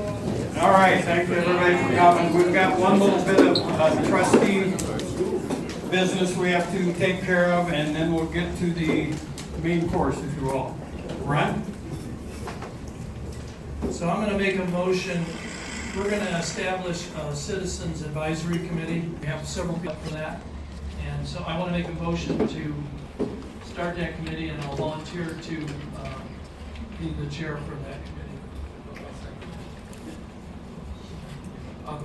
All right, thank you everybody for coming. We've got one little bit of trustee business we have to take care of, and then we'll get to the main course, if you will. Ron? So I'm going to make a motion. We're going to establish a citizens advisory committee. We have several people for that. And so I want to make a motion to start that committee, and I'll volunteer to be the chair for that committee.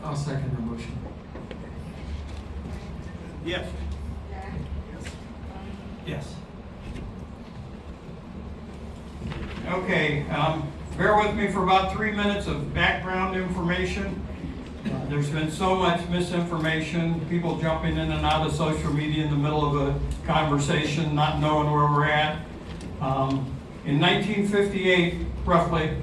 I'll second the motion. Yes. Yes. Okay, bear with me for about 3 minutes of background information. There's been so much misinformation, people jumping in and out of social media in the middle of a conversation, not knowing where we're at. In 1958, roughly,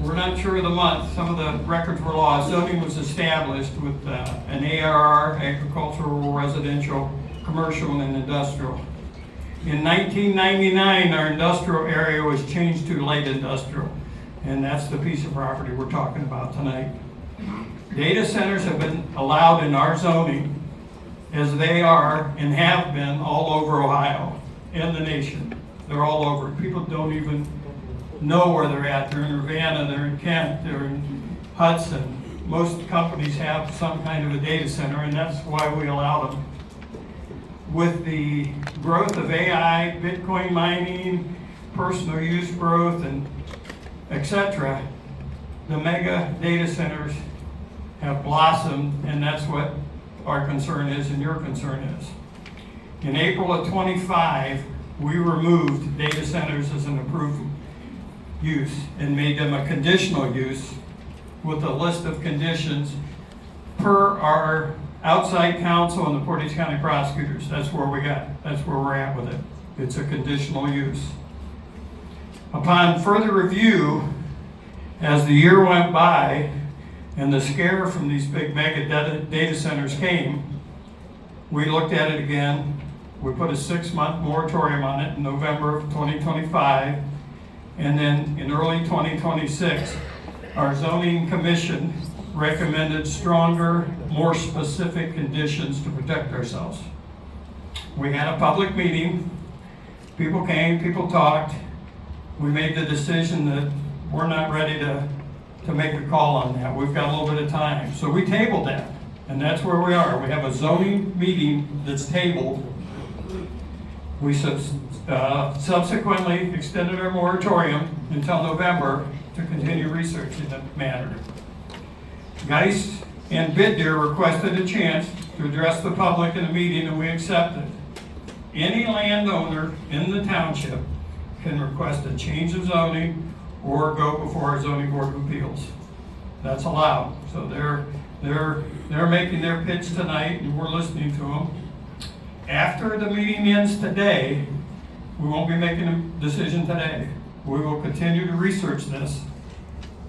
we're not sure of the month, some of the records were lost, zoning was established with an ARR, agricultural, residential, commercial, and industrial. In 1999, our industrial area was changed to light industrial, and that's the piece of property we're talking about tonight. Data centers have been allowed in our zoning as they are and have been all over Ohio and the nation. They're all over. People don't even know where they're at. They're in Urbana, they're in Kent, they're in Hudson. Most companies have some kind of a data center, and that's why we allow them. With the growth of AI, Bitcoin mining, personal use growth, and etc., the mega data centers have blossomed, and that's what our concern is and your concern is. In April of 25, we removed data centers as an approved use and made them a conditional use with a list of conditions per our outside counsel and the Portage County prosecutors. That's where we're at with it. It's a conditional use. Upon further review, as the year went by and the scare from these big mega data centers came, we looked at it again. We put a 6-month moratorium on it in November of 2025, and then in early 2026, our zoning commission recommended stronger, more specific conditions to protect ourselves. We had a public meeting, people came, people talked. We made the decision that we're not ready to make a call on that. We've got a little bit of time. So we tabled that, and that's where we are. We have a zoning meeting that's tabled. We subsequently extended our moratorium until November to continue researching the matter. Geist and Bitdeer requested a chance to address the public in a meeting, and we accepted. Any landowner in the township can request a change of zoning or go before our zoning board of appeals. That's allowed. So they're making their pitch tonight, and we're listening to them. After the meeting ends today, we won't be making a decision today. We will continue to research this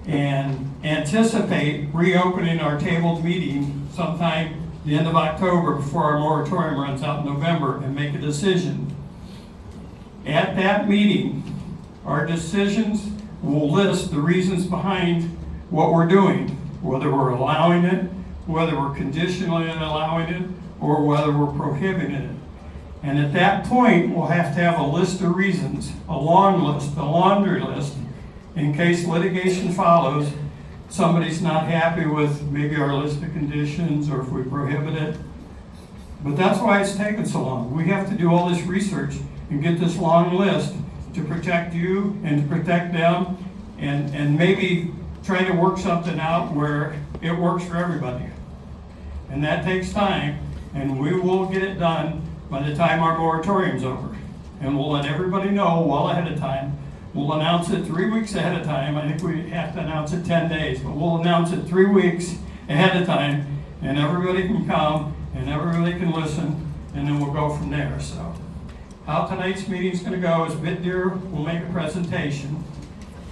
and anticipate reopening our tabled meeting sometime the end of October before our moratorium runs out in November and make a decision. At that meeting, our decisions will list the reasons behind what we're doing, whether we're allowing it, whether we're conditionally allowing it, or whether we're prohibiting it. And at that point, we'll have to have a list of reasons, a long list, a laundry list, in case litigation follows, somebody's not happy with maybe our list of conditions or if we prohibit it. But that's why it's taken so long. We have to do all this research and get this long list to protect you and to protect them, and maybe try to work something out where it works for everybody. And that takes time, and we will get it done by the time our moratorium's over. And we'll let everybody know well ahead of time. We'll announce it 3 weeks ahead of time. I think we have to announce it 10 days, but we'll announce it 3 weeks ahead of time, and everybody can come, and everybody can listen, and then we'll go from there. So how tonight's meeting's gonna go is Bitdeer will make a presentation.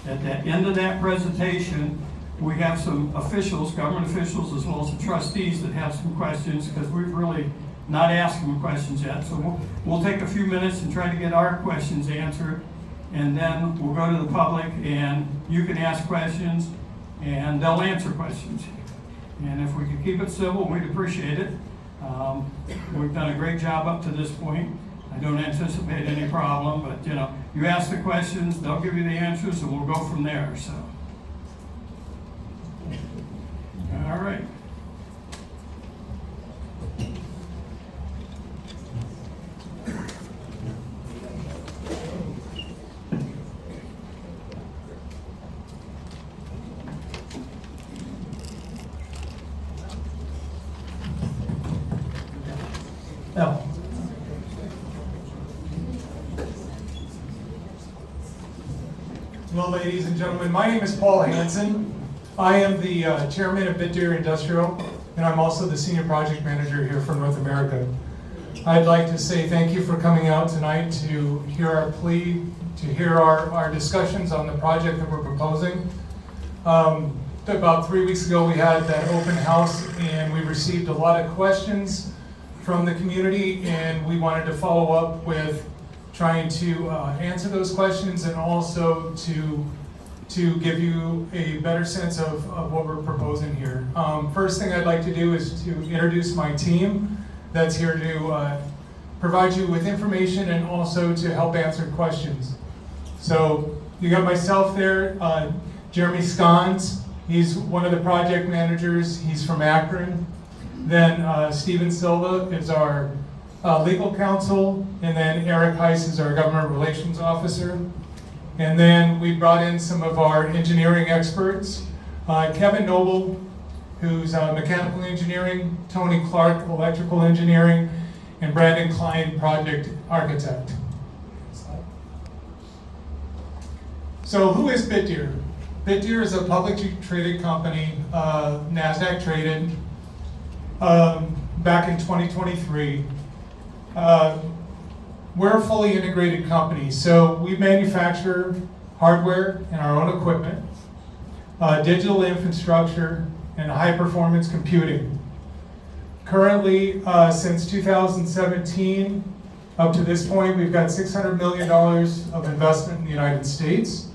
At the end of that presentation, we have some officials, government officials, as well as the trustees that have some questions, because we've really not asked them questions yet. So we'll take a few minutes and try to get our questions answered, and then we'll go to the public, and you can ask questions, and they'll answer questions. And if we could keep it civil, we'd appreciate it. We've done a great job up to this point. I don't anticipate any problem, but you ask the questions, they'll give you the answers, and we'll go from there. So, all right. No. Well, ladies and gentlemen, my name is Paul Hansen. I am the chairman of Bitdeer Industrial, and I'm also the senior project manager here for North America. I'd like to say thank you for coming out tonight to hear our plea, to hear our discussions on the project that we're proposing. About 3 weeks ago, we had that open house, and we received a lot of questions from the community, and we wanted to follow up with trying to answer those questions and also to give you a better sense of what we're proposing here. First thing I'd like to do is to introduce my team that's here to provide you with information and also to help answer questions. So you got myself there, Jeremy Scons, he's one of the project managers, he's from Akron. Then Steven Silva is our legal counsel, and then Eric Heiss is our government relations officer. And then we brought in some of our engineering experts. Kevin Noble, who's mechanical engineering, Tony Clark, electrical engineering, and Brandon Klein, project architect. So who is Bitdeer? Bitdeer is a publicly traded company, NASDAQ traded, back in 2023. We're a fully integrated company, so we manufacture hardware and our own equipment, digital infrastructure, and high-performance computing. Currently, since 2017, up to this point, we've got $600 million of investment in the United States,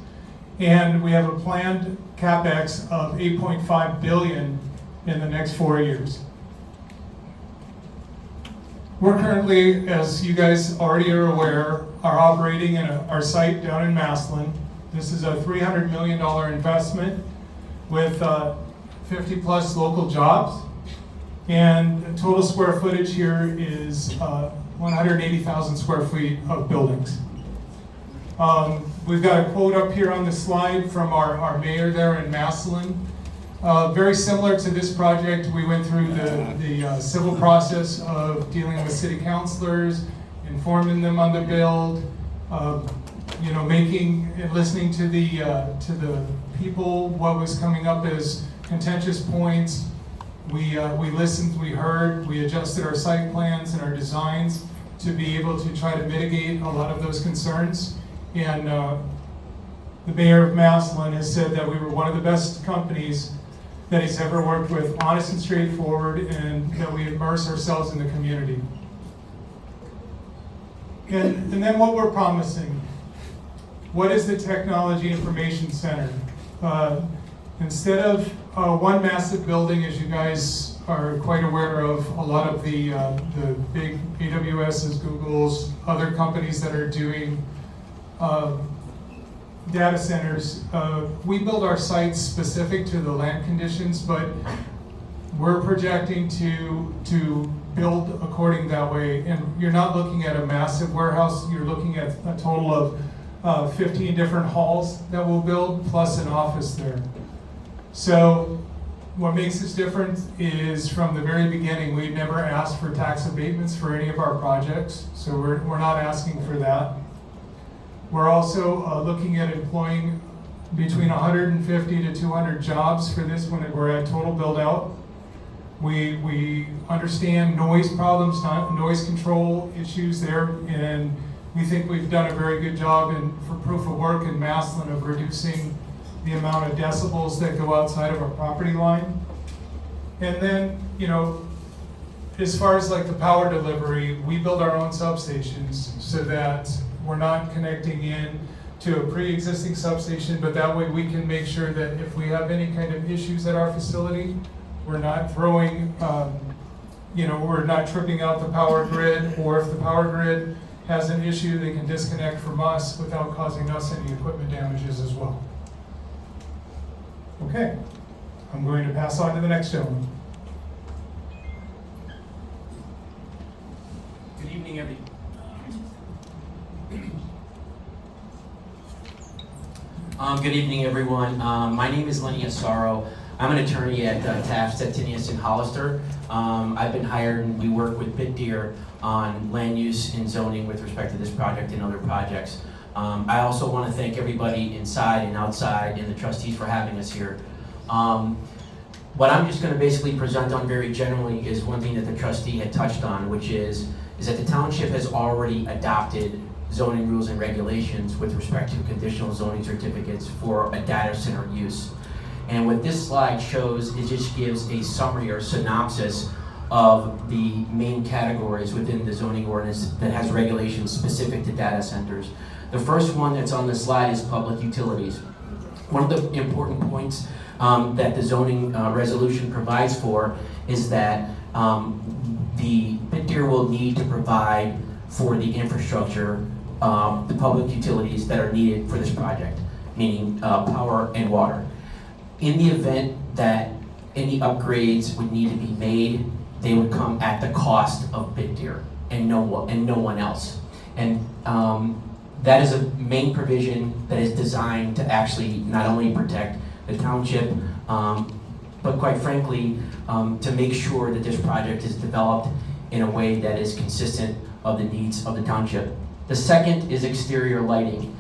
and we have a planned CapEx of $8.5 billion in the next 4 years. We're currently, as you guys already are aware, are operating in our site down in Massillon. This is a $300 million investment with 50 plus local jobs. And the total square footage here is 180,000 square feet of buildings. We've got a quote up here on the slide from our mayor there in Massillon. Very similar to this project, we went through the civil process of dealing with city councilors, informing them on the build, making and listening to the people, what was coming up as contentious points. We listened, we heard, we adjusted our site plans and our designs to be able to try to mitigate a lot of those concerns. And the mayor of Massillon has said that we were one of the best companies that he's ever worked with, honest and straightforward, and that we immerse ourselves in the community. And then what we're promising. What is the Technology Information Center? Instead of one massive building, as you guys are quite aware of, a lot of the big AWS's, Google's, other companies that are doing data centers, we build our sites specific to the land conditions, but we're projecting to build according that way. And you're not looking at a massive warehouse, you're looking at a total of 15 different halls that we'll build, plus an office there. So what makes this different is from the very beginning, we've never asked for tax abatements for any of our projects, so we're not asking for that. We're also looking at employing between 150 to 200 jobs for this when we're at total build out. We understand noise problems, noise control issues there, and we think we've done a very good job for proof of work in Massillon of reducing the amount of decibels that go outside of our property line. And then, as far as like the power delivery, we build our own substations so that we're not connecting in to a pre-existing substation, but that way we can make sure that if we have any kind of issues at our facility, we're not throwing, we're not tripping out the power grid, or if the power grid has an issue, they can disconnect from us without causing us any equipment damages as well. Okay, I'm going to pass on to the next gentleman. Good evening, Good evening, everyone. My name is Lenny Asaro. I'm an attorney at Taft, Stettinius, and Hollister. I've been hired, and we work with Bitdeer on land use and zoning with respect to this project and other projects. I also want to thank everybody inside and outside and the trustees for having us here. What I'm just going to basically present on very generally is one thing that the trustee had touched on, which is that the township has already adopted zoning rules and regulations with respect to conditional zoning certificates for a data center use. And what this slide shows, it just gives a summary or synopsis of the main categories within the zoning ordinance that has regulations specific to data centers. The first one that's on the slide is public utilities. One of the important points that the zoning resolution provides for is that the Bitdeer will need to provide for the infrastructure, the public utilities that are needed for this project, meaning power and water. In the event that any upgrades would need to be made, they would come at the cost of Bitdeer and no one else. And that is a main provision that is designed to actually not only protect the township, but quite frankly, to make sure that this project is developed in a way that is consistent of the needs of the township. The second is exterior lighting.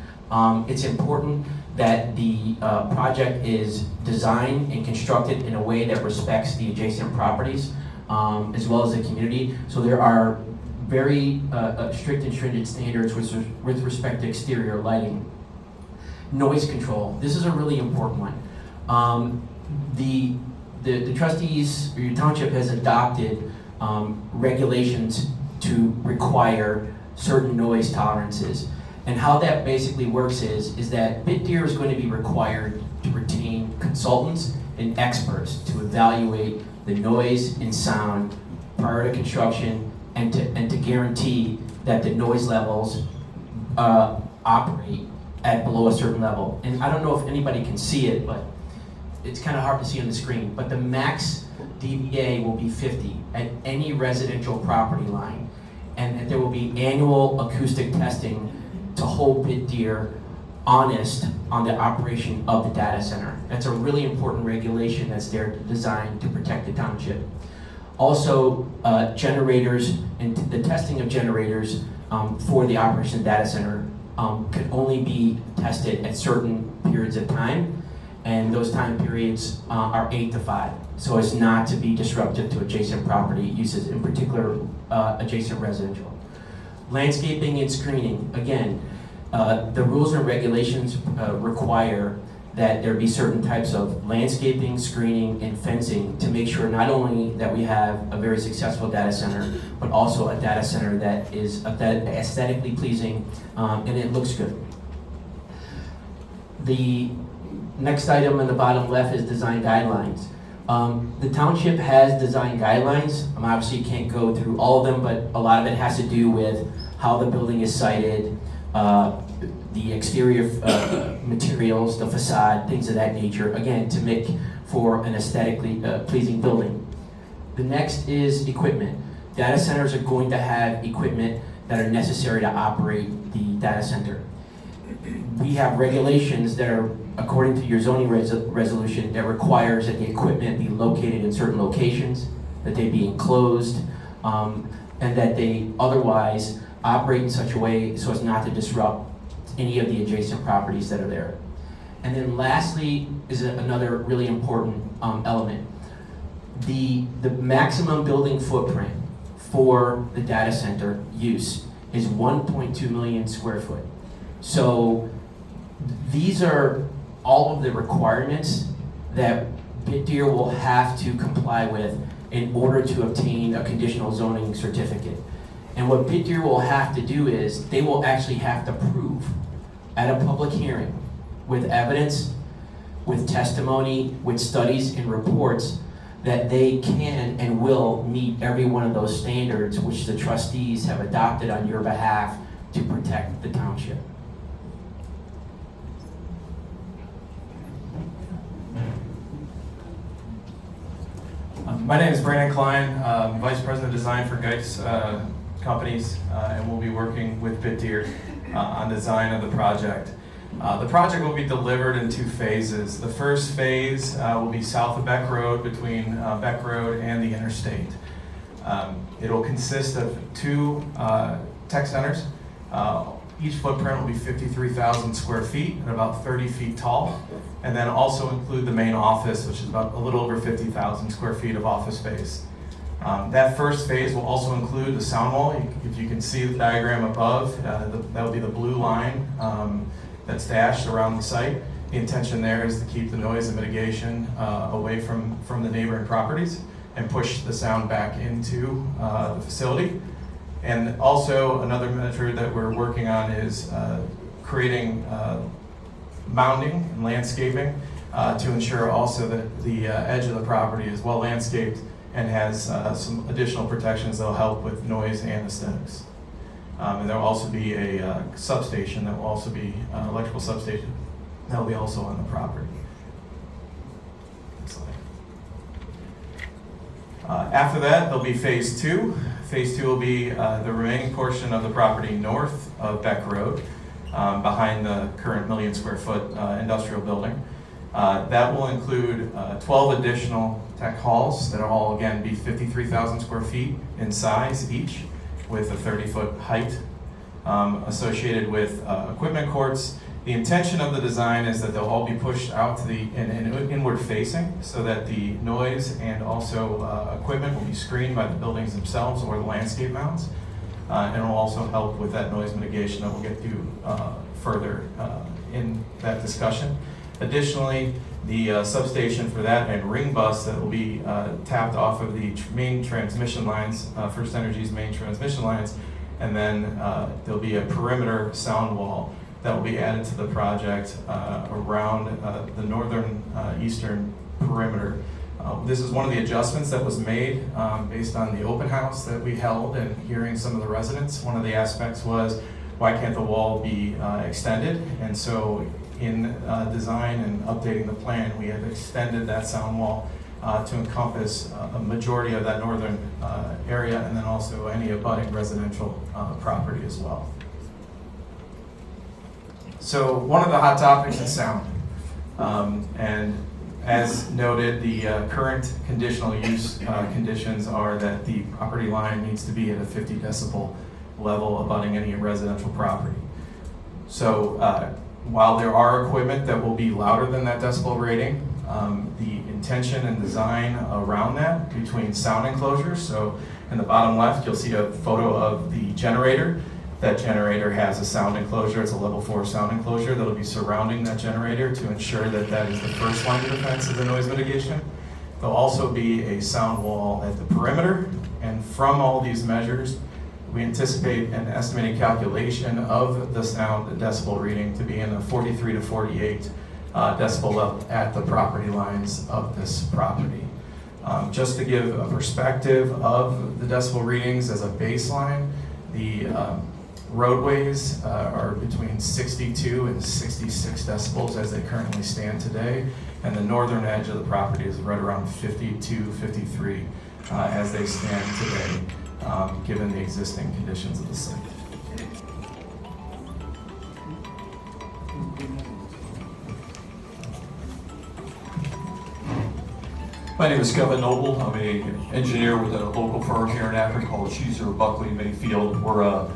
It's important that the project is designed and constructed in a way that respects the adjacent properties, as well as the community. So there are very strict and stringent standards with respect to exterior lighting. Noise control. This is a really important one. The trustees, or your township, has adopted regulations to require certain noise tolerances. And how that basically works is that Bitdeer is going to be required to retain consultants and experts to evaluate the noise and sound prior to construction, and to guarantee that the noise levels operate at below a certain level. And I don't know if anybody can see it, but it's kind of hard to see on the screen, but the max dBA will be 50 at any residential property line, and that there will be annual acoustic testing to hold Bitdeer honest on the operation of the data center. That's a really important regulation that's there designed to protect the township. Also, generators and the testing of generators for the operation of the data center can only be tested at certain periods of time, and those time periods are 8 to 5, so as not to be disruptive to adjacent property uses, in particular adjacent residential. Landscaping and screening. Again, the rules and regulations require that there be certain types of landscaping, screening, and fencing to make sure not only that we have a very successful data center, but also a data center that is aesthetically pleasing and it looks good. The next item on the bottom left is design guidelines. The township has design guidelines. Obviously you can't go through all of them, but a lot of it has to do with how the building is sited, the exterior materials, the facade, things of that nature, again, to make for an aesthetically pleasing building. The next is equipment. Data centers are going to have equipment that are necessary to operate the data center. We have regulations that are, according to your zoning resolution, that requires that the equipment be located in certain locations, that they be enclosed, and that they otherwise operate in such a way so as not to disrupt any of the adjacent properties that are there. And then lastly is another really important element. The maximum building footprint for the data center use is 1.2 million square foot. So these are all of the requirements that Bitdeer will have to comply with in order to obtain a conditional zoning certificate. And what Bitdeer will have to do is they will actually have to prove at a public hearing with evidence, with testimony, with studies and reports that they can and will meet every one of those standards which the trustees have adopted on your behalf to protect the township. My name is Brandon Klein, Vice President of Design for Geitz Companies, and we'll be working with Bitdeer on design of the project. The project will be delivered in 2 phases. The first phase will be south of Beck Road, between Beck Road and the interstate. It'll consist of 2 tech centers. Each footprint will be 53,000 square feet and about 30 feet tall, and then also include the main office, which is about a little over 50,000 square feet of office space. That first phase will also include the sound wall. If you can see the diagram above, that will be the blue line that's dashed around the site. The intention there is to keep the noise and mitigation away from the neighboring properties and push the sound back into the facility. And also another measure that we're working on is creating mounding and landscaping to ensure also that the edge of the property is well landscaped and has some additional protections that will help with noise and aesthetics. And there will also be a substation that will also be an electrical substation that will be also on the property. Next slide. After that, there'll be phase 2. Phase 2 will be the remaining portion of the property north of Beck Road, behind the current 1 million square foot industrial building. That will include 12 additional tech halls that will all again be 53,000 square feet in size each, with a 30-foot height associated with equipment courts. The intention of the design is that they'll all be pushed out to the inward facing, so that the noise and also equipment will be screened by the buildings themselves or the landscape mounts, and it will also help with that noise mitigation that we'll get to further in that discussion. Additionally, the substation for that and ring bus that will be tapped off of the main transmission lines, First Energy's main transmission lines, and then there'll be a perimeter sound wall that will be added to the project around the northern eastern perimeter. This is one of the adjustments that was made based on the open house that we held and hearing some of the residents. One of the aspects was, why can't the wall be extended? And so in design and updating the plan, we have extended that sound wall to encompass a majority of that northern area, and then also any abutting residential property as well. So one of the hot topics is sound. And as noted, the current conditional use conditions are that the property line needs to be at a 50 decibel level abutting any residential property. So while there are equipment that will be louder than that decibel rating, the intention and design around that between sound enclosures, so in the bottom left you'll see a photo of the generator. That generator has a sound enclosure. It's a level 4 sound enclosure that'll be surrounding that generator to ensure that that is the first line of defense of the noise mitigation. There'll also be a sound wall at the perimeter, and from all these measures, we anticipate an estimated calculation of the sound decibel reading to be in the 43 to 48 decibel level at the property lines of this property. Just to give a perspective of the decibel readings as a baseline, the roadways are between 62 and 66 decibels as they currently stand today, and the northern edge of the property is right around 52, 53 as they stand today, given the existing conditions of the site. My name is Kevin Noble. I'm an engineer with a local firm here in Akron called Sheezer, Buckley, Mayfield. We're a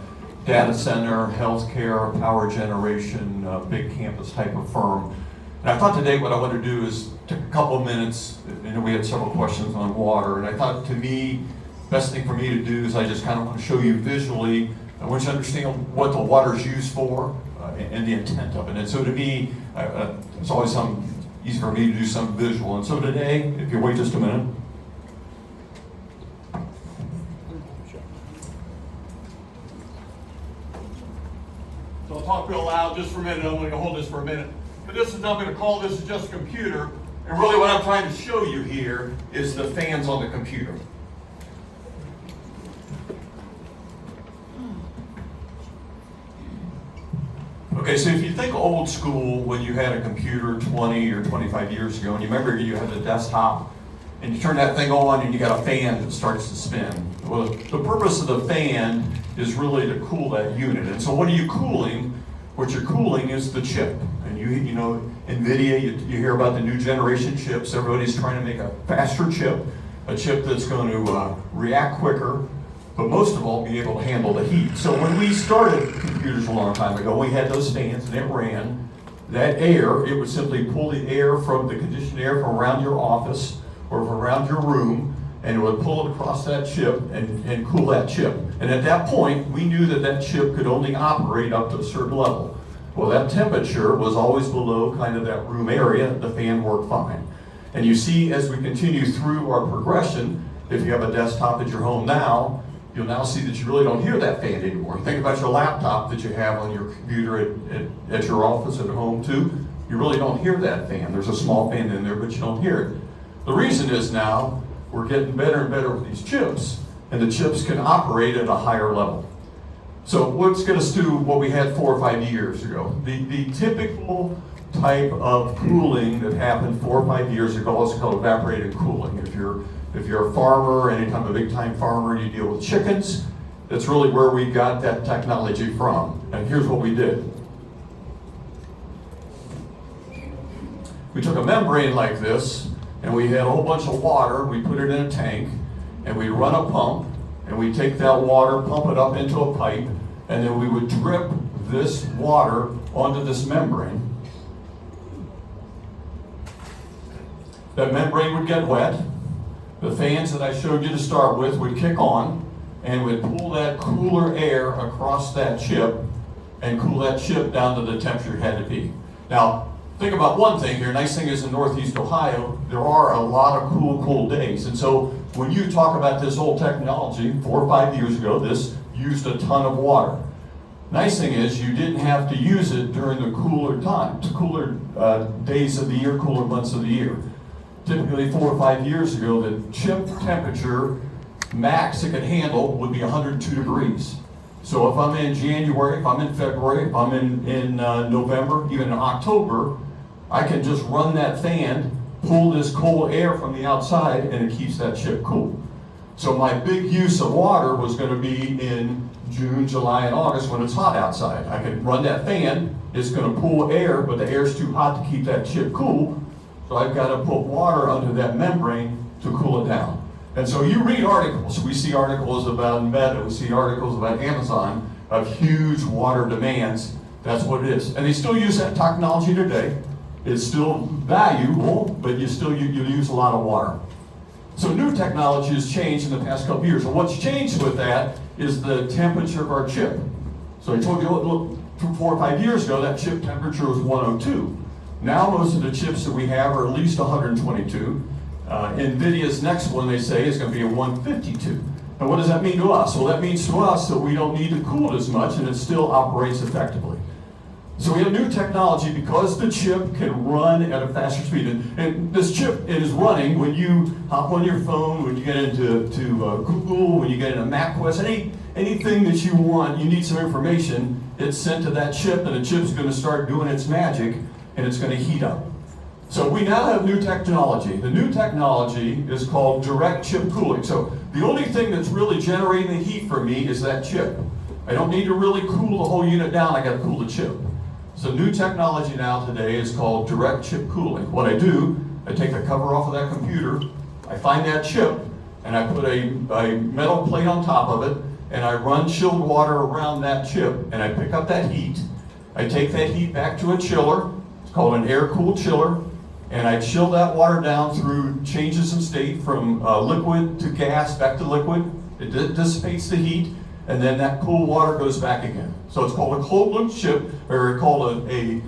data center, healthcare, power generation, big campus type of firm. And I thought today what I want to do is take a couple of minutes. We had several questions on water, and I thought to me, best thing for me to do is I just kind of want to show you visually. I want you to understand what the water's used for and the intent of it. And so to me, it's always easy for me to do some visual. And so today, if you wait just a minute. So I'll talk if you'll allow just for a minute, I'm going to hold this for a minute. But this is, I'm going to call this just a computer. And really what I'm trying to show you here is the fans on the computer. Okay, so if you think old school, when you had a computer 20 or 25 years ago, and you remember you had the desktop, and you turn that thing on and you got a fan that starts to spin. Well, the purpose of the fan is really to cool that unit. And so what are you cooling? What you're cooling is the chip. And you know, NVIDIA, you hear about the new generation chips. Everybody's trying to make a faster chip, a chip that's going to react quicker, but most of all, be able to handle the heat. So when we started computers a long time ago, we had those fans and it ran. That air, it would simply pull the air from the conditioned air from around your office or from around your room, and it would pull it across that chip and cool that chip. And at that point, we knew that that chip could only operate up to a certain level. Well, that temperature was always below kind of that room area, the fan worked fine. And you see, as we continue through our progression, if you have a desktop at your home now, you'll now see that you really don't hear that fan anymore. Think about your laptop that you have on your computer at your office at home too. You really don't hear that fan. There's a small fan in there, but you don't hear it. The reason is now we're getting better and better with these chips, and the chips can operate at a higher level. So let's get us to what we had 4 or 5 years ago. The typical type of cooling that happened 4 or 5 years ago is called evaporative cooling. If you're a farmer, anytime a big time farmer, and you deal with chickens, that's really where we got that technology from. And here's what we did. We took a membrane like this, and we had a whole bunch of water, we put it in a tank, and we run a pump, and we take that water, pump it up into a pipe, and then we would drip this water onto this membrane. That membrane would get wet. The fans that I showed you to start with would kick on, and would pull that cooler air across that chip and cool that chip down to the temperature it had to be. Now, think about one thing here. Nice thing is in Northeast Ohio, there are a lot of cool days. And so when you talk about this old technology, 4 or 5 years ago, this used a ton of water. Nice thing is you didn't have to use it during the cooler days of the year, cooler months of the year. Typically 4 or 5 years ago, the chip temperature max it could handle would be 102 degrees. So if I'm in January, if I'm in February, if I'm in November, even in October, I can just run that fan, pull this cold air from the outside, and it keeps that chip cool. So my big use of water was going to be in June, July, and August when it's hot outside. I can run that fan, it's going to pull air, but the air's too hot to keep that chip cool. So I've got to put water under that membrane to cool it down. And so you read articles. We see articles about Meta, we see articles about Amazon of huge water demands. That's what it is. And they still use that technology today. It's still valuable, but you use a lot of water. So new technology has changed in the past couple years. And what's changed with that is the temperature of our chip. So I told you, look, 4 or 5 years ago, that chip temperature was 102. Now most of the chips that we have are at least 122. NVIDIA's next one, they say, is going to be a 152. And what does that mean to us? Well, that means to us that we don't need to cool it as much, and it still operates effectively. So we have new technology because the chip can run at a faster speed. And this chip is running when you hop on your phone, when you get into Google, when you get into MapQuest, anything that you want, you need some information, it's sent to that chip, and the chip's going to start doing its magic, and it's going to heat up. So we now have new technology. The new technology is called direct chip cooling. So the only thing that's really generating the heat for me is that chip. I don't need to really cool the whole unit down, I got to cool the chip. So new technology now today is called direct chip cooling. What I do, I take the cover off of that computer, I find that chip, and I put a metal plate on top of it, and I run chilled water around that chip, and I pick up that heat. I take that heat back to a chiller, it's called an air-cooled chiller, and I chill that water down through changes in state from liquid to gas, back to liquid. It dissipates the heat, and then that cool water goes back again. So it's called a closed loop chip, or called a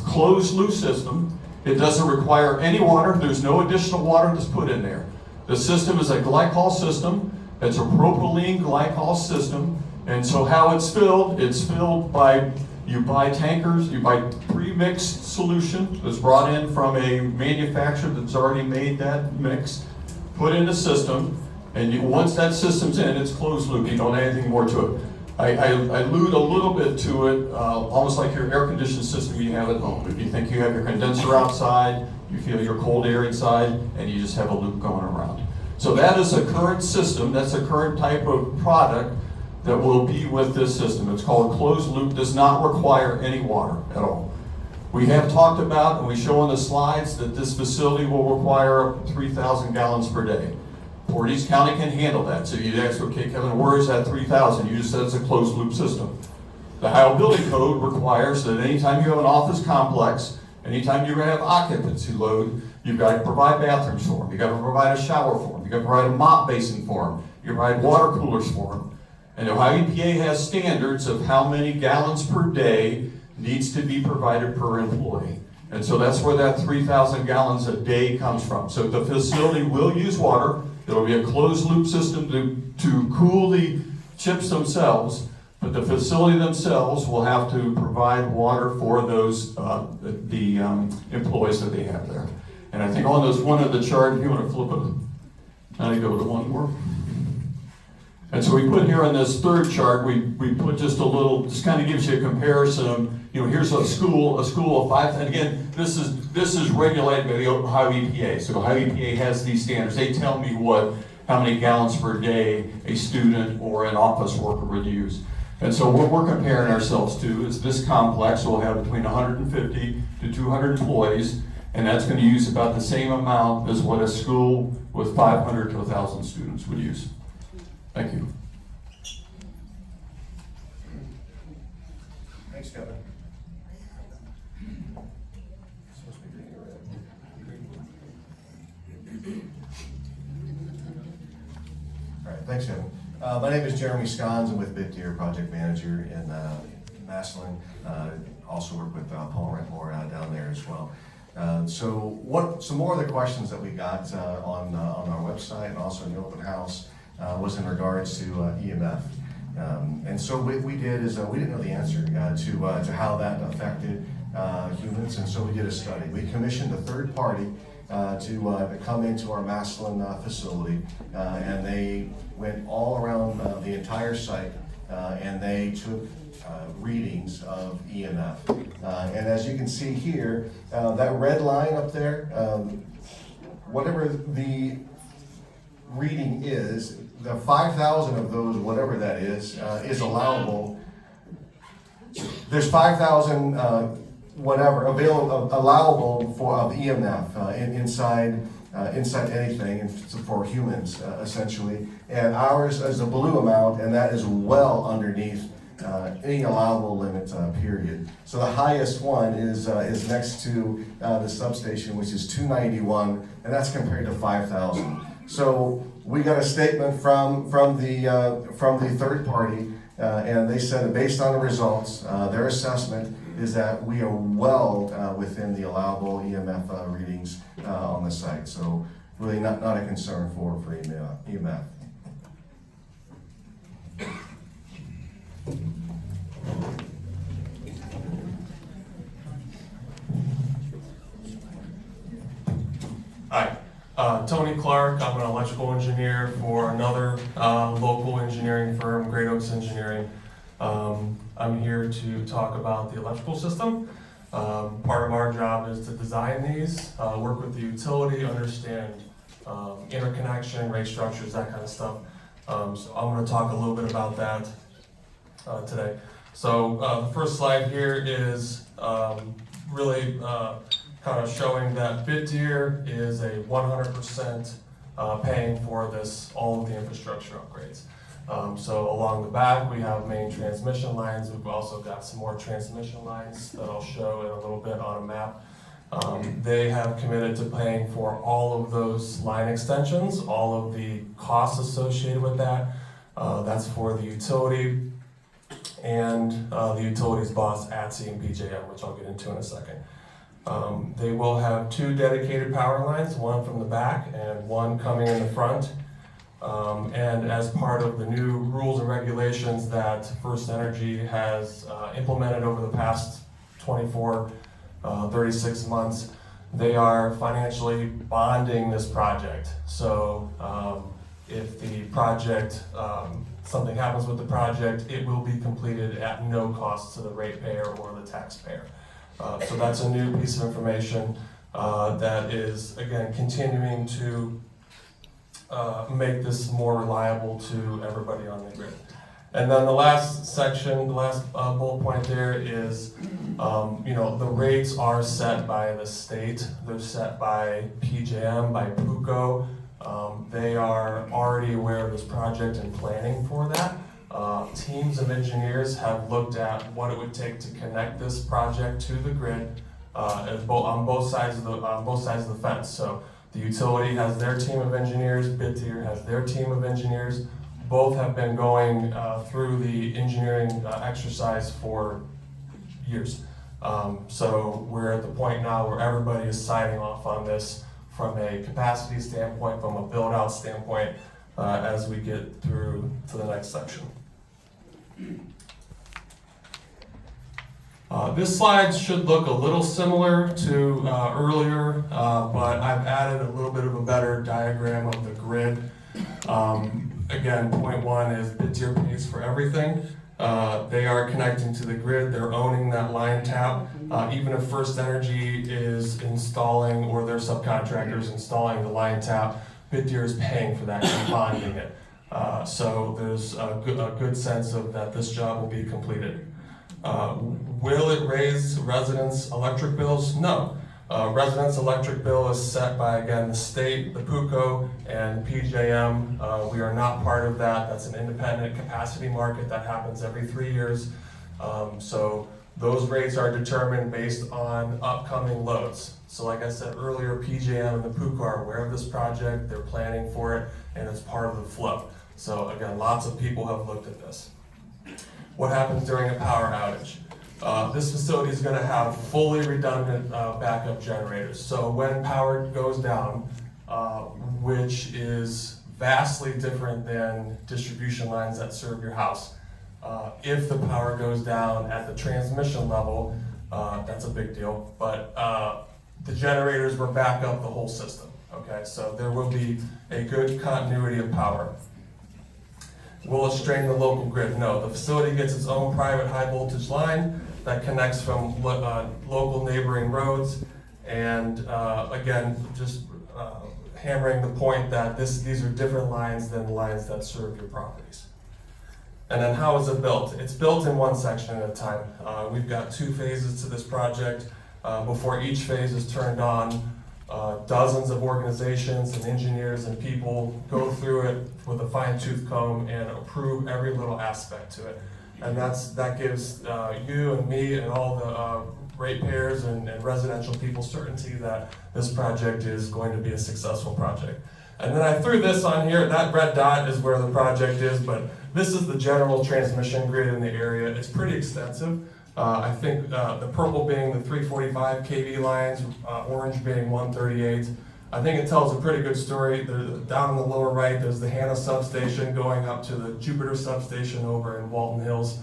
closed loop system. It doesn't require any water. There's no additional water that's put in there. The system is a glycol system. It's a propylene glycol system. And so how it's filled by You buy tankers, you buy pre-mixed solution that's brought in from a manufacturer that's already made that mix, put in the system, and once that system's in, it's closed loop. You don't add anything more to it. I allude a little bit to it, almost like your air conditioned system you have at home. If you think you have your condenser outside, you feel your cold air inside, and you just have a loop going around. So that is a current system, that's a current type of product that will be with this system. It's called closed loop, does not require any water at all. We have talked about, and we show on the slides, that this facility will require 3,000 gallons per day. Portage County can handle that. So you'd ask, okay, Kevin, where is that 3,000? You just said it's a closed loop system. The Ohio Building Code requires that anytime you have an office complex, anytime you're going to have occupancy load, you've got to provide bathrooms for them. You've got to provide a shower for them. You've got to provide a mop basin for them. You provide water coolers for them. And the Ohio EPA has standards of how many gallons per day needs to be provided per employee. And so that's where that 3,000 gallons a day comes from. So the facility will use water. There will be a closed loop system to cool the chips themselves, but the facility themselves will have to provide water for those employees that they have there. And I think on this one of the chart, if you want to flip it, now you go to one more. And so we put here on this third chart, we put just a little, just kind of gives you a comparison. You know, here's a school of 5, and again, this is regulated by the Ohio EPA. So Ohio EPA has these standards. They tell me how many gallons per day a student or an office worker would use. And so what we're comparing ourselves to is this complex will have between 150 to 200 employees, and that's going to use about the same amount as what a school with 500 to 1,000 students would use. Thank you. Thanks, Kevin. All right, thanks, Kevin. My name is Jeremy Scons. I'm with Bitdeer, project manager in Massillon. Also work with Paul Rentmore down there as well. Some more of the questions that we got on our website and also in the open house was in regards to EMF. And so what we did is we didn't know the answer to how that affected humans, and so we did a study. We commissioned a third party to come into our Massillon facility, and they went all around the entire site, and they took readings of EMF. And as you can see here, that red line up there, whatever the reading is, the 5,000 of those, whatever that is allowable. There's 5,000 allowable of EMF inside anything, and for humans essentially. And ours is a blue amount, and that is well underneath any allowable limit period. So the highest one is next to the substation, which is 291, and that's compared to 5,000. So we got a statement from the third party, and they said that based on the results, their assessment is that we are well within the allowable EMF readings on the site. So really not a concern for EMF. Hi, Tony Clark. I'm an electrical engineer for another local engineering firm, Great Oaks Engineering. I'm here to talk about the electrical system. Part of our job is to design these, work with the utility, understand interconnection, rate structures, that kind of stuff. So I'm going to talk a little bit about that today. So the first slide here is really kind of showing that Bitdeer is a 100% paying for all of the infrastructure upgrades. So along the back, we have main transmission lines. We've also got some more transmission lines that I'll show in a little bit on a map. They have committed to paying for all of those line extensions, all of the costs associated with that. That's for the utility and the utility's boss, ATSI and PJM, which I'll get into in a second. They will have 2 dedicated power lines, one from the back and one coming in the front. And as part of the new rules and regulations that First Energy has implemented over the past 36 months, they are financially bonding this project. So if the project, something happens with the project, it will be completed at no cost to the ratepayer or the taxpayer. So that's a new piece of information that is, again, continuing to make this more reliable to everybody on the grid. And then the last section, the last bullet point there is, the rates are set by the state. They're set by PJM, by PUCO. They are already aware of this project and planning for that. Teams of engineers have looked at what it would take to connect this project to the grid on both sides of the fence. So the utility has their team of engineers, Bitdeer has their team of engineers. Both have been going through the engineering exercise for years. So we're at the point now where everybody is signing off on this from a capacity standpoint, from a build-out standpoint, as we get through to the next section. This slide should look a little similar to earlier, but I've added a little bit of a better diagram of the grid. Again, point one is Bitdeer pays for everything. They are connecting to the grid, they're owning that line tap. Even if First Energy is installing, or their subcontractors installing the line tap, Bitdeer is paying for that and bonding it. So there's a good sense of that this job will be completed. Will it raise residents' electric bills? No. Residents' electric bill is set by, again, the state, the PUCO, and PJM. We are not part of that. That's an independent capacity market that happens every 3 years. So those rates are determined based on upcoming loads. So like I said earlier, PJM and the PUCO are aware of this project, they're planning for it, and it's part of the flow. So again, lots of people have looked at this. What happens during a power outage? This facility is going to have fully redundant backup generators. So when power goes down, which is vastly different than distribution lines that serve your house, if the power goes down at the transmission level, that's a big deal, but the generators will back up the whole system. Okay, so there will be a good continuity of power. Will it strain the local grid? No, the facility gets its own private high voltage line that connects from local neighboring roads. And again, just hammering the point that these are different lines than the lines that serve your properties. And then how is it built? It's built in one section at a time. We've got 2 phases to this project. Before each phase is turned on, dozens of organizations and engineers and people go through it with a fine-tooth comb and approve every little aspect to it. And that gives you and me and all the ratepayers and residential people certainty that this project is going to be a successful project. And then I threw this on here. That red dot is where the project is, but this is the general transmission grid in the area. It's pretty extensive. I think the purple being the 345 kV lines, orange being 138. I think it tells a pretty good story. Down in the lower right, there's the Hannah substation going up to the Jupiter substation over in Walton Hills.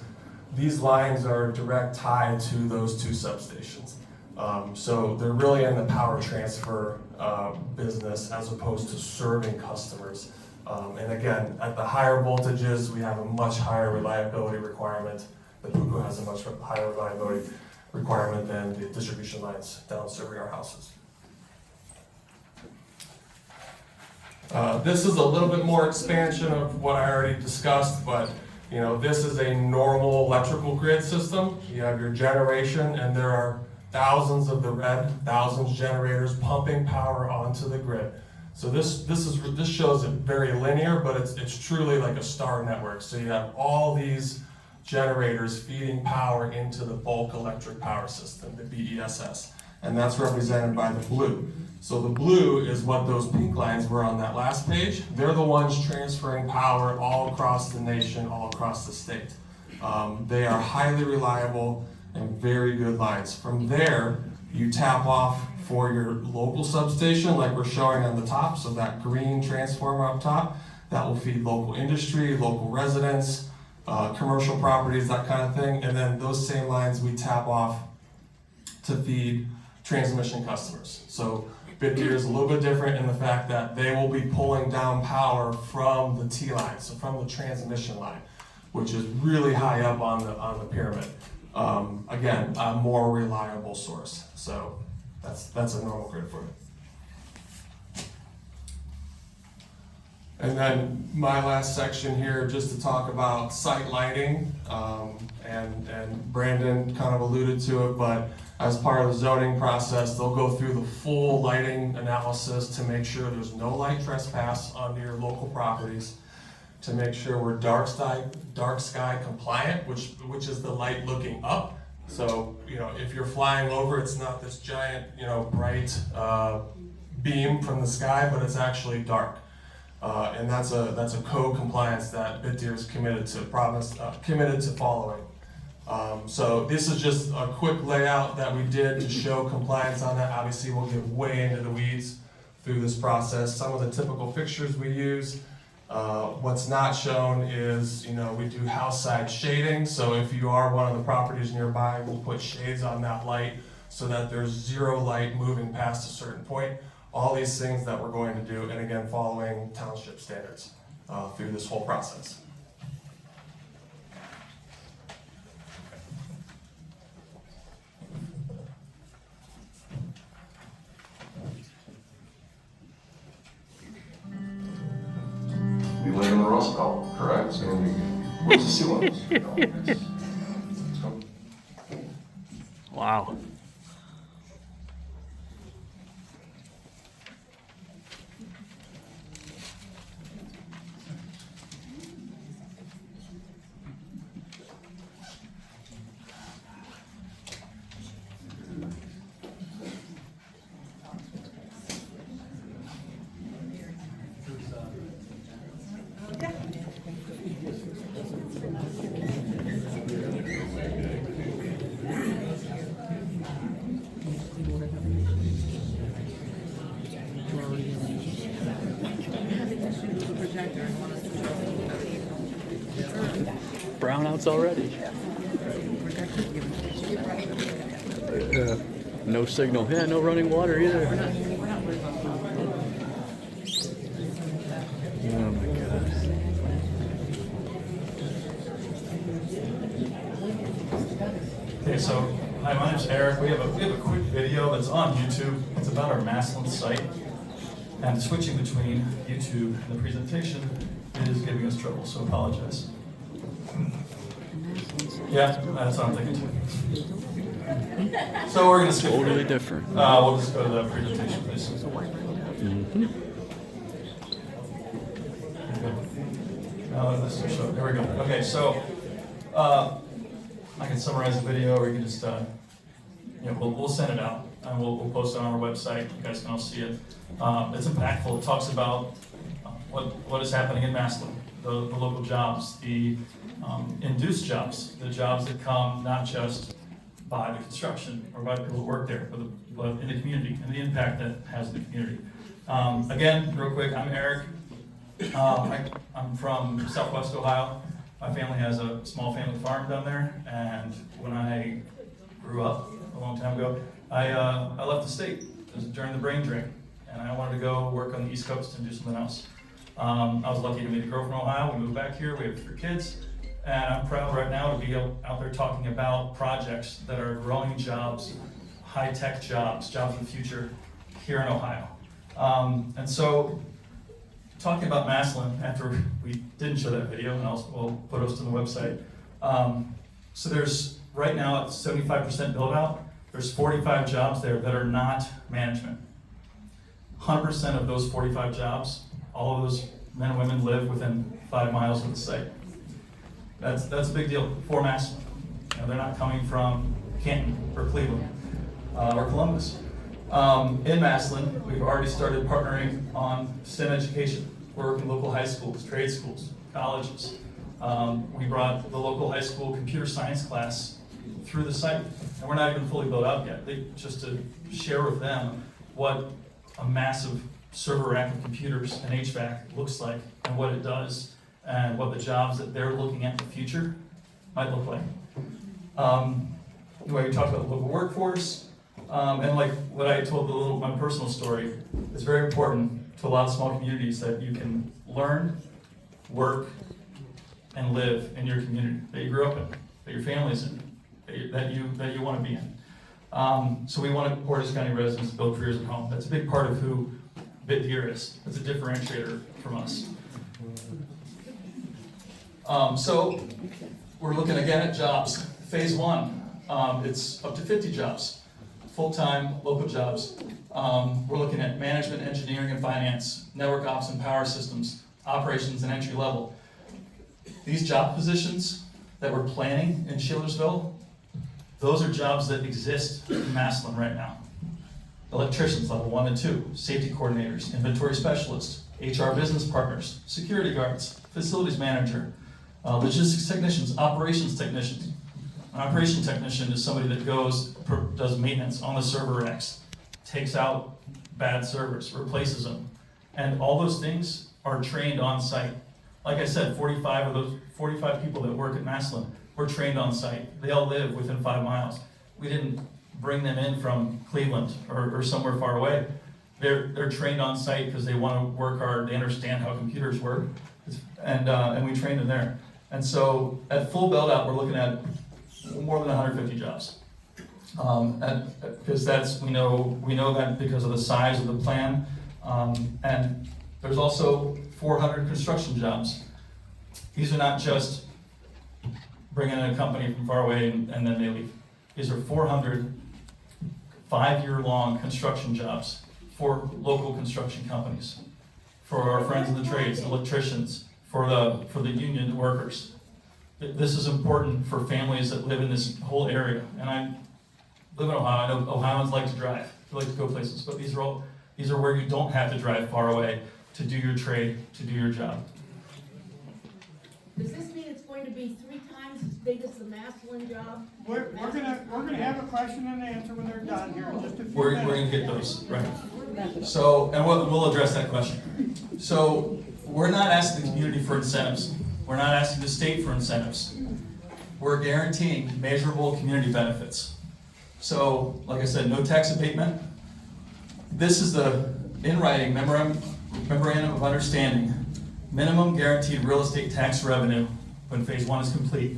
These lines are direct tied to those 2 substations. So they're really in the power transfer business as opposed to serving customers. And again, at the higher voltages, we have a much higher reliability requirement. The PUCO has a much higher reliability requirement than the distribution lines down serving our houses. This is a little bit more expansion of what I already discussed, but this is a normal electrical grid system. You have your generation, and there are thousands of the red, thousands generators pumping power onto the grid. So this shows it very linear, but it's truly like a star network. So you have all these generators feeding power into the bulk electric power system, the BESS, and that's represented by the blue. So the blue is what those pink lines were on that last page. They're the ones transferring power all across the nation, all across the state. They are highly reliable and very good lines. From there, you tap off for your local substation like we're showing on the top, so that green transformer up top. that will feed local industry, local residents, commercial properties, that kind of thing. And then those same lines we tap off to feed transmission customers. So Bitdeer is a little bit different in the fact that they will be pulling down power from the T line, so from the transmission line, which is really high up on the pyramid. Again, a more reliable source. So that's a normal grid for you. And then my last section here, just to talk about site lighting, and Brandon kind of alluded to it, but as part of the zoning process, they'll go through the full lighting analysis to make sure there's no light trespass onto your local properties, to make sure we're dark sky compliant, which is the light looking up. So, if you're flying over, it's not this giant, bright beam from the sky, but it's actually dark. And that's a code compliance that Bitdeer is committed to following. So this is just a quick layout that we did to show compliance on that. Obviously, we'll get way into the weeds through this process. Some of the typical fixtures we use. What's not shown is, we do house side shading. So if you are one of the properties nearby, we'll put shades on that light so that there's zero light moving past a certain point. All these things that we're going to do, and again, following township standards through this whole process. We live in the Rust Belt, correct? So where's the ceilings? Let's go. Wow. Brownouts already. No signal. Yeah, no running water either. Oh my God. Okay, so hi, my name's Eric. We have a quick video that's on YouTube. It's about our Maslin site, and switching between YouTube and the presentation is giving us trouble. So apologize. Yeah, that's what I'm thinking too. So we're gonna skip. Totally different. We'll just go to the presentation, please. Mm-hmm. There we go. Okay, so I can summarize the video, or you can just, we'll send it out and we'll post it on our website. You guys can all see it. It's impactful. It talks about what is happening in Maslin, the local jobs, the induced jobs, the jobs that come not just by the construction or by the people who work there, but in the community and the impact that has in the community. Again, real quick, I'm Eric. I'm from Southwest Ohio. My family has a small family farm down there, and when I grew up a long time ago, I left the state. It was during the brain drain, and I wanted to go work on the East Coast and do something else. I was lucky to meet a girl from Ohio. We moved back here. We have 3 kids, and I'm proud right now to be out there talking about projects that are growing jobs, high-tech jobs of the future here in Ohio. And so, talking about Maslin, after we didn't show that video, and we'll post it on the website. So there's, right now, at 75% build out, there's 45 jobs there that are not management. 100% of those 45 jobs, all of those men and women live within 5 miles of the site. That's a big deal for Maslin. They're not coming from Canton or Cleveland or Columbus. In Maslin, we've already started partnering on STEM education. We're working with local high schools, trade schools, colleges. We brought the local high school computer science class through the site, and we're not even fully built out yet. Just to share with them what a massive server rack of computers and HVAC looks like and what it does and what the jobs that they're looking at in the future might look like. The way we talked about the local workforce, and like what I told my personal story, it's very important to a lot of small communities that you can learn, work, and live in your community that you grew up in, that your family's in, that you want to be in. So we want Portage County residents to build careers at home. That's a big part of who Bitdeer is. It's a differentiator from us. So we're looking again at jobs. Phase 1, it's up to 50 jobs, full-time local jobs. We're looking at management, engineering, and finance, network ops and power systems, operations and entry level. These job positions that we're planning in Shalersville, those are jobs that exist in Massillon right now. Electricians, level 1 and 2, safety coordinators, inventory specialists, HR business partners, security guards, facilities manager, logistics technicians, operations technicians. An operation technician is somebody that does maintenance on the server racks, takes out bad servers, replaces them. And all those things are trained on site. Like I said, 45 people that work at Massillon were trained on site. They all live within 5 miles. We didn't bring them in from Cleveland or somewhere far away. They're trained on site because they want to work hard. They understand how computers work, and we train them there. And so at full build out, we're looking at more than 150 jobs. Because we know that because of the size of the plan, and there's also 400 construction jobs. These are not just bringing in a company from far away and then they leave. These are 400 5-year-long construction jobs for local construction companies, for our friends in the trades, electricians, for the union workers. This is important for families that live in this whole area. And I live in Ohio. I know Ohioans like to drive. They like to go places. But these are where you don't have to drive far away to do your trade, to do your job. Does this mean it's going to be 3 times as big as the Massillon job? We're gonna have a question and answer when they're done here in just a few We're minutes. going to get those, right. So, and we'll address that question. So, we're not asking the community for incentives. We're not asking the state for incentives. We're guaranteeing measurable community benefits. So, like I said, no tax abatement. This is the in writing memorandum of understanding. Minimum guaranteed real estate tax revenue when phase 1 is complete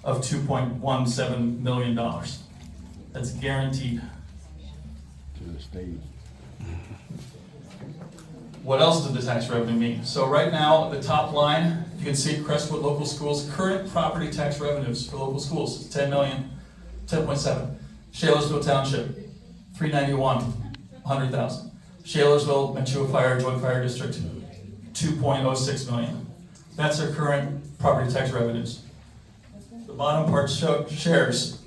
of $2.17 million. That's guaranteed. To the state. What else did the tax revenue mean? So right now, the top line, you can see Crestwood Local Schools, current property tax revenues for local schools, 10 million, 10.7. Shalersville Township, 391, 100,000. Shalersville, Mantua Fire, Joint Fire District, 2.06 million. That's our current property tax revenues. The bottom part shares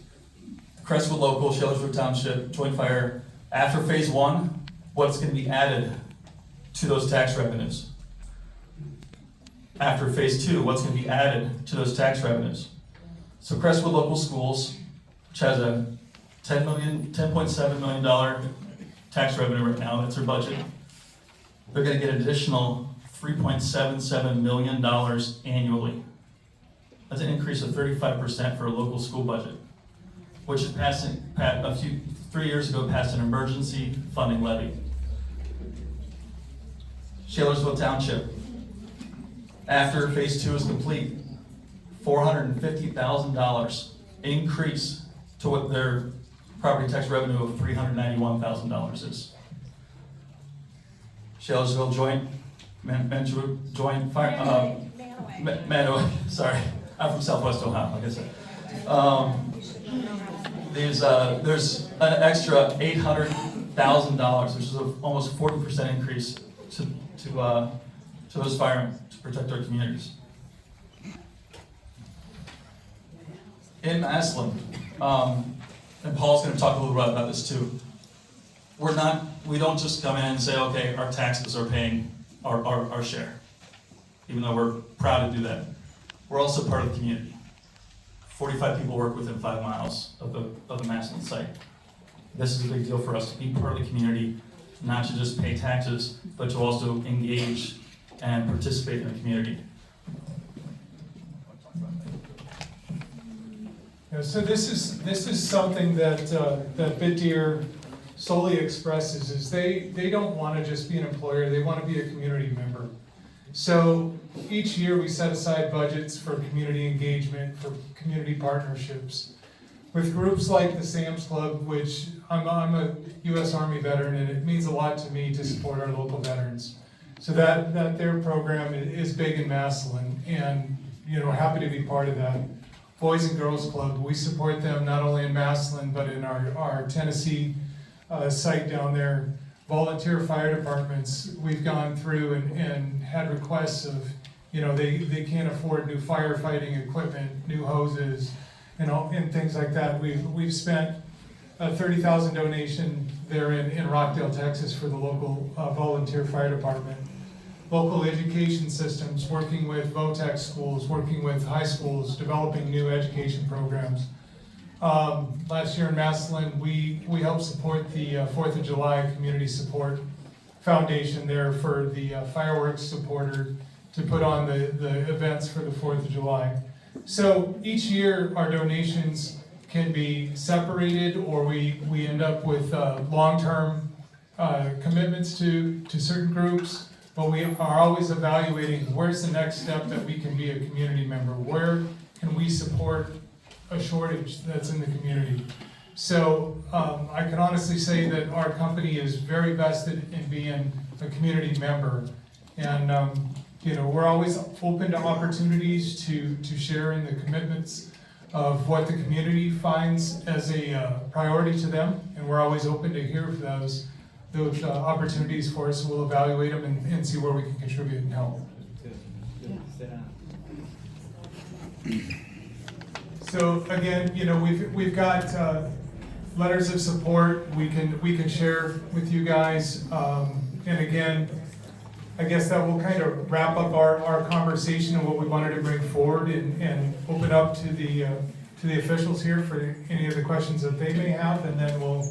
Crestwood Local, Shalersville Township, Joint Fire. After phase 1, what's going to be added to those tax revenues? After phase 2, what's going to be added to those tax revenues? So Crestwood Local Schools, which has a $10.7 million tax revenue right now, that's their budget. They're going to get an additional $3.77 million annually. That's an increase of 35% for a local school budget, which is 3 years ago passed an emergency funding levy. Shalersville Township, after phase 2 is complete, $450,000 increase to what their property tax revenue of $391,000 is. Shalersville Joint Fire, Manoa, sorry, I'm from Southwest Ohio, like I said. There's an extra $800,000, which is almost 40% increase to those firemen to protect our communities. In Massillon, and Paul's going to talk a little bit about this too. We don't just come in and say, okay, our taxes are paying our share, even though we're proud to do that. We're also part of the community. 45 people work within 5 miles of the Massillon site. This is a big deal for us to be part of the community, not to just pay taxes, but to also engage and participate in the community. Yeah, so this is something that that Bitdeer solely expresses, is they don't want to just be an employer, they want to be a community member. So each year we set aside budgets for community engagement, for community partnerships. With groups like the Sam's Club, which I'm a U.S. Army veteran, and it means a lot to me to support our local veterans. So that their program is big in Massillon, and happy to be part of that. Boys and Girls Club, we support them not only in Massillon, but in our Tennessee site down there. Volunteer fire departments, we've gone through and had requests of, they can't afford new firefighting equipment, new hoses, and things like that. We've spent a $30,000 donation there in Rockdale, Texas for the local volunteer fire department. Local education systems, working with VOTEC schools, working with high schools, developing new education programs. Last year in Massillon, we helped support the 4th of July Community Support Foundation there for the fireworks supporter to put on the events for the 4th of July. So each year our donations can be separated, or we end up with long-term commitments to certain groups, but we are always evaluating where's the next step that we can be a community member, where can we support a shortage that's in the community. So I can honestly say that our company is very vested in being a community member, and we're always open to opportunities to share in the commitments of what the community finds as a priority to them, and we're always open to hear those opportunities for us. We'll evaluate them and see where we can contribute and help. So again, we've got letters of support we can share with you guys, and again, I guess that will kind of wrap up our conversation and what we wanted to bring forward, and open up to the officials here for any of the questions that they may have, and then we'll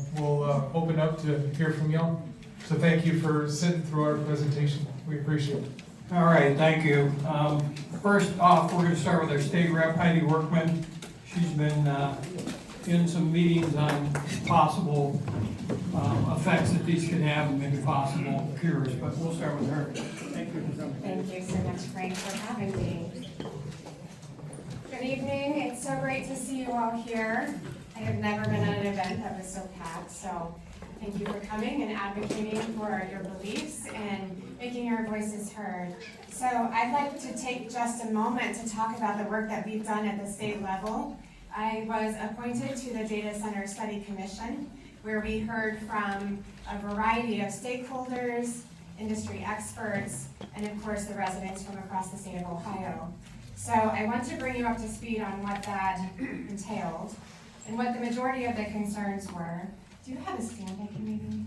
open up to hear from y'all. So thank you for sitting through our presentation. We appreciate it. All right, thank you. First off, we're going to start with our state rep, Heidi Workman. She's been in some meetings on possible effects that these could have, and maybe possible cures, but we'll start with her. Thank you. Thank you so much, Frank, for having me. Good evening. It's so great to see you all here. I have never been at an event that was so packed, so thank you for coming and advocating for your beliefs and making your voices heard. So I'd like to take just a moment to talk about the work that we've done at the state level. I was appointed to the Data Center Study Commission, where we heard from a variety of stakeholders, industry experts, and of course the residents from across the state of Ohio. So I want to bring you up to speed on what that entailed and what the majority of the concerns were. Do you have a stand I can maybe?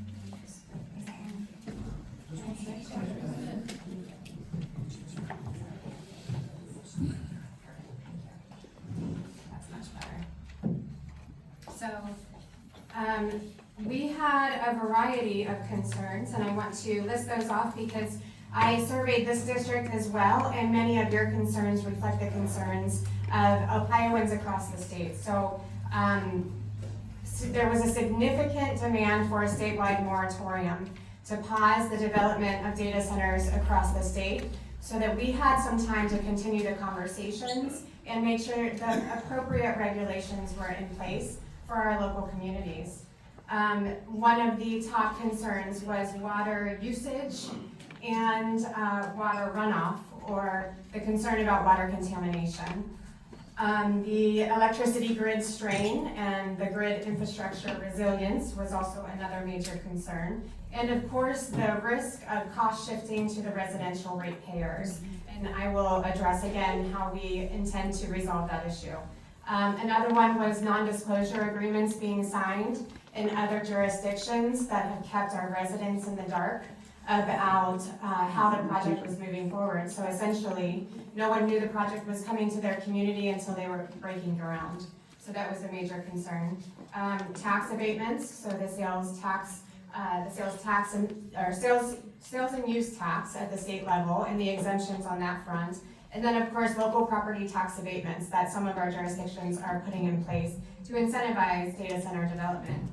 That's much better. So we had a variety of concerns, and I want to list those off because I surveyed this district as well, and many of your concerns reflect the concerns of Ohioans across the state. So there was a significant demand for a statewide moratorium to pause the development of data centers across the state so that we had some time to continue the conversations and make sure the appropriate regulations were in place for our local communities. One of the top concerns was water usage and water runoff, or the concern about water contamination. The electricity grid strain and the grid infrastructure resilience was also another major concern. And of course, the risk of cost shifting to the residential ratepayers. And I will address again how we intend to resolve that issue. Another one was non-disclosure agreements being signed in other jurisdictions that have kept our residents in the dark about how the project was moving forward. So essentially, no one knew the project was coming to their community until they were breaking ground. So that was a major concern. Tax abatements, so the sales tax the sales tax or sales and use tax at the state level and the exemptions on that front. And then, of course, local property tax abatements that some of our jurisdictions are putting in place to incentivize data center development.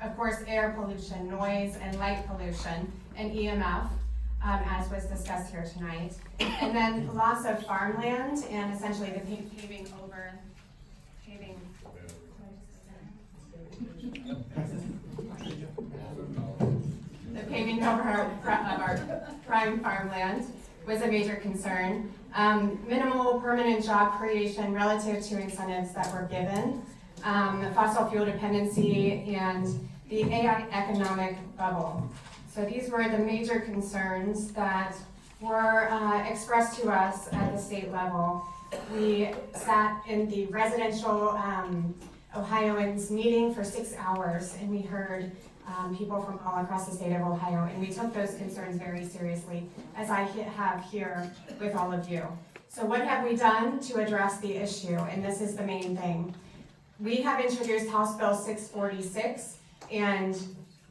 Of course, air pollution, noise and light pollution, and EMF, as was discussed here tonight. And then loss of farmland and essentially the paving over our prime farmland was a major concern. Minimal permanent job creation relative to incentives that were given, fossil fuel dependency, and the AI economic bubble. So these were the major concerns that were expressed to us at the state level. We sat in the residential Ohioans meeting for 6 hours, and we heard people from all across the state of Ohio, and we took those concerns very seriously, as I have here with all of you. So what have we done to address the issue? And this is the main thing. We have introduced House Bill 646, and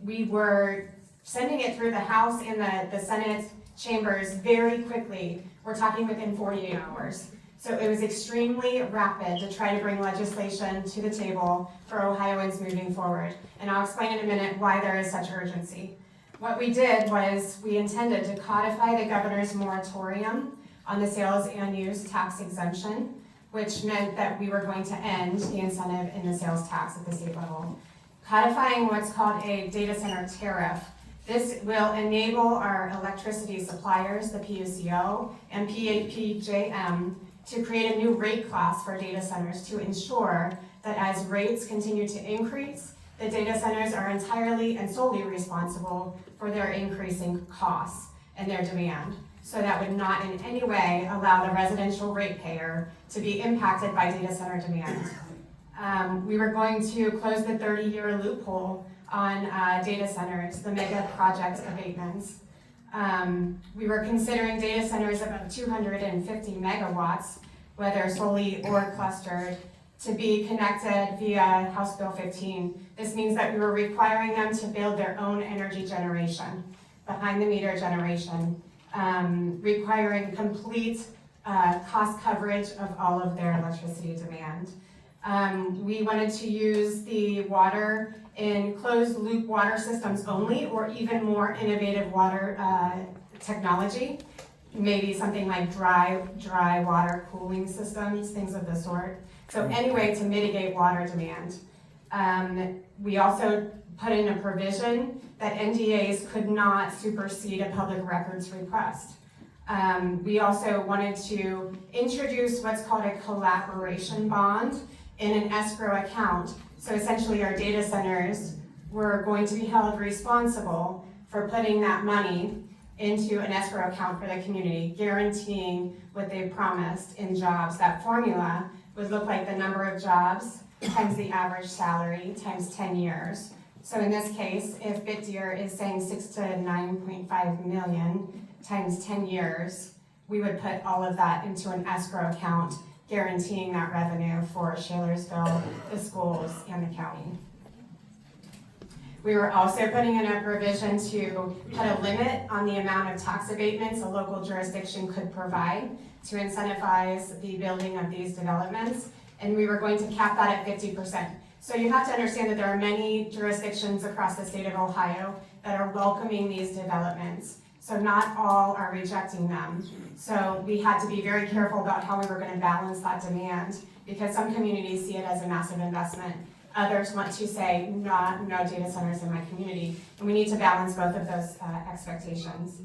we were sending it through the House and the Senate chambers very quickly. We're talking within 48 hours. So it was extremely rapid to try to bring legislation to the table for Ohioans moving forward. And I'll explain in a minute why there is such urgency. What we did was we intended to codify the governor's moratorium on the sales and use tax exemption, which meant that we were going to end the incentive in the sales tax at the state level. Codifying what's called a data center tariff. This will enable our electricity suppliers, the PUCO and PJM, to create a new rate class for data centers to ensure that as rates continue to increase, the data centers are entirely and solely responsible for their increasing costs and their demand. So that would not in any way allow the residential ratepayer to be impacted by data center demand. We were going to close the 30-year loophole on data centers, the mega project abatements. We were considering data centers about 250 megawatts, whether solely or clustered, to be connected via House Bill 15. This means that we were requiring them to build their own energy generation, behind the meter generation, requiring complete cost coverage of all of their electricity demand. We wanted to use the water in closed loop water systems only, or even more innovative water technology, maybe something like dry water cooling systems, things of the sort. So anyway, to mitigate water demand. We also put in a provision that NDAs could not supersede a public records request. We also wanted to introduce what's called a collaboration bond in an escrow account. So essentially our data centers were going to be held responsible for putting that money into an escrow account for the community, guaranteeing what they promised in jobs. That formula would look like the number of jobs times the average salary times 10 years. So in this case, if Bitdeer is saying 6 to 9.5 million times 10 years, we would put all of that into an escrow account, guaranteeing that revenue for Shalersville, the schools, and the county. We were also putting in a provision to put a limit on the amount of tax abatements a local jurisdiction could provide to incentivize the building of these developments, and we were going to cap that at 50%. So you have to understand that there are many jurisdictions across the state of Ohio that are welcoming these developments. So not all are rejecting them. So we had to be very careful about how we were going to balance that demand, because some communities see it as a massive investment. Others want to say, no data centers in my community. And we need to balance both of those expectations.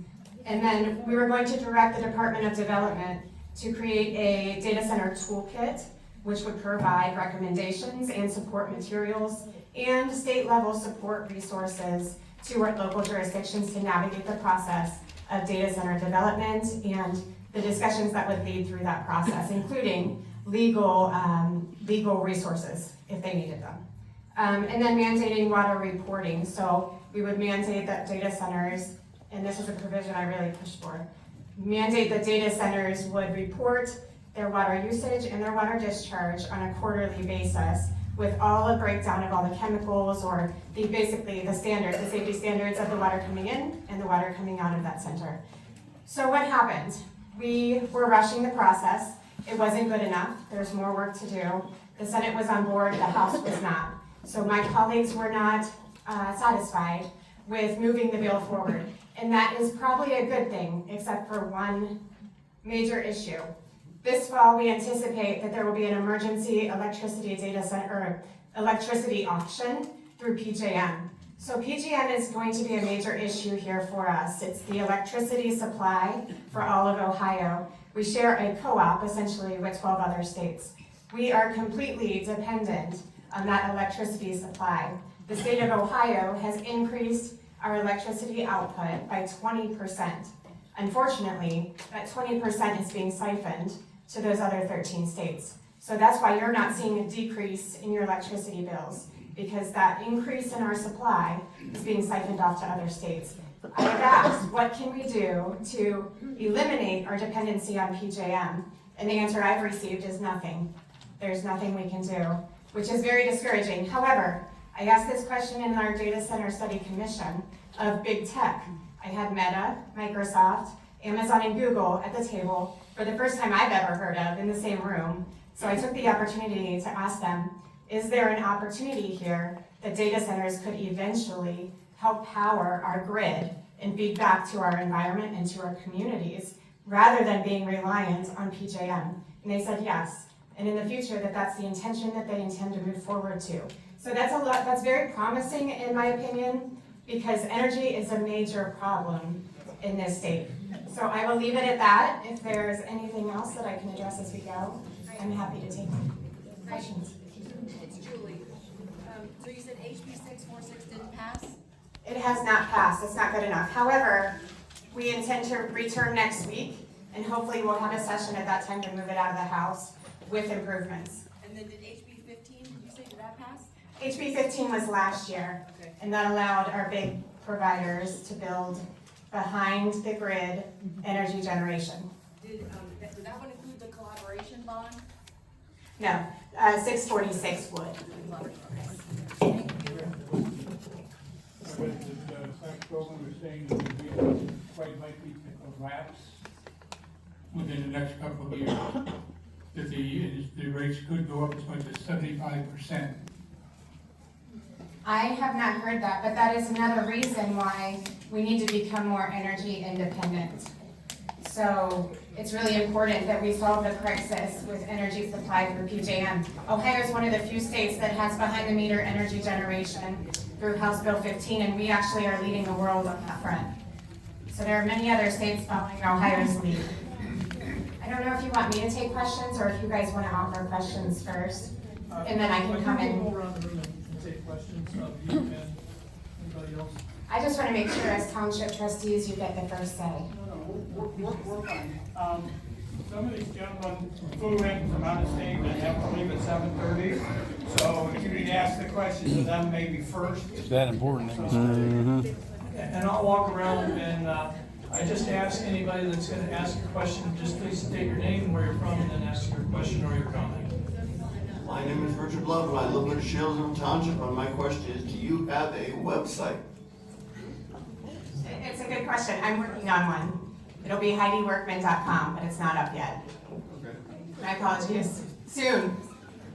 And then we were going to direct the Department of Development to create a data center toolkit, which would provide recommendations and support materials and state-level support resources to our local jurisdictions to navigate the process of data center development and the discussions that would lead through that process, including legal resources if they needed them. And then mandating water reporting. So we would mandate that data centers, and this is a provision I really pushed for, mandate that data centers would report their water usage and their water discharge on a quarterly basis with all the breakdown of all the chemicals or basically the standards, the safety standards of the water coming in and the water coming out of that center. So what happened? We were rushing the process. It wasn't good enough. There's more work to do. The Senate was on board, the House was not. So my colleagues were not satisfied with moving the bill forward. And that is probably a good thing, except for one major issue. This fall, we anticipate that there will be an emergency electricity data center, or electricity auction through PJM. So PJM is going to be a major issue here for us. It's the electricity supply for all of Ohio. We share a co-op essentially with 12 other states. We are completely dependent on that electricity supply. The state of Ohio has increased our electricity output by 20%. Unfortunately, that 20% is being siphoned to those other 13 states. So that's why you're not seeing a decrease in your electricity bills, because that increase in our supply is being siphoned off to other states. I have asked, what can we do to eliminate our dependency on PJM? And the answer I've received is nothing. There's nothing we can do, which is very discouraging. However, I asked this question in our Data Center Study Commission of big tech. I had Meta, Microsoft, Amazon, and Google at the table for the first time I've ever heard of in the same room. So I took the opportunity to ask them, is there an opportunity here that data centers could eventually help power our grid and feed back to our environment and to our communities, rather than being reliant on PJM? And they said yes. And in the future, that's the intention that they intend to move forward to. So that's very promising in my opinion, because energy is a major problem in this state. So I will leave it at that. If there's anything else that I can address as we go, I'm happy to take questions. It's Julie. So you said HB 646 didn't pass? It has not passed. It's not good enough. However, we intend to return next week, and hopefully we'll have a session at that time to move it out of the House with improvements. And then did HB 15, did you say, did that pass? HB 15 was last year, Okay. and that allowed our big providers to build behind the grid energy generation. Did that one include the collaboration bond? No, 646 would. Thank you. The tax program is saying it would be quite likely to collapse within the next couple of years. That the rates could go up as much as 75%. I have not heard that, but that is another reason why we need to become more energy independent. So it's really important that we solve the crisis with energy supply through PJM. Ohio is one of the few states that has behind-the-meter energy generation through House Bill 15, and we actually are leading the world on that front. So there are many other states following Ohio's lead. I don't know if you want me to take questions or if you guys want to offer questions first, and then I can come in. We'll go around the room and take questions of you and anybody else. I just want to make sure as township trustees, you get the first say. We're fine. Some of these gentlemen flew in from out of state and have to leave at 7:30. So if you could ask the questions of them maybe first. Is that important? And I'll walk around and I just ask anybody that's gonna ask a question, just please state your name, where you're from, and then ask your question or your comment. My name is Richard Love, and I live in Shalersville Township, and my question is, do you have a website? It's a good question. I'm working on one. It'll be HeidiWorkman.com, but it's not up yet. My apologies. Soon.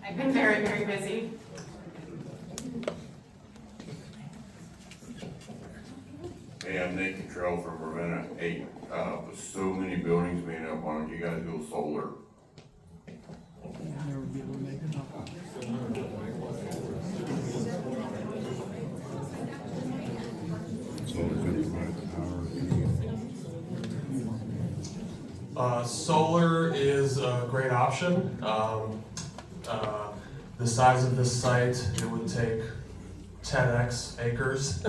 I've been very, very busy. Hey, I'm Nick Cottrell from Ravenna. Hey, with so many buildings being up, why don't you guys go solar? Solar is a great option. The size of this site, it would take 10x acres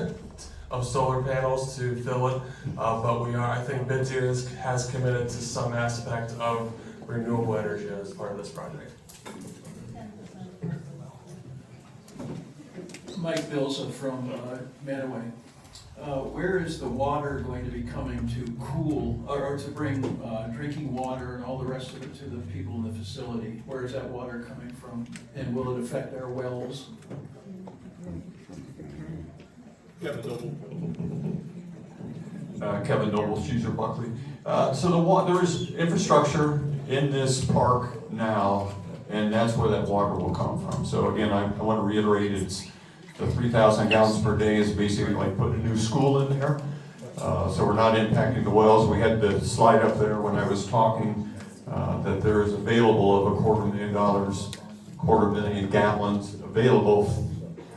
of solar panels to fill it. But I think Bitdeer has committed to some aspect of renewable energy as part of this project. Mike Bilza from Manaway. where is the water going to be coming to cool, or to bring drinking water and all the rest of it to the people in the facility? Where is that water coming from? And will it affect our wells? Kevin Noble, Caesar Buckley. So there's infrastructure in this park now, and that's where that water will come from. So again, I want to reiterate, it's the 3,000 gallons per day is basically like putting a new school in there. So we're not impacting the wells. We had the slide up there when I was talking that there is available of $250,000, 250,000 gallons available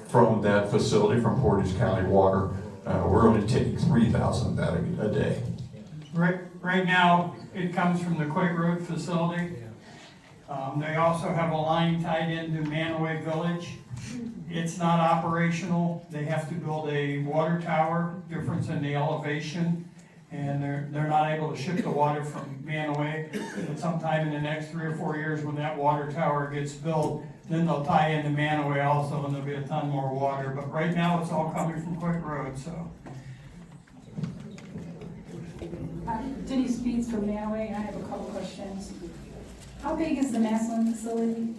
from that facility, from Portage County Water. We're only taking 3,000 of that a day. Right now, it comes from the Quake Road facility. They also have a line tied into Manaway Village. It's not operational. They have to build a water tower, difference in the elevation, and they're not able to ship the water from Manaway. But sometime in the next 3 or 4 years, when that water tower gets built, then they'll tie into Manaway also, and there'll be a ton more water. But right now, it's all coming from Quake Road, so. Denise Beats from Manaway, and I have a couple questions. How big is the Maslin facility?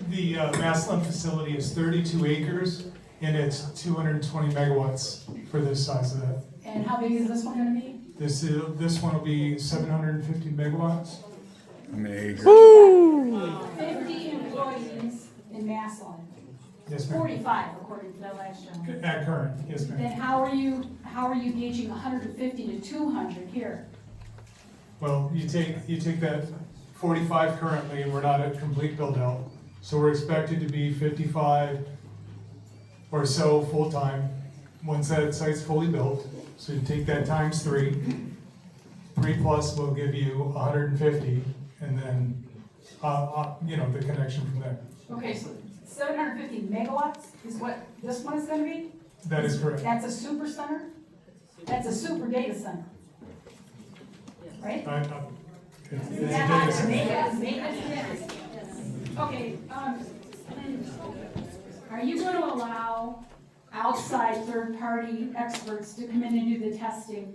The Maslin facility is 32 acres, and it's 220 megawatts for this size of that. And how big is this one gonna be? This one will be 750 megawatts. How many acres? 50 employees in Maslin. Yes, ma'am. 45 according to that last gentleman. At current, yes, ma'am. Then how are you gauging 150 to 200 here? Well, you take that 45 currently, and we're not at complete build out. So we're expected to be 55 or so full-time once that site's fully built. So you take that times 3. 3 plus will give you 150, and then, the connection from there. Okay, so 750 megawatts is what this one is gonna be? That is correct. That's a super center? That's a super data center, right? It's a data center. Okay, are you going to allow outside third-party experts to come in and do the testing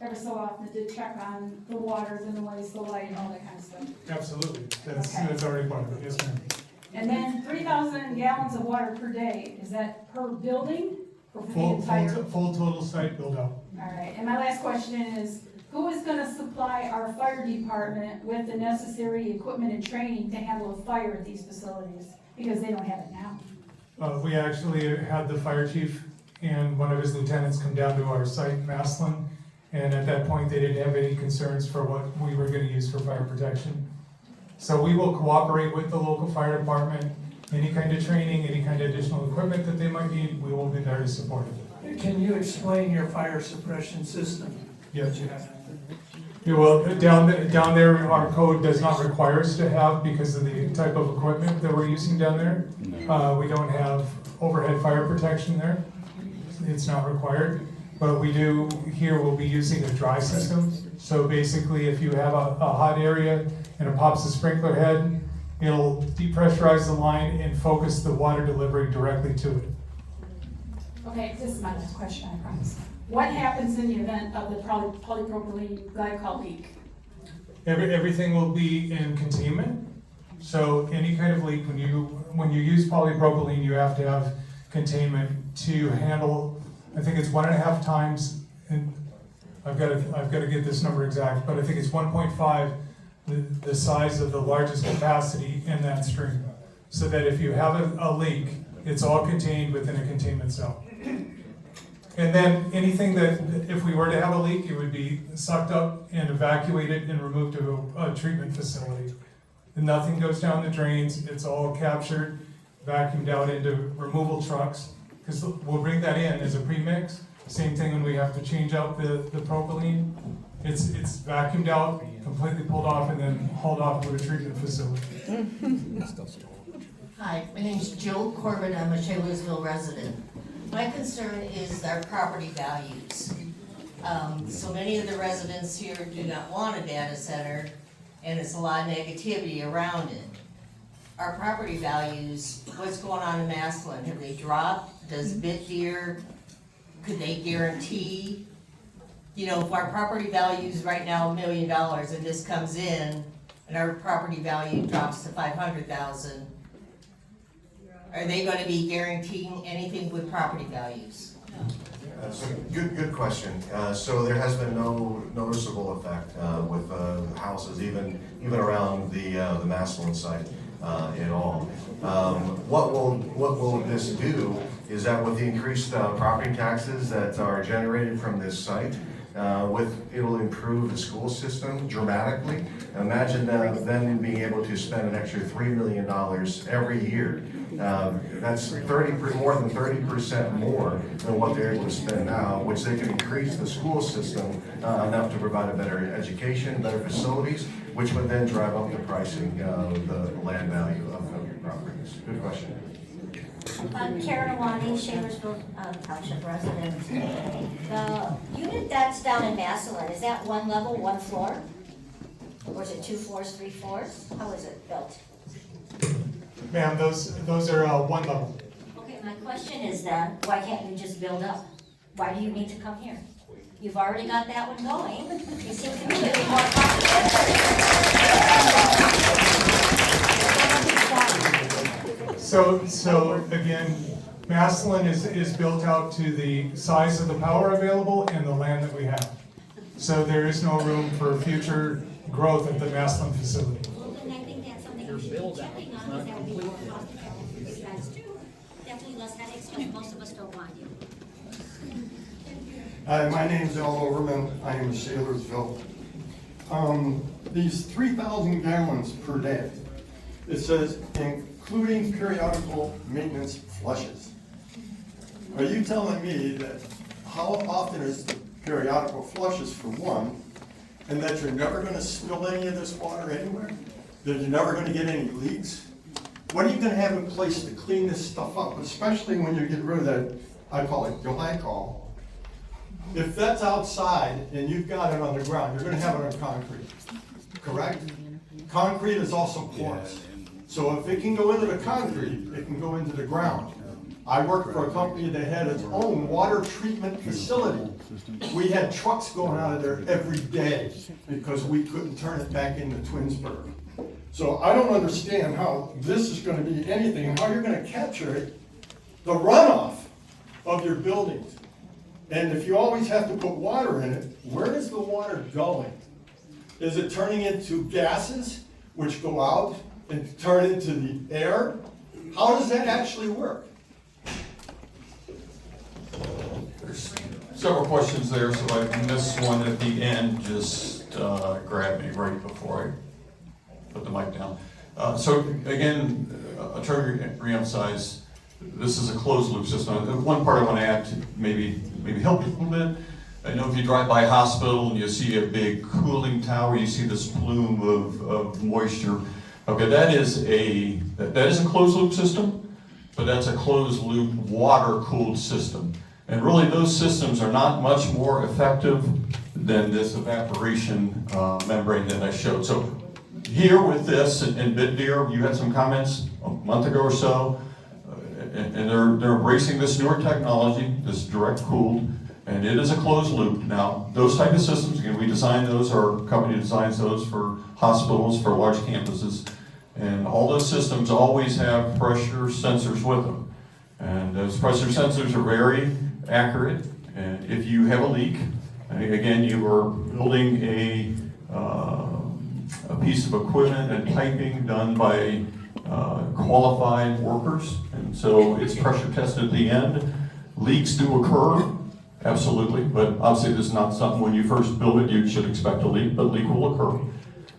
every so often to check on the water, the noise, the light, and all that kind of stuff? Absolutely. That's already part of it. Yes, ma'am. And then 3,000 gallons of water per day, is that per building or for the entire? Full total site build out. All right, and my last question is, who is gonna supply our fire department with the necessary equipment and training to handle a fire at these facilities? Because they don't have it now. We actually had the fire chief and one of his lieutenants come down to our site in Maslin, and at that point, they didn't have any concerns for what we were gonna use for fire protection. So we will cooperate with the local fire department. Any kind of training, any kind of additional equipment that they might need, we will be there to support it. Can you explain your fire suppression system? Yes. Yeah, well, down there, our code does not require us to have because of the type of equipment that we're using down there. We don't have overhead fire protection there. It's not required. But we do, here we'll be using a dry system. So basically, if you have a hot area and it pops a sprinkler head, it'll depressurize the line and focus the water delivery directly to it. Okay, this is my last question, I promise. What happens in the event of the polypropylene glycol leak? Everything will be in containment. So any kind of leak, when you use polypropylene, you have to have containment to handle, I think it's 1.5 times, and I've got to get this number exact, but I think it's 1.5 the size of the largest capacity in that stream. So that if you have a leak, it's all contained within a containment cell. And then anything that, if we were to have a leak, it would be sucked up and evacuated and removed to a treatment facility. And nothing goes down the drains, it's all captured, vacuumed out into removal trucks, because we'll bring that in as a premix. Same thing when we have to change out the propylene. It's vacuumed out, completely pulled off, and then hauled off to a treatment facility. Hi, my name's Jill Corbett, I'm a Shalersville resident. My concern is our property values. So many of the residents here do not want a data center, and it's a lot of negativity around it. our property values, what's going on in Massillon? Have they dropped? Does Bitdeer, could they guarantee, you know, if our property value is right now $1 million and this comes in and our property value drops to 500,000, are they going to be guaranteeing anything with property values? That's a good question. So there has been no noticeable effect with houses, even around the Massillon site at all. What will this do is that with the increased property taxes that are generated from this site, it'll improve the school system dramatically. Imagine them being able to spend an extra $3 million every year. That's more than 30% more than what they're able to spend now, which they can increase the school system enough to provide a better education, better facilities, which would then drive up the pricing of the land value of your properties. Good question. I'm Karen Awani, Shalersville Township resident. The unit that's down in Massillon, is that one level, one floor? Or is it 2 floors, 3 floors? How is it built? Ma'am, those are one level. Okay, my question is then, why can't you just build up? Why do you need to come here? You've already got that one going. You seem to be living more So again, Massillon is built out to the size of the power available and the land that we have. So there is no room for future growth at the Massillon facility. Well, then I think that's something we should be checking on, because that would be more cost effective for you guys too. Definitely less headaches, because most of us don't want you. Hi, my name's Al Overman. I am in Shalersville. These 3,000 gallons per day, it says including periodical maintenance flushes. Are you telling me that how often is the periodical flushes for one, and that you're never going to spill any of this water anywhere? That you're never going to get any leaks? What are you going to have in place to clean this stuff up, especially when you get rid of that, I call it glycol? If that's outside and you've got it on the ground, you're going to have it on concrete, correct? Concrete is also porous. So if it can go into the concrete, it can go into the ground. I worked for a company that had its own water treatment facility. We had trucks going out of there every day because we couldn't turn it back into Twinsburg. So I don't understand how this is going to be anything and how you're going to capture it, the runoff of your buildings. And if you always have to put water in it, where is the water going? Is it turning into gases which go out and turn into the air? How does that actually work? There's several questions there, so if I miss one at the end, just grab me right before I put the mic down. So again, I try to reemphasize, this is a closed loop system. One part I want to add to maybe help you a little bit. I know if you drive by a hospital and you see a big cooling tower, you see this plume of moisture. Okay, that is a closed loop system, but that's a closed loop water cooled system. And really those systems are not much more effective than this evaporation membrane that I showed. So here with this in Bitdeer, you had some comments a month ago or so, and they're embracing this newer technology, this direct cooled, and it is a closed loop. Now, those type of systems, again, we design those, our company designs those for hospitals, for large campuses, and all those systems always have pressure sensors with them. And those pressure sensors are very accurate, and if you have a leak, again, you are building a piece of equipment and piping done by qualified workers, and so it's pressure tested at the end. Leaks do occur, absolutely, but obviously this is not something when you first build it you should expect a leak, but leak will occur.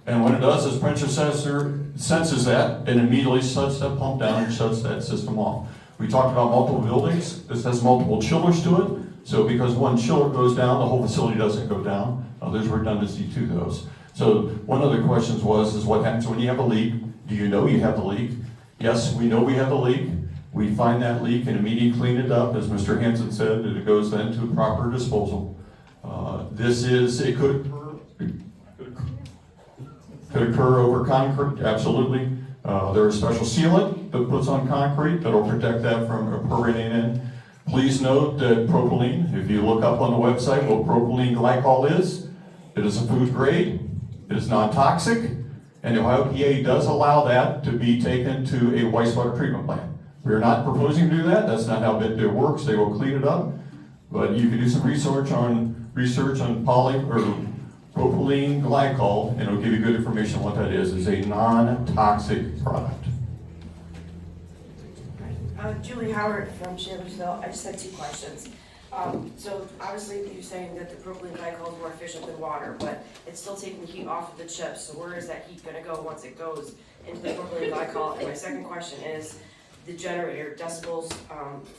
And when it does, this pressure sensor senses that and immediately shuts that pump down and shuts that system off. We talked about multiple buildings. This has multiple chillers to it, so because one chiller goes down, the whole facility doesn't go down. There's redundancy to those. So one of the questions is what happens when you have a leak? Do you know you have the leak? Yes, we know we have the leak. We find that leak and immediately clean it up. As Mr. Hansen said, that it goes then to proper disposal. It could occur over concrete, absolutely. There's a special sealant that puts on concrete that'll protect that from perforating in. Please note that propylene, if you look up on the website what propylene glycol is, it is a food grade, it is non-toxic, and the Ohio EPA does allow that to be taken to a wastewater treatment plant. We're not proposing to do that. That's not how Bitdeer works. They will clean it up. But you can do some research on propylene glycol, and it'll give you good information on what that is. It's a non-toxic product. Julie Howard from Shalersville. I just had 2 questions. So obviously you're saying that the propylene glycol is more efficient than water, but it's still taking the heat off of the chips. So where is that heat going to go once it goes into the propylene glycol? And my second question is the generator decibels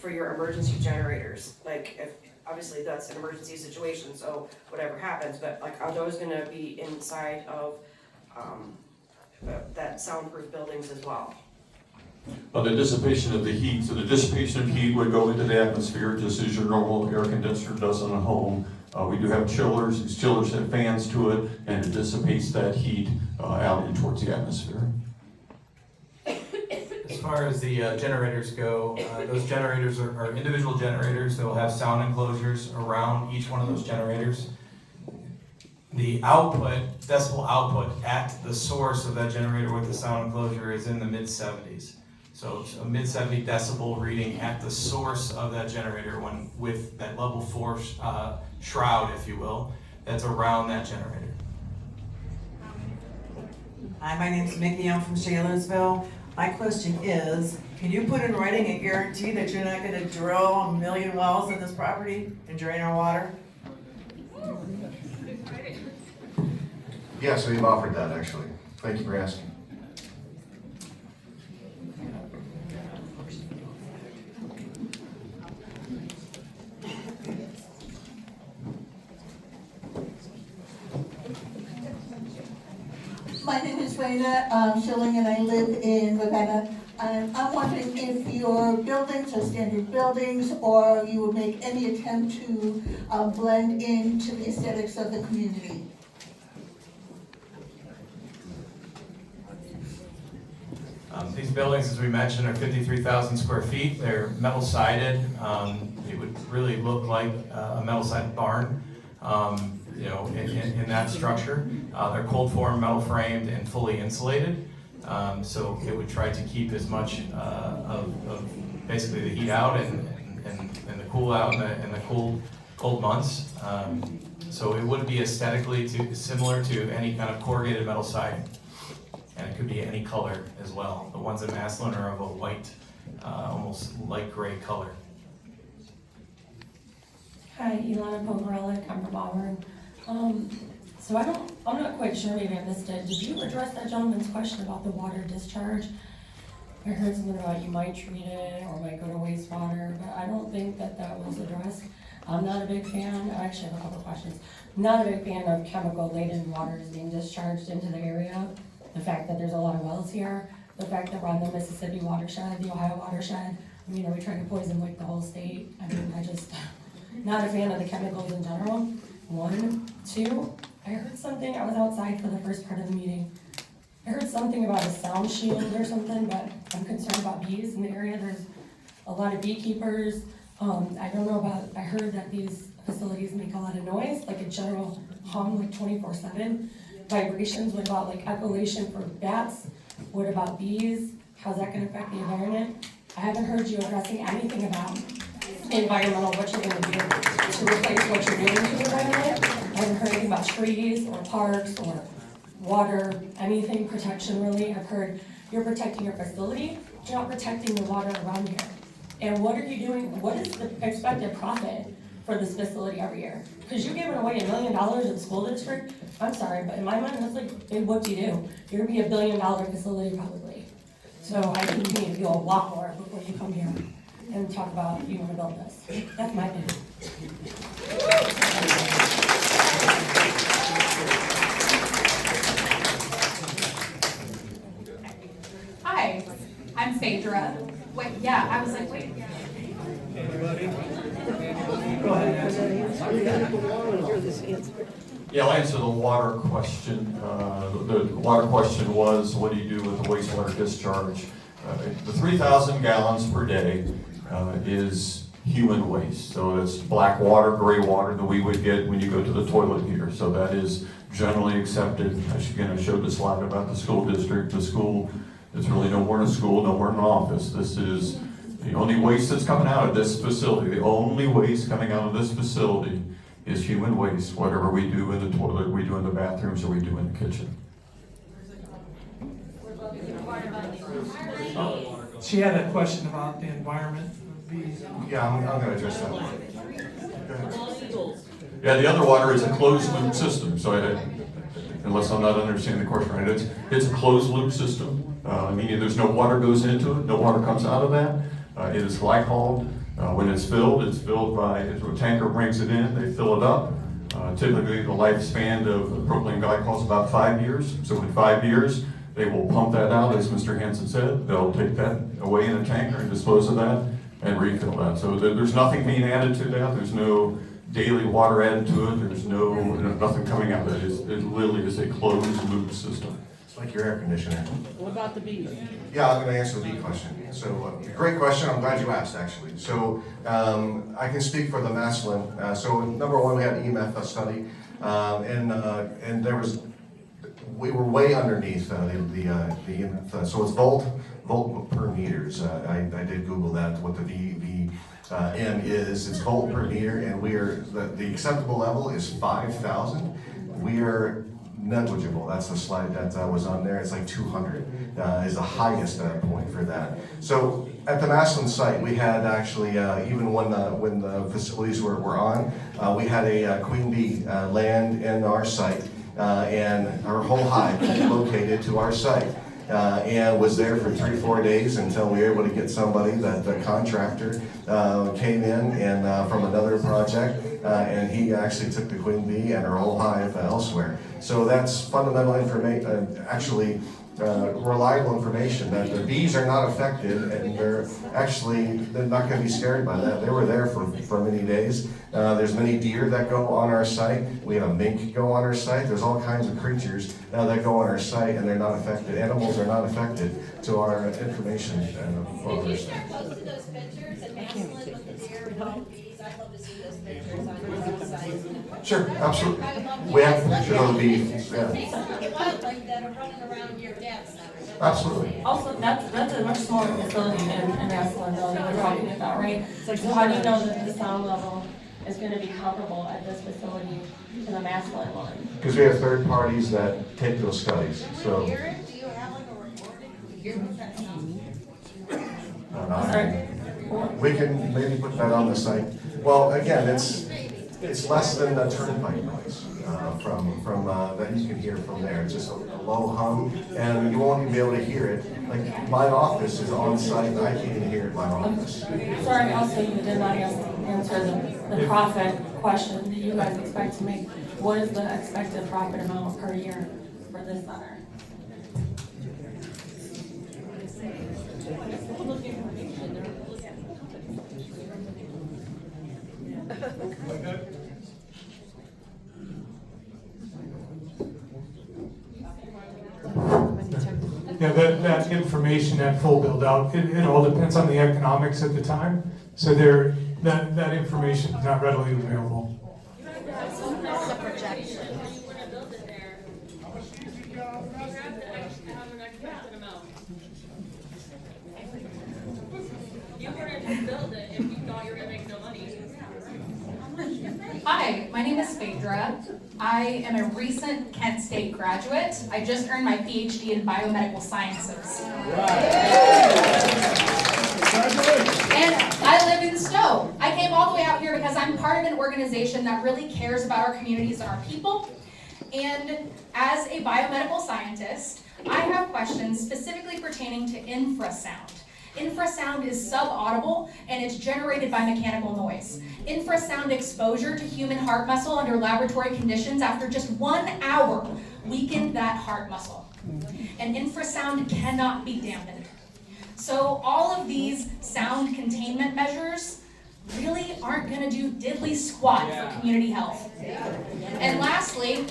for your emergency generators. Like, if obviously that's an emergency situation, so whatever happens, but like, are those going to be inside of that soundproof buildings as well? The dissipation of the heat, so the dissipation of heat would go into the atmosphere just as your normal air condenser does in a home. We do have chillers. These chillers have fans to it, and it dissipates that heat out in towards the atmosphere. As far as the generators go, those generators are individual generators. They'll have sound enclosures around each one of those generators. The output, decibel output at the source of that generator with the sound enclosure is in the mid-70s. So it's a mid-70 decibel reading at the source of that generator when with that level 4 shroud, if you will, that's around that generator. Hi, my name's Mickey. I'm from Shalersville. My question is, can you put in writing a guarantee that you're not going to drill 1 million wells in this property and drain our water? Yes, we've offered that actually. Thank you for asking. My name is Raina Schilling, and I live in Ravenna. And I'm wondering if your buildings are standard buildings, or you would make any attempt to blend into the aesthetics of the community. These buildings, as we mentioned, are 53,000 square feet. They're metal sided. It would really look like a metal sided barn. You know, in that structure. They're cold form, metal framed, and fully insulated. So it would try to keep as much of basically the heat out and the cool out in the cold months. So it would be aesthetically similar to any kind of corrugated metal siding. And it could be any color as well. The ones in Maslin are of a white, almost light gray color. Hi, Ilana Pomerelli, I'm from Auburn. So I'm not quite sure, maybe I missed it. Did you address that gentleman's question about the water discharge? I heard something about you might treat it or might go to wastewater, but I don't think that was addressed. I'm not a big fan, I actually have a couple questions. I'm not a big fan of chemical-laden waters being discharged into the area. The fact that there's a lot of wells here, the fact that we're on the Mississippi watershed, the Ohio watershed, I mean, are we trying to poison like the whole state? I mean, not a fan of the chemicals in general. 1, 2, I heard something, I was outside for the first part of the meeting. I heard something about a sound shield or something, but I'm concerned about bees in the area. There's a lot of beekeepers. I don't know about, I heard that these facilities make a lot of noise, like a general hum, like 24/7. Vibrations, what about like echolation for bats? What about bees? How's that gonna affect the environment? I haven't heard you addressing anything about environmental, what you're gonna do to replace what you're doing to the environment. I haven't heard anything about trees or parks or water, anything protection really. I've heard you're protecting your facility, but you're not protecting the water around here. And what are you doing, what is the expected profit for this facility every year? Because you're giving away $1 million to the school district. I'm sorry, but in my mind, that's like big whoop-de-doo. You're gonna be $1 billion facility probably. So I think you need to do a lot more before you come here and talk about you wanna build this. That's my opinion. Hi, I'm Phaedra. Wait, yeah, I was like, wait. Go ahead. Yeah, I'll answer the water question. The water question was, what do you do with the wastewater discharge? The 3,000 gallons per day is human waste. So it's black water, gray water that we would get when you go to the toilet here. So that is generally accepted. Again, I showed the slide about the school district. The school, it's really nowhere in a school, nowhere in an office. This is the only waste that's coming out of this facility. The only waste coming out of this facility is human waste. Whatever we do in the toilet, we do in the bathrooms, or we do in the kitchen. She had a question about the environment. Yeah, I'm gonna address that one. Yeah, the other water is a closed loop system, so unless I'm not understanding the question right, it's a closed loop system, meaning there's no water goes into it, no water comes out of that. It is glycoled. When it's filled by, a tanker brings it in, they fill it up. Typically the lifespan of propylene glycol is about 5 years, so in 5 years, they will pump that out, as Mr. Hansen said. They'll take that away in a tanker and dispose of that and refill that. So there's nothing being added to that. There's no daily water added to it. There's nothing coming out of it. It literally is a closed loop system. It's like your air conditioner. What about the bees? Yeah, I'm gonna answer the bee question. So, great question, I'm glad you asked, actually. So, I can speak for the Massillon. So, number one, we had an EMF study, and there was, we were way underneath the EMF. So it's volt per meters. I did Google that, what the VM is. It's volt per meter, and the acceptable level is 5,000. We are negligible. That's the slide that was on there. It's like 200 is the highest point for that. So at the Massillon site, we had actually, even when the facilities were on, we had a queen bee land in our site, and her whole hive was located to our site. And was there for 3-4 days until we were able to get somebody, that the contractor came in and from another project, and he actually took the queen bee and her whole hive elsewhere. So that's fundamental information, actually reliable information, that the bees are not affected, and they're not going to be scared by that. They were there for many days. There's many deer that go on our site. We have a mink go on our site. There's all kinds of creatures that go on our site, and they're not affected. Animals are not affected to our information. If you start posting those pictures and Maslin with the deer and the bees, I'd love to see those pictures on your website. Sure, absolutely. We have pictures of the bees. Wildlife that are running around your data center. Absolutely. Also, that's a much smaller facility in Massillon, though, that we're talking about, right? So how do you know that the sound level is going to be comparable at this facility to the Massillon one? Because we have third parties that take those studies. So. Do you have like a recording? Do you hear what that sounds? We can maybe put that on the site. Well, again, it's less than the turnpike noise from that you can hear from there. It's just a low hum, and you won't even be able to hear it. Like my office is on site, and I can't even hear it in my office. Sorry, also you did not answer the profit question that you guys expect to make. What is the expected profit amount per year for this center? Yeah, that information, that full build out, it all depends on the economics at the time. So that information is not readily available. Hi, my name is Phaedra. I am a recent Kent State graduate. I just earned my PhD in biomedical sciences. And I live in Stowe. I came all the way out here because I'm part of an organization that really cares about our communities and our people. And as a biomedical scientist, I have questions specifically pertaining to infrasound. Infrasound is subaudible and it's generated by mechanical noise. Infrasound exposure to human heart muscle under laboratory conditions after just 1 hour weakened that heart muscle. And infrasound cannot be dampened. So all of these sound containment measures really aren't gonna do diddly squat for community health. And lastly,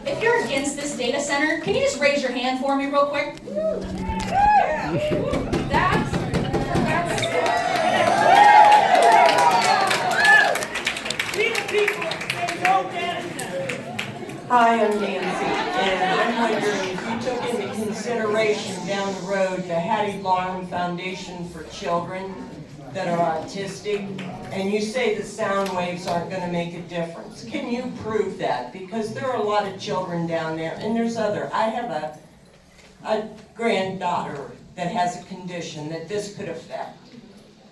if you're against this data center, can you just raise your hand for me real quick? Hi, I'm Nancy, and I'm wondering if you took into consideration down the road the Hattie Long Foundation for Children that are autistic, and you say the sound waves aren't going to make a difference. Can you prove that? Because there are a lot of children down there, and there's other. I have a granddaughter that has a condition that this could affect,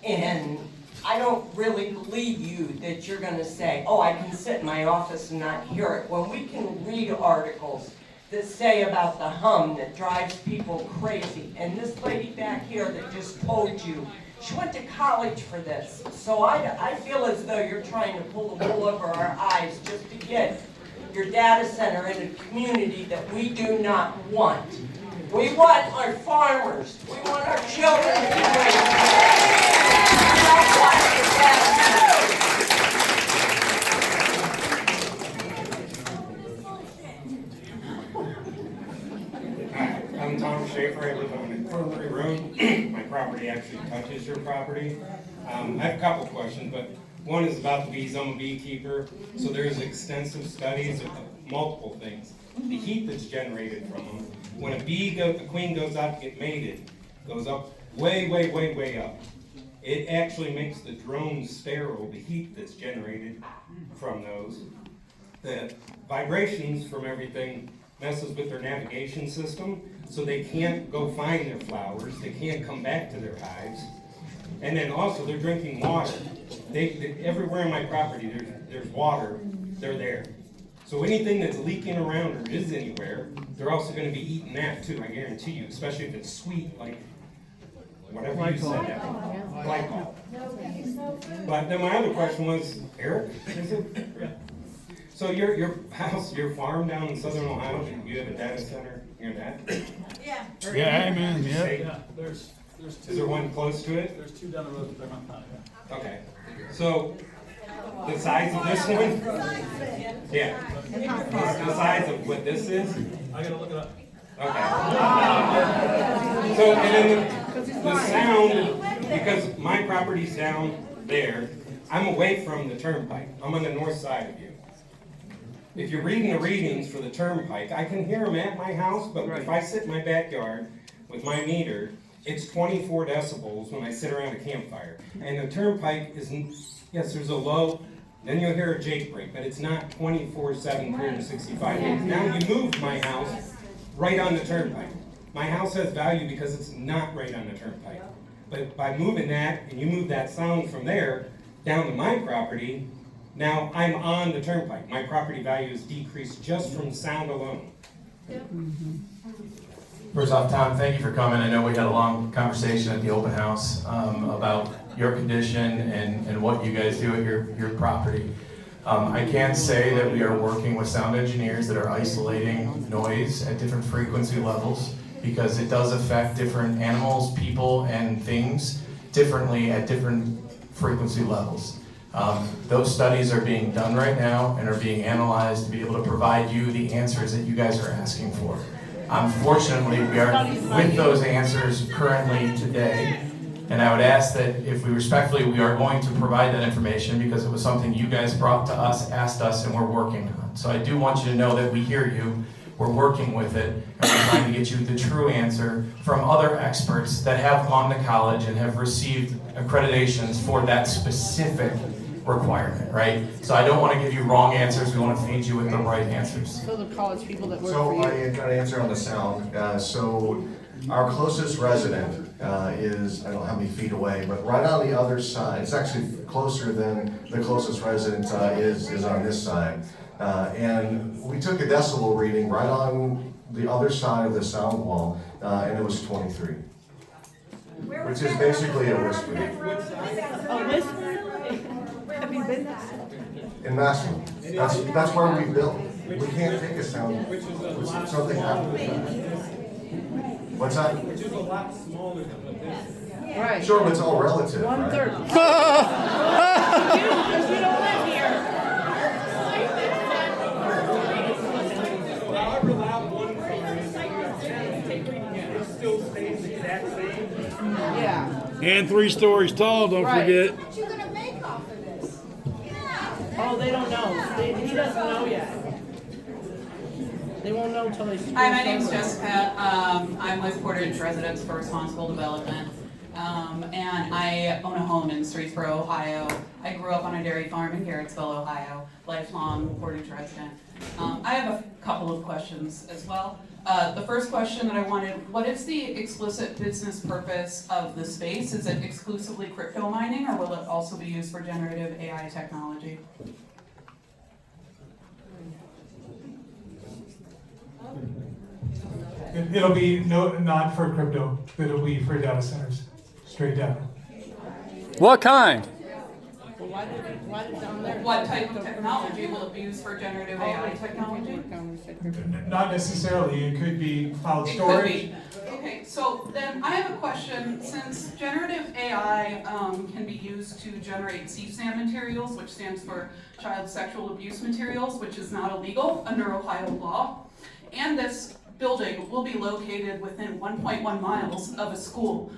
and I don't really believe you that you're going to say, oh, I can sit in my office and not hear it. When we can read articles that say about the hum that drives people crazy. And this lady back here that just told you, she went to college for this. So I feel as though you're trying to pull the wool over our eyes just to get your data center in a community that we do not want. We want our farmers. We want our children to be raised. I'm Tom Schaefer. I live on Infirmary Road. My property actually touches your property. I have a couple questions, but one is about the bees. I'm a beekeeper, so there's extensive studies of multiple things. The heat that's generated from them. When a queen goes out to get mated, goes up way up. It actually makes the drones sterile, the heat that's generated from those. The vibrations from everything messes with their navigation system, so they can't go find their flowers, they can't come back to their hives. And then also they're drinking water. Everywhere on my property there's water, they're there. So anything that's leaking around or is anywhere, they're also going to be eating that too, I guarantee you, especially if it's sweet, like whatever you said. Glycol. But then my other question was, Eric, is it? So your house, your farm down in southern Ohio, you have a data center near that? Yeah. Yeah, amen, yeah. Yeah, there's two. Is there one close to it? There's two down the road, but they're not counted. Okay. So the size of this one? Yeah. The size of what this is? I gotta look it up. Okay. So, and then the sound, because my property's down there, I'm away from the turnpike. I'm on the north side of you. If you're reading the readings for the turnpike, I can hear them at my house, but if I sit in my backyard with my meter, it's 24 decibels when I sit around a campfire. And the turnpike isn't, yes, there's a low, then you'll hear a Jake break, but it's not 24/7, 365 days. Now you moved my house right on the turnpike. My house has value because it's not right on the turnpike. But by moving that, and you move that sound from there down to my property, now I'm on the turnpike. My property value is decreased just from sound alone. First off, Tom, thank you for coming. I know we had a long conversation at the open house about your condition and what you guys do at your property. I can say that we are working with sound engineers that are isolating noise at different frequency levels because it does affect different animals, people, and things differently at different frequency levels. Those studies are being done right now and are being analyzed to be able to provide you the answers that you guys are asking for. Unfortunately, we are with those answers currently today, and I would ask that if we respectfully, we are going to provide that information because it was something you guys brought to us, asked us, and we're working on. So I do want you to know that we hear you, we're working with it, and we're trying to get you the true answer from other experts that have gone to college and have received accreditations for that specific requirement, right? So I don't want to give you wrong answers, we want to feed you with the right answers. So the college people that work for you. So I got to answer on the sound. So our closest resident is, I don't know how many feet away, but right on the other side. It's actually closer than the closest resident is on this side. And we took a decibel reading right on the other side of the sound wall, and it was 23. Which is basically a whisper. A whisper? Have you been there? In Massillon. That's where we built. We can't take a sound. Something happened. What's that? Which is a lot smaller than what this is. Right. Sure, but it's all relative, right? 1/3. Because you don't live here. However loud one car is, it still stays the exact same. Yeah. And 3 stories tall, don't forget. What you gonna make off of this? Oh, they don't know. He doesn't know yet. They won't know until they. Hi, my name's Jessica. I'm with Portage Residents for Responsible Development. And I own a home in Streetsboro, Ohio. I grew up on a dairy farm in Garrettsville, Ohio, lifelong Portage resident. I have a couple of questions as well. The first question that I wanted, what is the explicit business purpose of the space? Is it exclusively crypto mining, or will it also be used for generative AI technology? It'll be not for crypto, it'll be for data centers, straight data. What kind? What type of technology will it be used for generative AI technology? Not necessarily, it could be cloud It could storage. be. Okay, so then I have a question. Since generative AI can be used to generate CSAM materials, which stands for Child Sexual Abuse Materials, which is not illegal under Ohio law, and this building will be located within 1.1 miles of a school,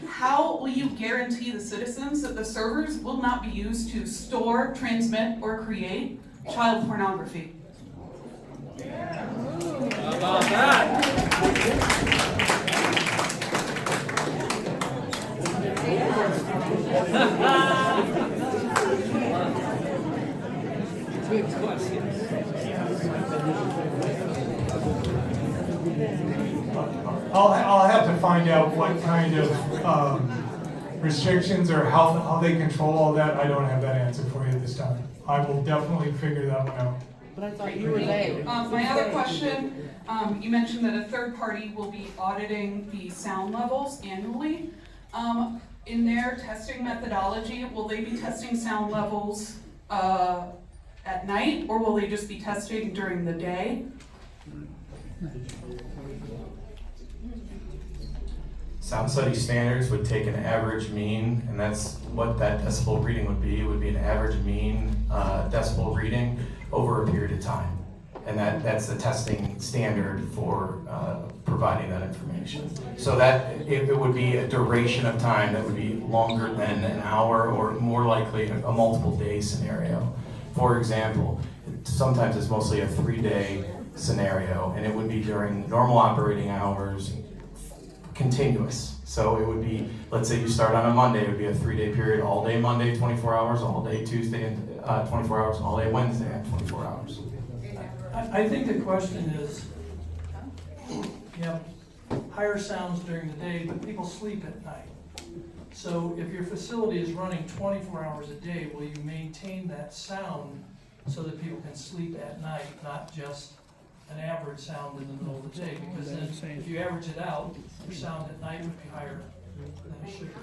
how will you guarantee the citizens that the servers will not be used to store, transmit, or create child pornography? How about that? Good question. I'll have to find out what kind of restrictions or how they control all that. I don't have that answer for you at this time. I will definitely figure that one out. But I thought you were there. My other question, you mentioned that a third party will be auditing the sound levels annually. In their testing methodology, will they be testing sound levels at night, or will they just be testing during the day? Sound study standards would take an average mean, and that's what that decibel reading would be. It would be an average mean decibel reading over a period of time. And that's the testing standard for providing that information. So that it would be a duration of time that would be longer than an hour, or more likely a multiple day scenario. For example, sometimes it's mostly a 3-day scenario, and it would be during normal operating hours, continuous. So it would be, let's say you start on a Monday, it would be a 3-day period, all day Monday, 24 hours, all day Tuesday, and 24 hours, all day Wednesday at 24 hours. I think the question is, you have higher sounds during the day, but people sleep at night. So if your facility is running 24 hours a day, will you maintain that sound so that people can sleep at night, not just an average sound in the middle of the day? Because then if you average it out, your sound at night would be higher than it should be.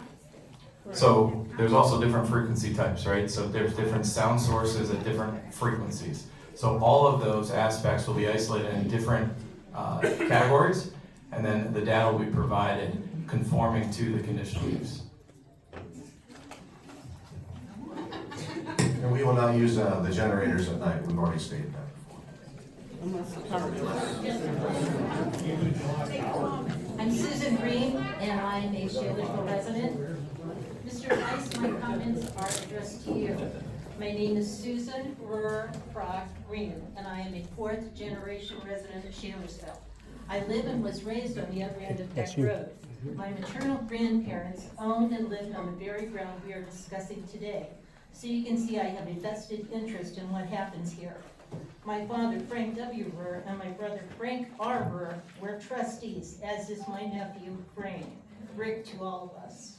So there's also different frequency types, right? So there's different sound sources at different frequencies. So all of those aspects will be isolated in different categories, and then the data will be provided conforming to the conditional use. And we will not use the generators at night, we've already stated that. I'm Susan Green, and I'm a Shalersville resident. Mr. Weiss, my comments are addressed to you. My name is Susan Rohr Green, and I am a 4th generation resident of Shalersville. I live and was raised on the other end of Beck Road. My maternal grandparents owned and lived on the very ground we are discussing today. So you can see I have a vested interest in what happens here. My father, Frank W. Rohr, and my brother, Frank R. Rohr, were trustees, as is my nephew, Frank. Rick to all of us.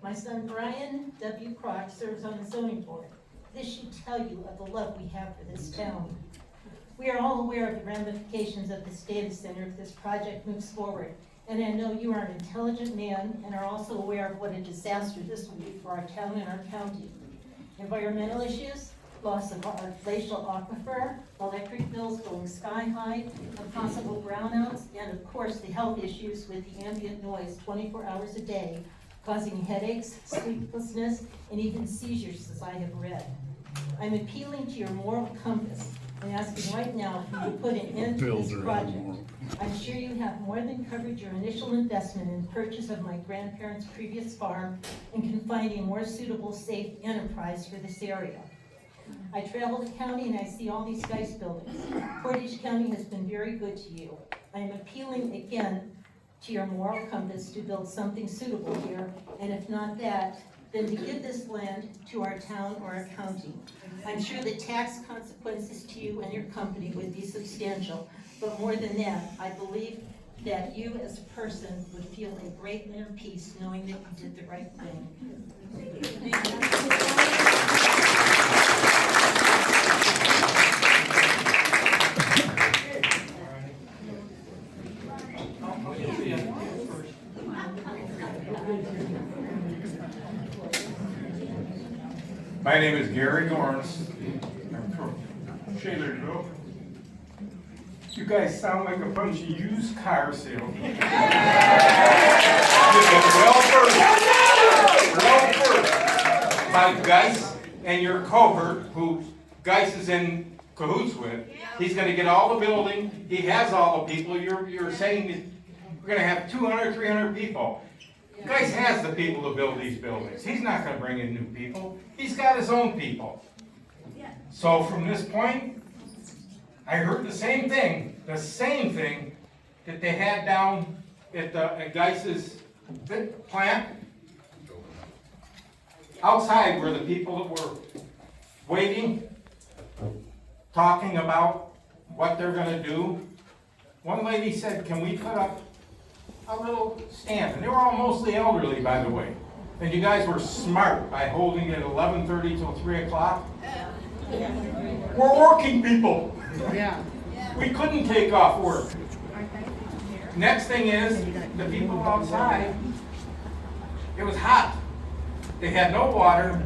My son, Brian W. Kroc, serves on the zoning board. This should tell you of the love we have for this town. We are all aware of the ramifications of this data center if this project moves forward. And I know you are an intelligent man and are also aware of what a disaster this will be for our town and our county. Environmental issues, loss of our glacial aquifer, electric bills going sky high, and possible brownouts, and of course the health issues with the ambient noise 24 hours a day causing headaches, sleeplessness, and even seizures, as I have read. I'm appealing to your moral compass and asking right now if you would put an end to this project. I'm sure you have more than covered your initial investment in the purchase of my grandparents' previous farm and can find a more suitable, safe enterprise for this area. I travel the county and I see all these nice buildings. Portage County has been very good to you. I am appealing again to your moral compass to build something suitable here, and if not that, then to give this land to our town or our county. I'm sure the tax consequences to you and your company would be substantial, but more than that, I believe that you as a person would feel a great inner peace knowing that you did the right thing. My name is Gary Lawrence. I'm from Shalersville. You guys sound like a bunch of used car salesmen. You've been well versed by Geis and your cohort, who Geis is in cahoots with. He's going to get all the building. He has all the people. You're saying we're going to have 200, 300 people. Geis has the people to build these buildings. He's not going to bring in new people. He's got his own people. So from this point, I heard the same thing that they had down at Geis's plant. Outside were the people that were waiting, talking about what they're going to do. One lady said, "Can we put up a little stand?" And they were all mostly elderly, by the way. And you guys were smart by holding it at 11:30 till 3 o'clock. We're working people. Yeah. We couldn't take off work. Next thing is, the people outside, it was hot. They had no water.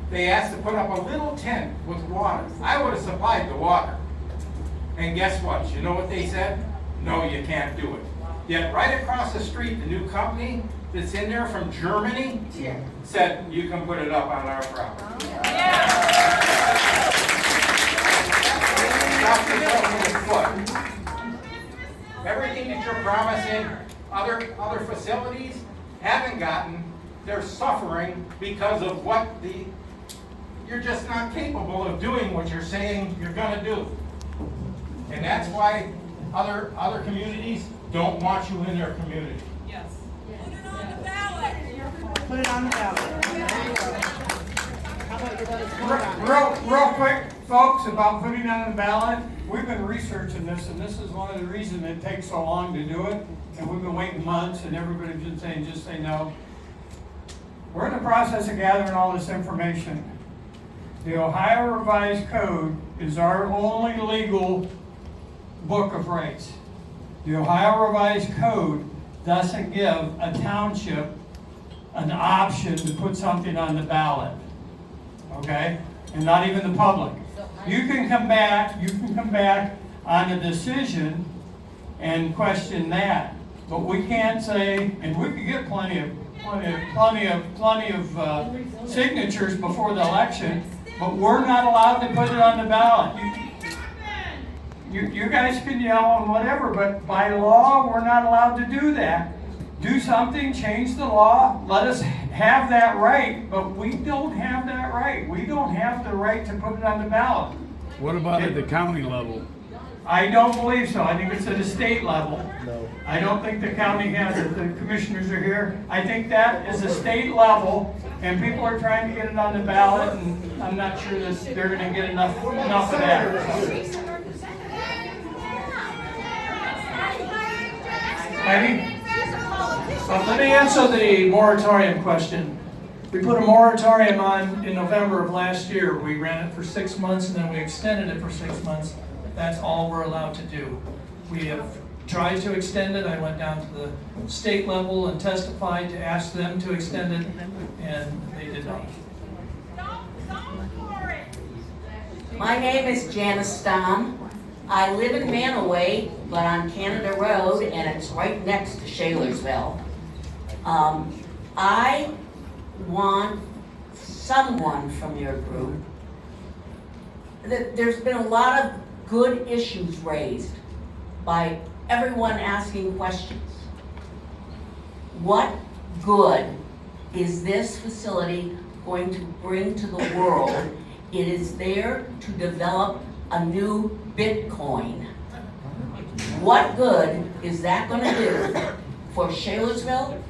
They asked to put up a little tent with water. I would have supplied the water. And guess what? You know what they said? No, you can't do it. Yet right across the street, the new company that's in there from Germany said, "You can put it up on our property." Stop yourself in the foot. Everything that you're promising, other facilities haven't gotten. They're suffering because of you're just not capable of doing what you're saying you're going to do. And that's why other communities don't want you in their community. Yes. Put it on the ballot. Put it on the ballot. How about you let us vote on it? Real quick, folks, about putting it on the ballot, we've been researching this, and this is one of the reasons it takes so long to do it. And we've been waiting months, and everybody's been saying, just say no. We're in the process of gathering all this information. The Ohio Revised Code is our only legal book of rights. The Ohio Revised Code doesn't give a township an option to put something on the ballot, okay? And not even the public. You can come back on a decision and question that, but we can't say, and we could get plenty of signatures before the election, but we're not allowed to put it on the ballot. You guys can yell and whatever, but by law, we're not allowed to do that. Do something, change the law, let us have that right, but we don't have that right. We don't have the right to put it on the ballot. What about at the county level? I don't believe so. I think it's at a state level. No. I don't think the county has it. The commissioners are here. I think that is a state level, and people are trying to get it on the ballot, and I'm not sure that they're going to get enough of that. Heidi? Let me answer the moratorium question. We put a moratorium on in November of last year. We ran it for 6 months and then we extended it for 6 months. That's all we're allowed to do. We have tried to extend it. I went down to the state level and testified to ask them to extend it, and they did not. My name is Janice Stamm. I live in Manaway, but on Canada Road, and it's right next to Shalersville. I want someone from your group. There's been a lot of good issues raised by everyone asking questions. What good is this facility going to bring to the world? It is there to develop a new Bitcoin. What good is that going to do for Shalersville,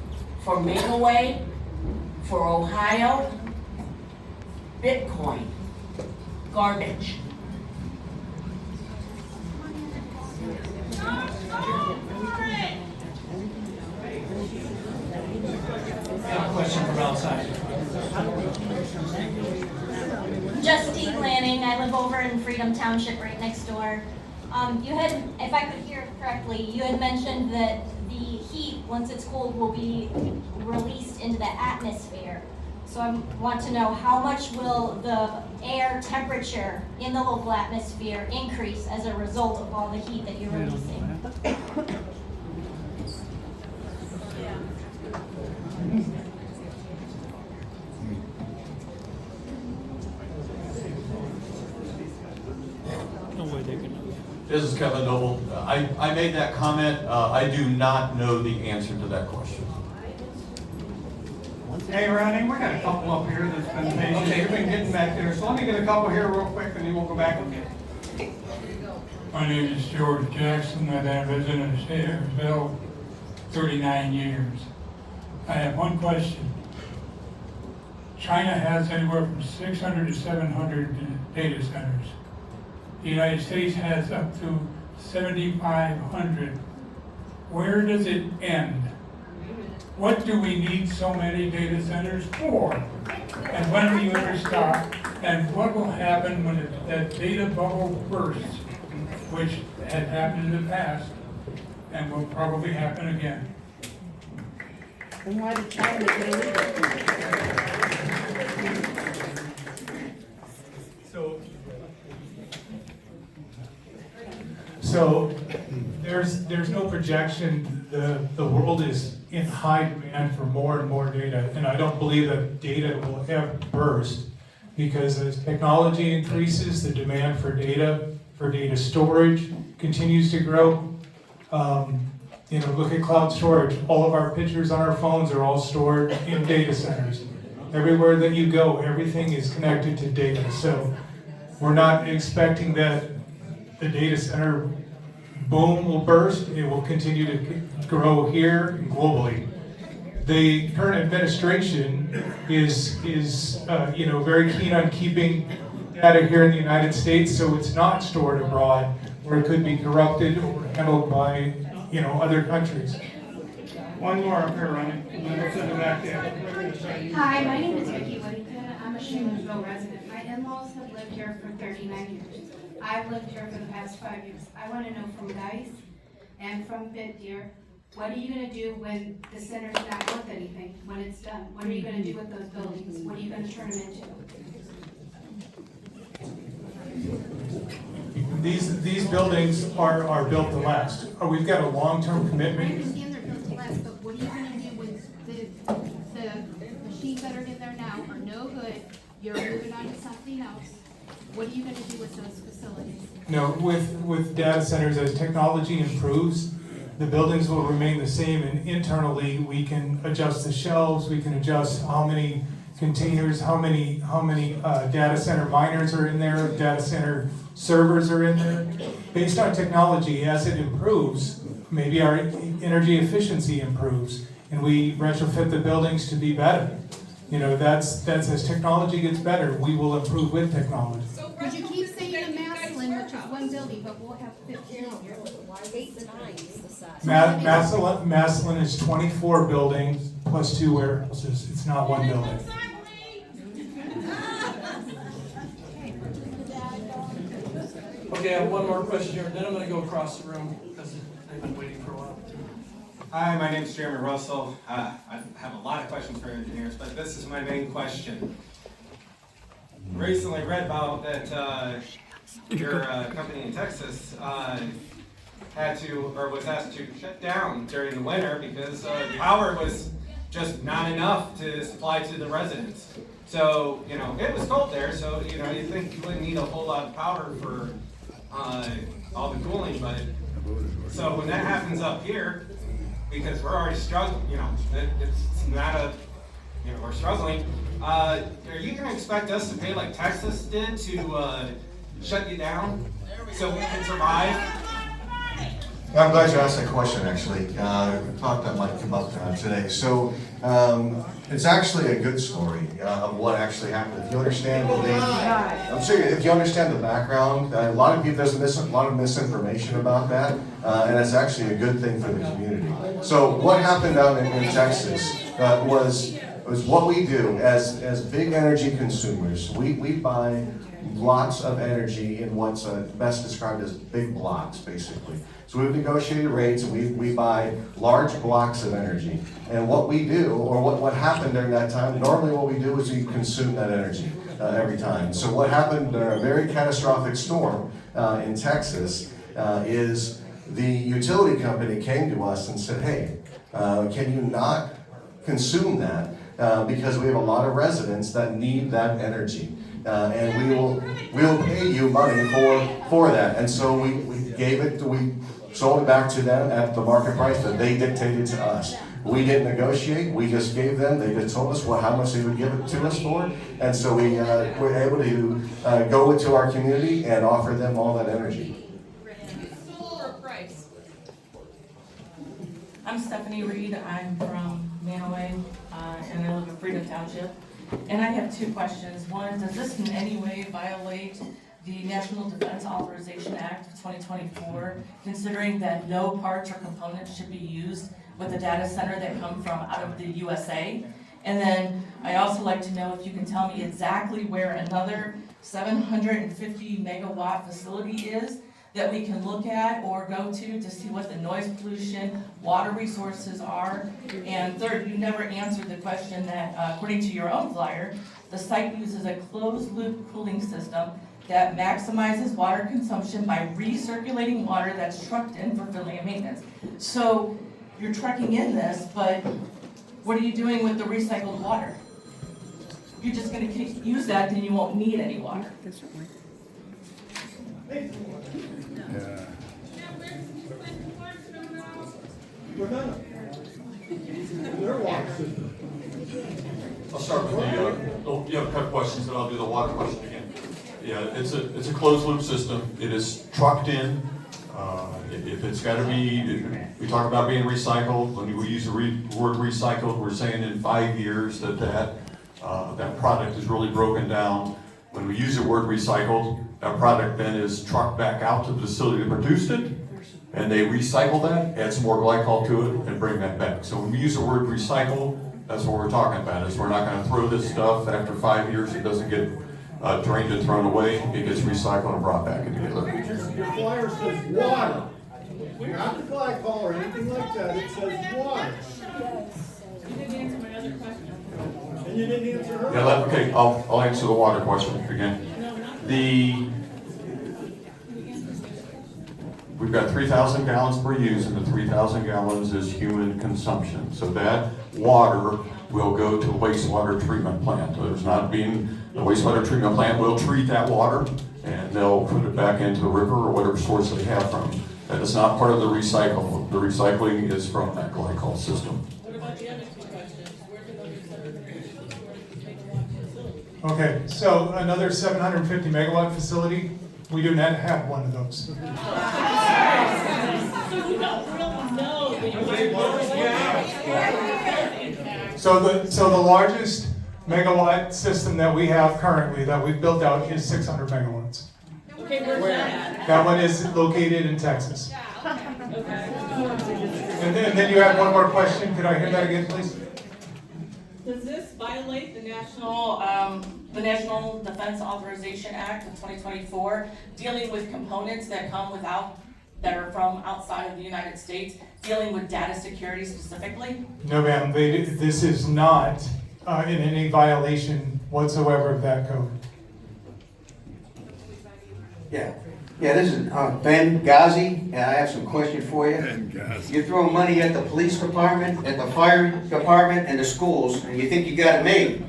for Makeaway, for Ohio? Bitcoin. Garbage. Got a question from outside. Justine Lanning, I live over in Freedom Township right next door. You had, if I could hear correctly, you had mentioned that the heat, once it's cooled, will be released into the atmosphere. So I want to know, how much will the air temperature in the local atmosphere increase as a result of all the heat that you're releasing? This is Kevin Noble. I made that comment. I do not know the answer to that question. Hey, Ronnie, we got a couple up here that's been patient. You've been getting back there, so let me get a couple here real quick, and then we'll go back again. My name is George Jackson. I've been a resident of Shalersville 39 years. I have one question. China has anywhere from 600 to 700 data centers. The United States has up to 7,500. Where does it end? What do we need so many data centers for? And when will you ever stop? And what will happen when that data bubble bursts, which has happened in the past and will probably happen again? And why did China get illegal? So there's no projection. The world is in high demand for more and more data, and I don't believe that data will ever burst, because as technology increases, the demand for data storage continues to grow. Look at cloud storage. All of our pictures on our phones are all stored in data centers. Everywhere that you go, everything is connected to data. So we're not expecting that the data center boom will burst. It will continue to grow here and globally. The current administration is very keen on keeping data here in the United States, so it's not stored abroad where it could be corrupted or handled by other countries. One more up here, Ronnie, and then we'll send it back to you. Hi, my name is Vicki Whittington. I'm a Shalersville resident. My in-laws have lived here for 39 years. I've lived here for the past 5 years. I want to know from Dice and from Bitdeer, what are you going to do when the center's not worth anything, when it's done? What are you going to do with those buildings? What are you going to turn them into? These buildings are built to last. We've got a long-term I commitment. understand they're built to last, but what are you going to do when the machines that are in there now are no good, you're moving on to something else? What are you going to do with those facilities? With data centers, as technology improves, the buildings will remain the same, and internally we can adjust the shelves, we can adjust how many containers, how many data center miners are in there, data center servers are in there. Based on technology, as it improves, maybe our energy efficiency improves, and we retrofit the buildings to be better. That's as technology gets better, we will improve with technology. But you keep saying the Maslin, which is one building, but we'll have 15 here. 8 to 9 is the size. Maslin is 24 buildings plus 2 warehouses. It's not one building. Okay, I have one more question here, then I'm gonna go across the room, because they've been waiting for a while. Hi, my name's Jeremy Russell. I have a lot of questions for engineers, but this is my main question. Recently read about that your company in Texas was asked to shut down during the winter because the power was just not enough to supply to the residents. So, you know, it was cold there, so, you know, you think you wouldn't need a whole lot of power for all the cooling, but so when that happens up here, because we're already struggling, you know, it's not a, you know, we're struggling. Are you gonna expect us to pay like Texas did to shut you down so we can survive? I'm glad you asked that question, actually. I thought that might come up today. So it's actually a good story of what actually happened. If you understand I'm serious, if you understand the background, a lot of people, there's a lot of misinformation about that, and it's actually a good thing for the community. So what happened out in Texas was what we do as big energy consumers. We buy lots of energy in what's best described as big blocks, basically. So we've negotiated rates, and we buy large blocks of energy. And what we do, or what happened during that time, normally what we do is we consume that energy every time. So what happened during a very catastrophic storm in Texas is the utility company came to us and said, hey, can you not consume that? Because we have a lot of residents that need that energy. And we'll pay you money for that. And so we sold it back to them at the market price that they dictated to us. We didn't negotiate, we just gave them, they just told us how much they would give it to us for. And so we were able to go into our community and offer them all that energy. I'm Stephanie Reed, I'm from Manaway, and I live in Freedom Township. And I have two questions. One, does this in any way violate the National Defense Authorization Act of 2024, considering that no parts or components should be used with a data center that come from out of the USA? And then I also like to know if you can tell me exactly where another 750 megawatt facility is that we can look at or go to see what the noise pollution, water resources are. And third, you never answered the question that, according to your own flyer, the site uses a closed-loop cooling system that maximizes water consumption by recirculating water that's trucked in for filling and maintenance. So you're trucking in this, but what are you doing with the recycled water? If you're just gonna use that, then you won't need any water. I'll start with you have a couple questions, and I'll do the water question again. Yeah, it's a closed loop system. It is trucked in. If it's got to be, we talk about being recycled. When we use the word recycled, we're saying in 5 years that product is really broken down. When we use the word recycled, that product then is trucked back out to the facility that produced it, and they recycle that, add some more glycol to it, and bring that back. So when we use the word recycle, that's what we're talking about. Is we're not going to throw this stuff after 5 years. It doesn't get drained and thrown away. It gets recycled and brought back together. Your flyer says water, not the glycol or anything like that. It says water. You didn't answer my other question. And you didn't answer her. Yeah, okay. I'll answer the water question again. We've got 3,000 gallons per use, and the 3,000 gallons is human consumption. So that water will go to the wastewater treatment plant. The wastewater treatment plant will treat that water, and they'll put it back into the river or whatever source they have from. That is not part of the recycle. The recycling is from that glycol system. What about the other two questions? Where do those Okay, so another 750 megawatt facility, we do not have one of those. So the largest megawatt system that we have currently that we've built out is 600 megawatts. Okay, where's that? That one is located in Texas. Okay. And then you had one more question. Could I hear that again, please? Does this violate the National Defense Authorization Act of 2024, dealing with components that that are from outside of the United States, dealing with data security specifically? No, ma'am. This is not in any violation whatsoever of that code. Yeah. Yeah, this is Ben Ghazi, and I have some questions for you. You're throwing money at the police department, at the fire department, and the schools, and you think you got it made.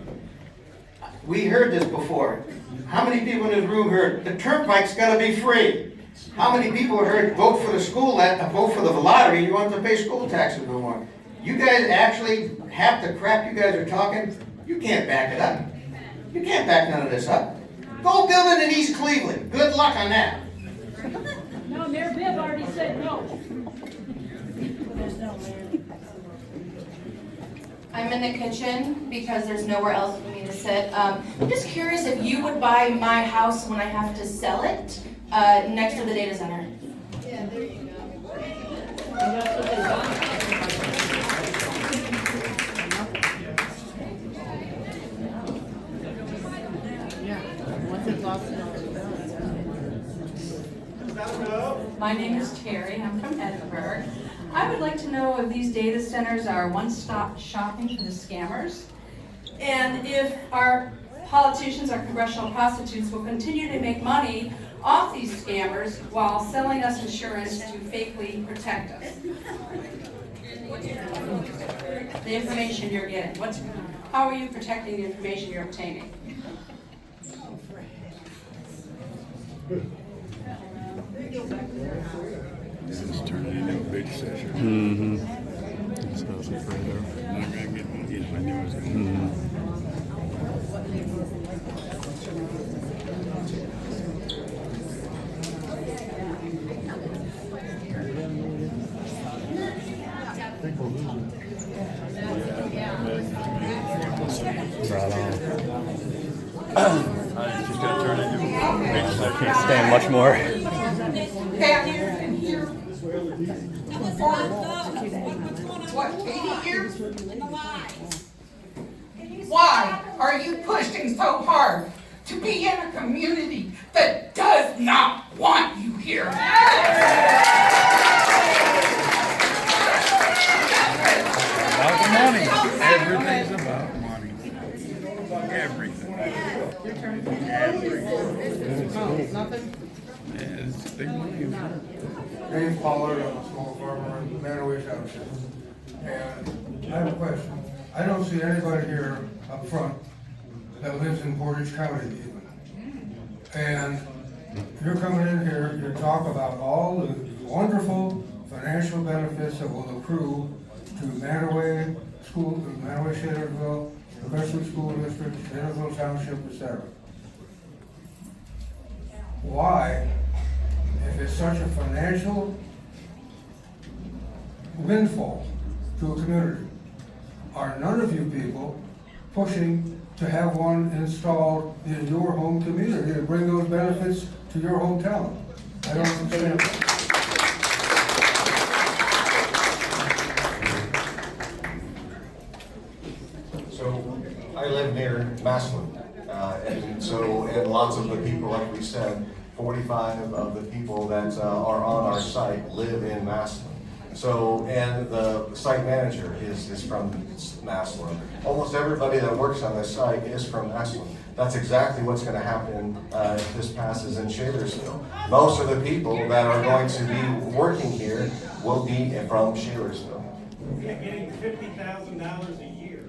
We heard this before. How many people in this room heard the turnpike's gotta be free? How many people heard vote for the school, vote for the lottery, and you want to pay school taxes no more? You guys actually, half the crap you guys are talking, you can't back it up. You can't back none of this up. Go build it in East Cleveland. Good luck on that. No, Mayor Bibb already said no. I'm in the kitchen because there's nowhere else for me to sit. I'm just curious if you would buy my house when I have to sell it next to the data center. Yeah, there you go. My name is Terry, I'm from Edinburgh. I would like to know if these data centers are one-stop shopping for the scammers, and if our politicians, our congressional prostitutes, will continue to make money off these scammers while selling us insurance to fakely protect us. The information you're getting, how are you protecting the information you're obtaining? This is turning into a big session. So it's right there. I'm gonna get my nose. Right on. It's just gonna turn into a big session. I can't stand much more. Down here and here. What, 80 years? Why are you pushing so hard to be in a community that does not want you here? About the money. Everything's about money. Everything. Everything. Nothing? Yeah, it's big money. Dave Pollard, I'm a small farmer in Manaway Township. And I have a question. I don't see anybody here up front that lives in Portage County even. And you're coming in here, you talk about all the wonderful financial benefits that will accrue to Manaway School, Manaway Shalersville, Progressive School District, Shalersville Township, etc. Why, if it's such a financial windfall to a community, are none of you people pushing to have one installed in your home community to bring those benefits to your hometown? I don't understand that. So I live near Massillon, and lots of the people, like we said, 45 of the people that are on our site live in Massillon. So, and the site manager is from Massillon. Almost everybody that works on this site is from Massillon. That's exactly what's going to happen if this passes in Shalersville. Most of the people that are going to be working here will be from Shalersville. You're getting $50,000 a year.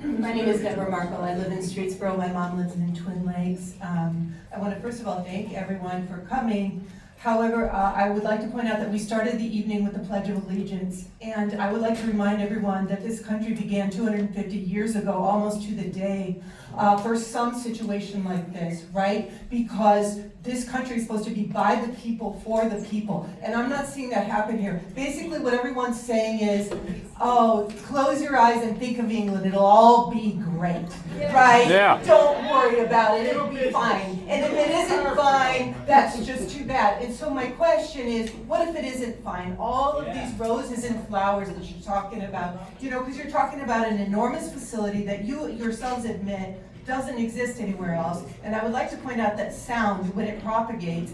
My name is Deborah Markle. I live in Streetsboro. My mom lives in Twin Lakes. I want to first of all thank everyone for coming. However, I would like to point out that we started the evening with the Pledge of Allegiance, and I would like to remind everyone that this country began 250 years ago, almost to the day, for some situation like this, right? Because this country is supposed to be by the people, for the people, and I'm not seeing that happen here. Basically, what everyone's saying is, oh, close your eyes and think of England, it'll all be great, right? Yeah. Don't worry about it, it'll be fine. And if it isn't fine, that's just too bad. And so my question is, what if it isn't fine? All of these roses and flowers that you're talking about, you know, because you're talking about an enormous facility that you yourselves admit doesn't exist anywhere else. And I would like to point out that sound, when it propagates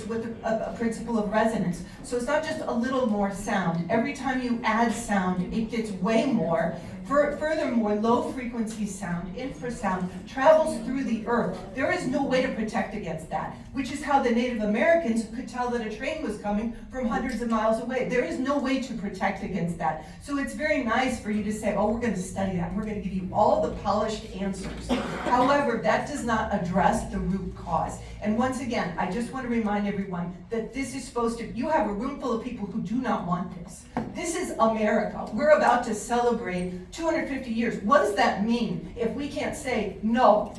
with a principle of resonance. So it's not just a little more sound. Every time you add sound, it gets way more. Furthermore, low-frequency sound, infrasound, travels through the earth. There is no way to protect against that, which is how the Native Americans could tell that a train was coming from hundreds of miles away. There is no way to protect against that. So it's very nice for you to say, oh, we're going to study that, and we're going to give you all the polished answers. However, that does not address the root cause. And once again, I just want to remind everyone that this is supposed to, you have a room full of people who do not want this. This is America. We're about to celebrate 250 years. What does that mean if we can't say no?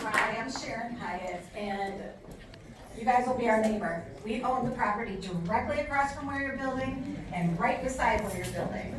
Hi, I'm Sharon Hyatt, and you guys will be our neighbor. We own the property directly across from where you're building and right beside where you're building.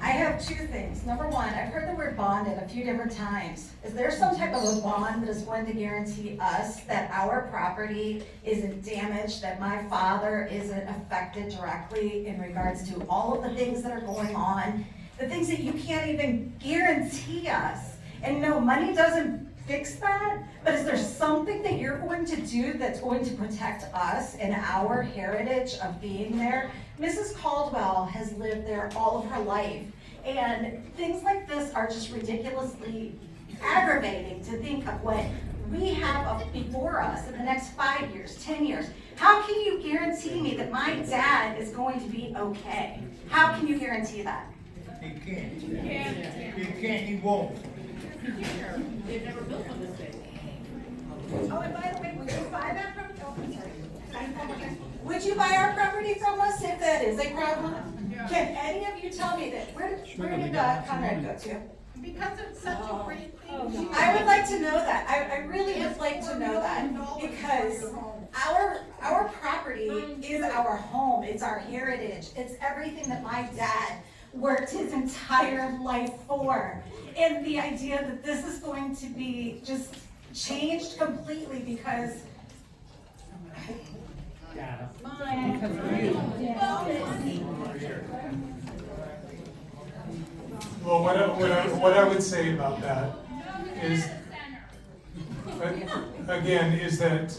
I have two things. Number one, I've heard the word bonded a few different times. Is there some type of a bond that is going to guarantee us that our property isn't damaged, that my father isn't affected directly in regards to all of the things that are going on, the things that you can't even guarantee us? And no, money doesn't fix that, but is there something that you're going to do that's going to protect us and our heritage of being there? Mrs. Caldwell has lived there all of her life, and things like this are just ridiculously aggravating to think of what we have before us in the next 5 years, 10 years. How can you guarantee me that my dad is going to be okay? How can you guarantee that? He can't. He can't, he won't. They've never built one this big. Oh, and by the way, would you buy that from, would you buy our property from us if that is a problem? Can any of you tell me that, where did Conrad go to? Because it's such a great thing. I would like to know that. I really would like to know that, because our property is our home, it's our heritage, it's everything that my dad worked his entire life for. And the idea that this is going to be just changed completely because Well, what I would say about that is, again, is that,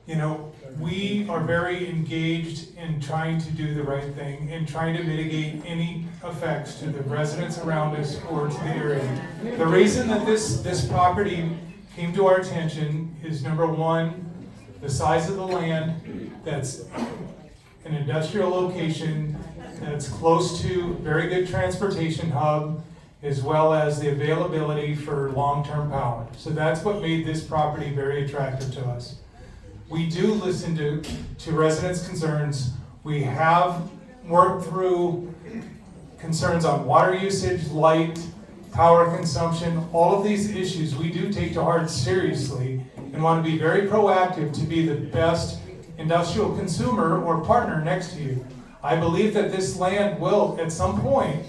you know, we are very engaged in trying to do the right thing and trying to mitigate any effects to the residents around us or to the area. The reason that this property came to our attention is, number one, the size of the land. That's an industrial location that's close to very good transportation hub, as well as the availability for long-term power. So that's what made this property very attractive to us. We do listen to residents' concerns. We have worked through concerns on water usage, light, power consumption, all of these issues we do take to heart seriously and want to be very proactive to be the best industrial consumer or partner next to you. I believe that this land will, at some point,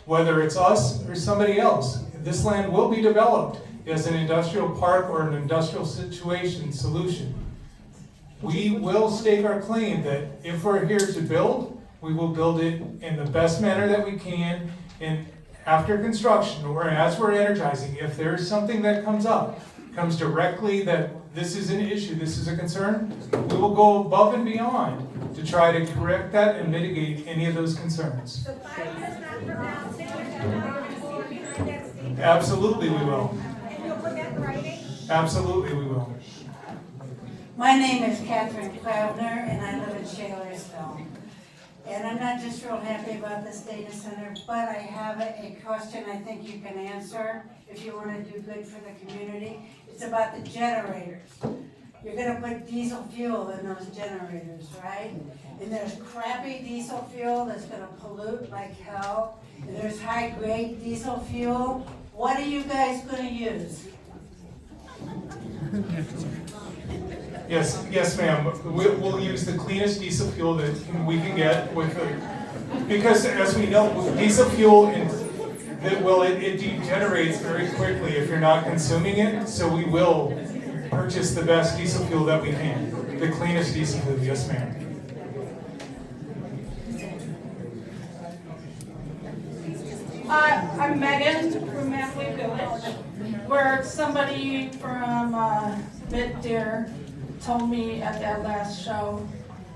whether it's us or somebody else, this land will be developed as an industrial park or an industrial solution. We will stake our claim that if we're here to build, we will build it in the best manner that we can. And after construction or as we're energizing, if there's something that comes directly that this is an issue, this is a concern, we will go above and beyond to try to correct that and mitigate any of those concerns. Absolutely we will. Absolutely we will. My name is Catherine Cloudner, and I live in Shalersville. And I'm not just real happy about this data center, but I have a question I think you can answer if you want to do good for the community. It's about the generators. You're going to put diesel fuel in those generators, right? And there's crappy diesel fuel that's going to pollute like hell. And there's high-grade diesel fuel. What are you guys going to use? Yes, ma'am. We'll use the cleanest diesel fuel that we can get because as we know, diesel fuel it degenerates very quickly if you're not consuming it. So we will purchase the best diesel fuel that we can, the cleanest diesel fuel. Yes, ma'am. I'm Megan from Mapley Village. We're somebody from Bitdeer told me at that last show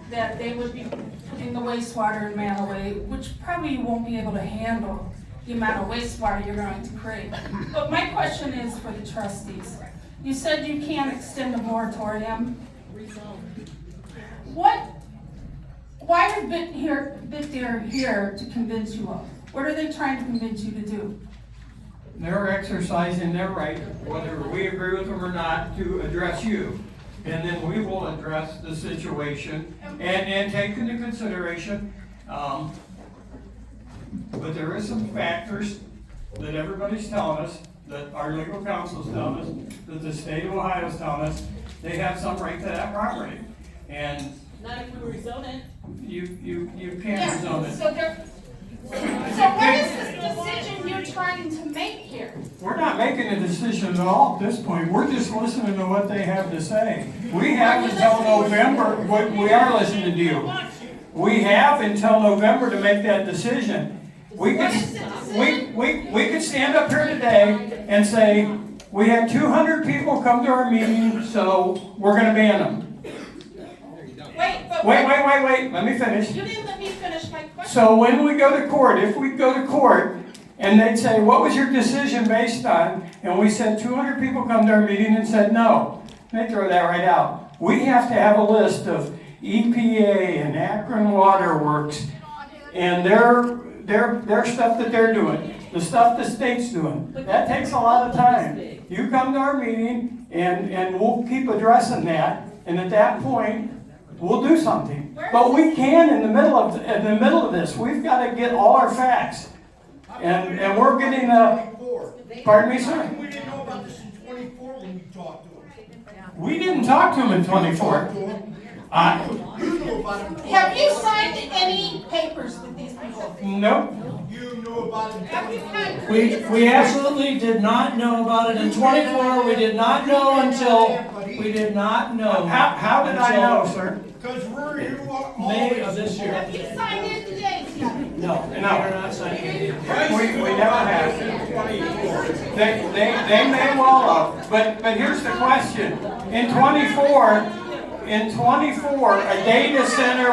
that they would be putting the wastewater in Manaway, which probably you won't be able to handle the amount of wastewater you're going to create. But my question is for the trustees. You said you can't extend the moratorium. Why is Bitdeer here to convince you of? What are they trying to convince you to do? They're exercising their right, whether we agree with them or not, to address you. And then we will address the situation and take into consideration, but there is some factors that everybody's telling us, that our legal counsel's telling us, that the state of Ohio's telling us, they have some right to that property. And Not if we rezone it. you can't rezone it. So what is this decision you're trying to make here? We're not making a decision at all at this point. We're just listening to what they have to say. We have until November, we are listening to you. We have until November to make that decision. We could stand up here today and say, we had 200 people come to our meeting, so we're gonna ban them. Wait, let me finish. You didn't let me finish my question. So when we go to court, if we go to court, and they'd say, what was your decision based on? And we said 200 people come to our meeting and said no. They throw that right out. We have to have a list of EPA and Akron Waterworks and their stuff that they're doing, the stuff the state's doing. That takes a lot of time. You come to our meeting and we'll keep addressing that, and at that point, we'll do something. But we can in the middle of this. We've got to get all our facts. And we're getting pardon me, sir? We didn't know about this in 24 when you talked to them. We didn't talk to him in 24. Have you signed any papers with these people? Nope. You knew about it. Have you had We absolutely did not know about it in 24. We did not know until, we did not know. How did I know, sir? Because we're here all May of this year. Have you signed NDAs yet? No, and we are not signing it. We never have. They may well have, but here's the question. In 24, a data center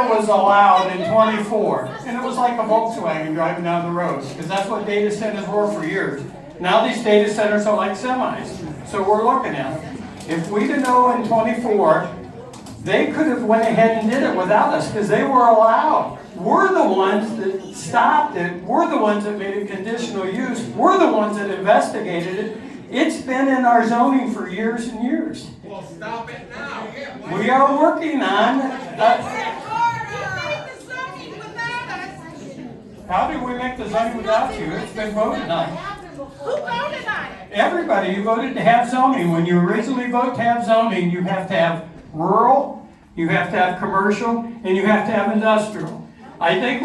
was allowed in 24. And it was like a Volkswagen driving down the road, because that's what data centers were for years. Now these data centers are like semis. So we're looking at them. If we didn't know in 24, they could have went ahead and did it without us because they were allowed. We're the ones that stopped it. We're the ones that made it conditional use. We're the ones that investigated it. It's been in our zoning for years and years. Well, stop it now. We are working on. How did we make the zoning without you? It's been voted on. Who voted on it? Everybody, you voted to have zoning. When you originally vote to have zoning, you have to have rural, you have to have commercial, and you have to have industrial. I think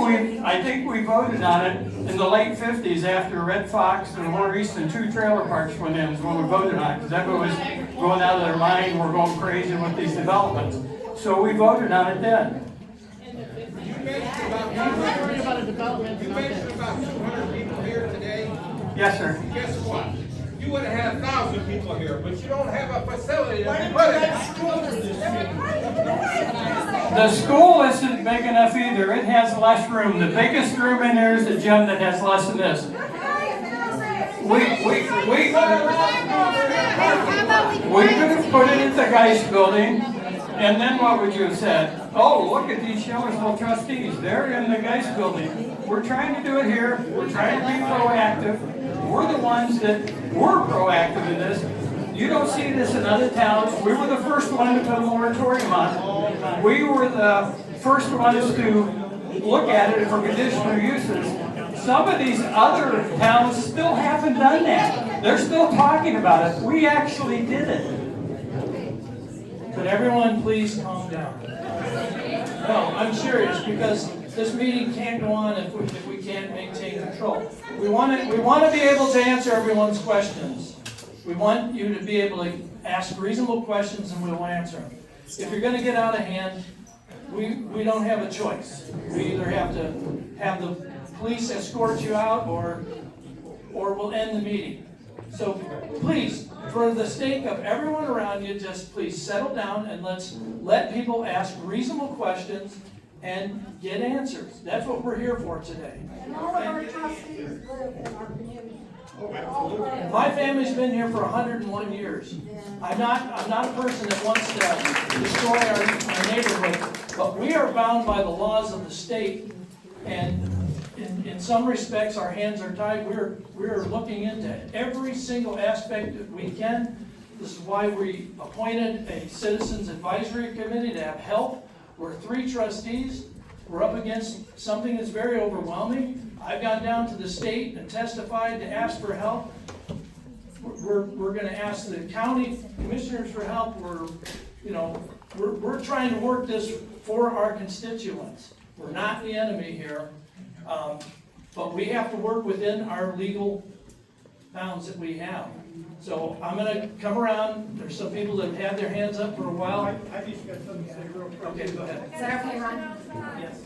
we voted on it in the late 50s after Red Fox and War East and 2 trailer parks went in is when we voted on it. Because everyone was going out of their mind, we're going crazy with these developments. So we voted on it then. You mentioned about 200 people here today. Yes, sir. Guess what? You would have had 1,000 people here, but you don't have a facility to put it in. The school isn't big enough either. It has less room. The biggest room in there is the gym that has less than this. We could have put it in the Geist building, and then what would you have said? Oh, look at these Shalersville trustees. They're in the Geist building. We're trying to do it here. We're trying to be proactive. We're the ones that were proactive in this. You don't see this in other towns. We were the first one to put a moratorium on. We were the first ones to look at it for conditional uses. Some of these other towns still haven't done that. They're still talking about it. We actually did it. Could everyone please calm down? No, I'm serious, because this meeting can't go on if we can't maintain control. We want to be able to answer everyone's questions. We want you to be able to ask reasonable questions and we'll answer them. If you're going to get out of hand, we don't have a choice. We either have to have the police escort you out or we'll end the meeting. So please, for the sake of everyone around you, just please settle down and let's let people ask reasonable questions and get answers. That's what we're here for today. And all of our trustees live in our community. My family's been here for 101 years. I'm not a person that wants to destroy our neighborhood, but we are bound by the laws of the state, and in some respects, our hands are tied. We're looking into every single aspect that we can. This is why we appointed a Citizens Advisory Committee to have help. We're 3 trustees. We're up against something that's very overwhelming. I've gone down to the state and testified to ask for help. We're going to ask the county commissioners for help. We're trying to work this for our constituents. We're not the enemy here, but we have to work within our legal bounds that we have. So I'm going to come around. There's some people that have had their hands up for a while. I just got something to say real quick. Okay, go ahead. Is that okay, Ron? Yes.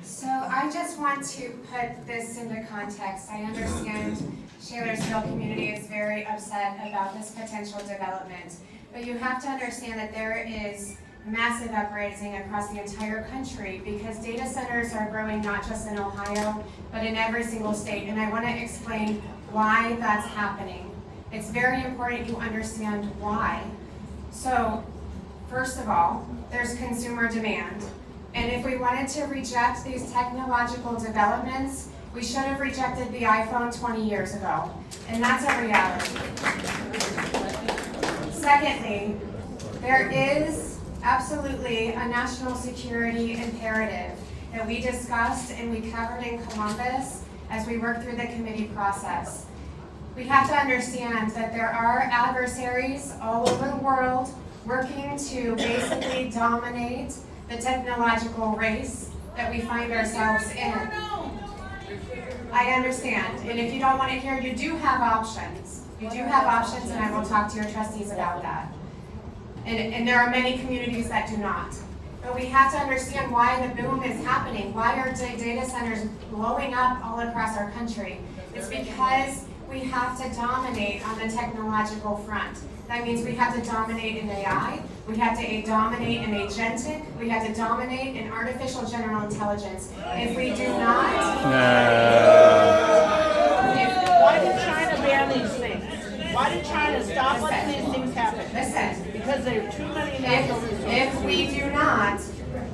So I just want to put this into context. I understand Shalersville community is very upset about this potential development, but you have to understand that there is massive uprising across the entire country because data centers are growing not just in Ohio, but in every single state, and I want to explain why that's happening. It's very important you understand why. So, first of all, there's consumer demand. And if we wanted to reject these technological developments, we should have rejected the iPhone 20 years ago. And that's a reality. Secondly, there is absolutely a national security imperative that we discussed and we covered in Columbus as we worked through the committee process. We have to understand that there are adversaries all over the world working to basically dominate the technological race that we find ourselves in. I understand, and if you don't want to hear, you do have options. You do have options, and I will talk to your trustees about that. And there are many communities that do not. But we have to understand why the boom is happening. Why are data centers blowing up all across our country? It's because we have to dominate on the technological front. That means we have to dominate in AI, we have to dominate in agentic, we have to dominate in artificial general intelligence. If we do not... Why did China ban these things? Why did China stop letting these things happen? Listen. Because there are too many natural resources. If we do not,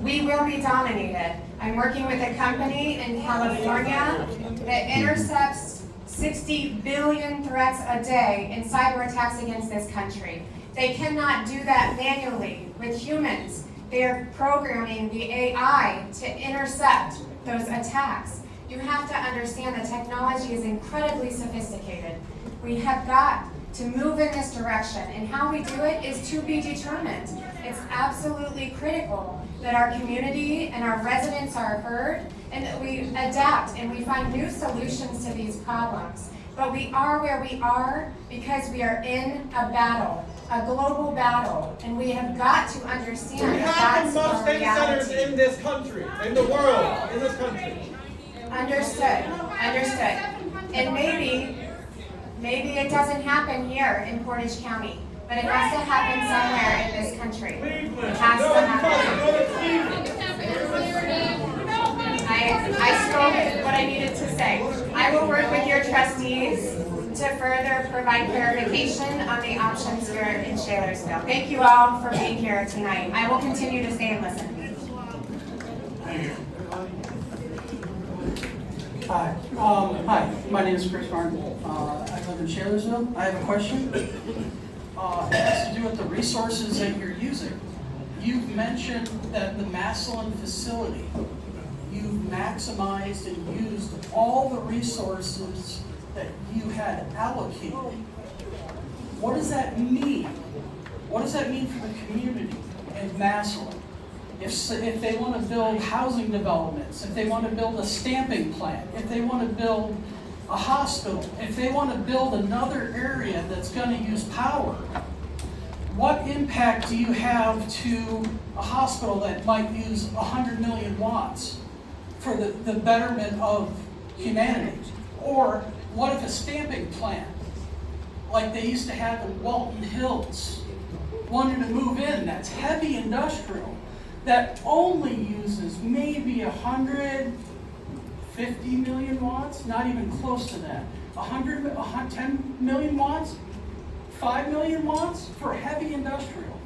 we will be dominated. I'm working with a company in California that intercepts 60 billion threats a day in cyber attacks against this country. They cannot do that manually with humans. They are programming the AI to intercept those attacks. You have to understand the technology is incredibly sophisticated. We have got to move in this direction, and how we do it is to be determined. It's absolutely critical that our community and our residents are heard, and that we adapt and we find new solutions to these problems. But we are where we are because we are in a battle, a global battle, and we have got to understand We that have that's the most our data centers reality. in this country, in the world, in this country. Understood, understood. And maybe it doesn't happen here in Portage County, but it has to happen somewhere in this country. It has to happen. I spoke what I needed to say. I will work with your trustees to further provide clarification on the options here in Shalersville. Thank you all for being here tonight. I will continue to stay and listen. Hi, my name is Chris Martin. I live in Shalersville. I have a question. It has to do with the resources that you're using. You've mentioned that the Massillon facility, you've maximized and used all the resources that you had allocated. What does that mean? What does that mean for the community in Massillon? If they want to build housing developments, if they want to build a stamping plant, if they want to build a hospital, if they want to build another area that's going to use power, what impact do you have to a hospital that might use 100 million watts for the betterment of humanity? Or what if a stamping plant like they used to have in Walton Hills, wanted to move in, that's heavy industrial, that only uses maybe 150 million watts, not even close to that. 10 million watts, 5 million watts for heavy industrial.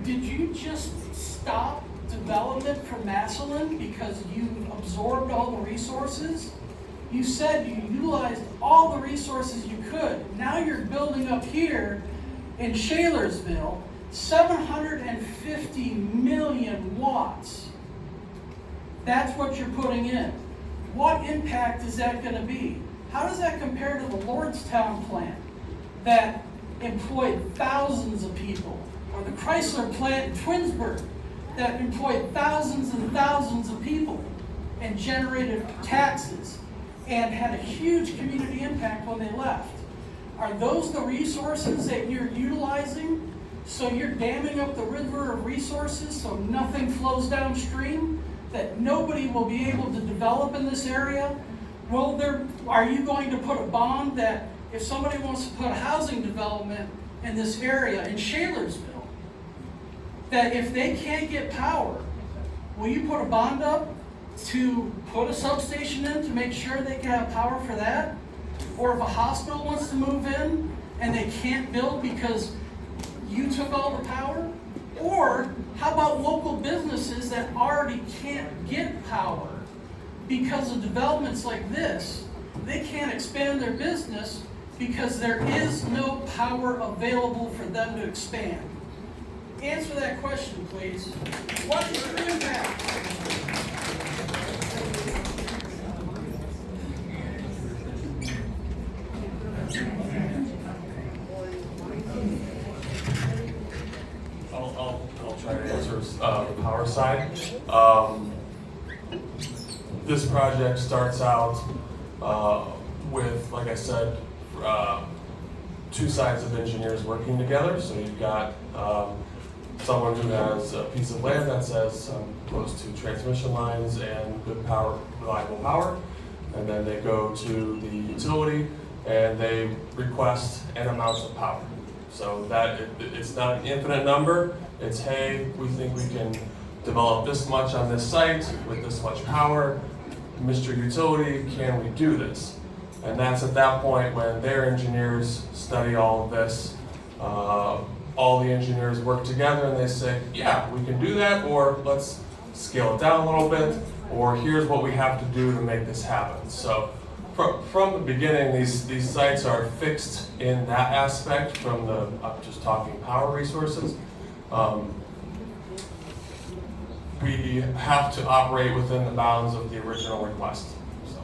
Did you just stop development from Massillon because you absorbed all the resources? You said you utilized all the resources you could. Now you're building up here in Shalersville 750 million watts. That's what you're putting in. What impact is that going to be? How does that compare to the Lordstown plant that employed thousands of people? Or the Chrysler plant in Twinsburg that employed thousands and thousands of people and generated taxes and had a huge community impact when they left? Are those the resources that you're utilizing? So you're damming up the river of resources so nothing flows downstream? That nobody will be able to develop in this area? Are you going to put a bond that if somebody wants to put a housing development in this area in Shalersville, that if they can't get power, will you put a bond up to put a substation in to make sure they can have power for that? Or if a hospital wants to move in and they can't build because you took all the power? Or how about local businesses that already can't get power because of developments like this? They can't expand their business because there is no power available for them to expand. Answer that question, please. What is your impact? I'll try to answer the power side. This project starts out with, like I said, two sides of engineers working together. So you've got someone who has a piece of land that says close to transmission lines and good power, reliable power, and then they go to the utility and they request an amount of power. So that it's not an infinite number. It's, hey, we think we can develop this much on this site with this much power. Mr. Utility, can we do this? And that's at that point when their engineers study all of this. All the engineers work together and they say, yeah, we can do that, or let's scale it down a little bit, or here's what we have to do to make this happen. So from the beginning, these sites are fixed in that aspect from the, I'm just talking power resources. We have to operate within the bounds of the original request. So.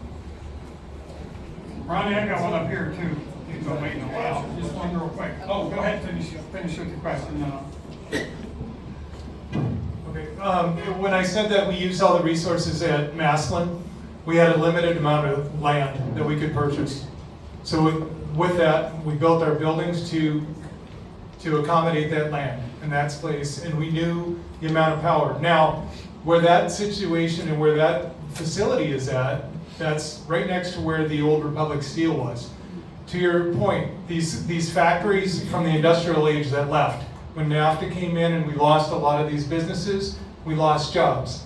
Ronnie, I got one up here too. You've been waiting a while. Just one real quick. Oh, go ahead, finish with the question. Okay. When I said that we used all the resources at Massillon, we had a limited amount of land that we could purchase. So with that, we built our buildings to accommodate that land in that place, and we knew the amount of power. Now, where that situation and where that facility is at, that's right next to where the old Republic Steel was. To your point, these factories from the industrial age that left, when NAFTA came in and we lost a lot of these businesses, we lost jobs.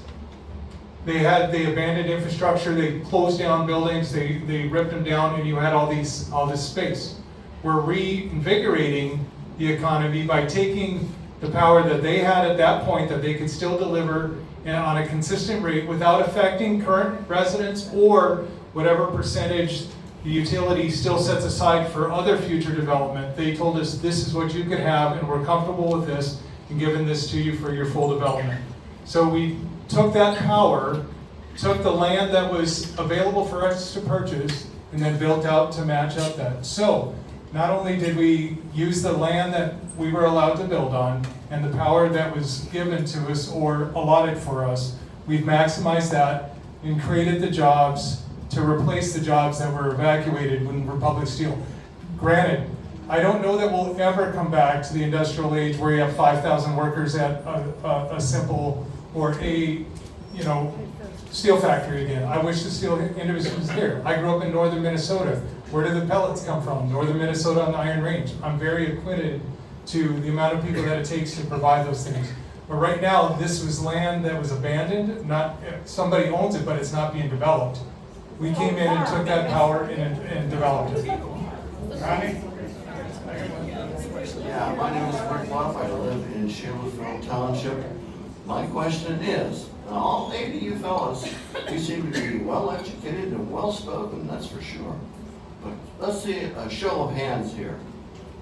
They abandoned infrastructure, they closed down buildings, they ripped them down, and you had all this space. We're reinvigorating the economy by taking the power that they had at that point that they could still deliver on a consistent rate without affecting current residents or whatever percentage the utility still sets aside for other future development. They told us this is what you could have and we're comfortable with this and giving this to you for your full development. So we took that power, took the land that was available for us to purchase, and then built out to match up that. So not only did we use the land that we were allowed to build on and the power that was given to us or allotted for us, we've maximized that and created the jobs to replace the jobs that were evacuated when Republic Steel. Granted, I don't know that we'll ever come back to the industrial age where you have 5,000 workers at a simple or Steel factory again. I wish the steel industry was here. I grew up in northern Minnesota. Where do the pellets come from? Northern Minnesota on the Iron Range. I'm very acquainted to the amount of people that it takes to provide those things. But right now, this was land that was abandoned, not, somebody owns it, but it's not being developed. We came in and took that power and developed it. Ronnie? Yeah, my name is Rick Love. I live in Shalersville Township. My question is, all 8 of you fellas, you seem to be well-educated and well-spoken, that's for sure. But let's see a show of hands here.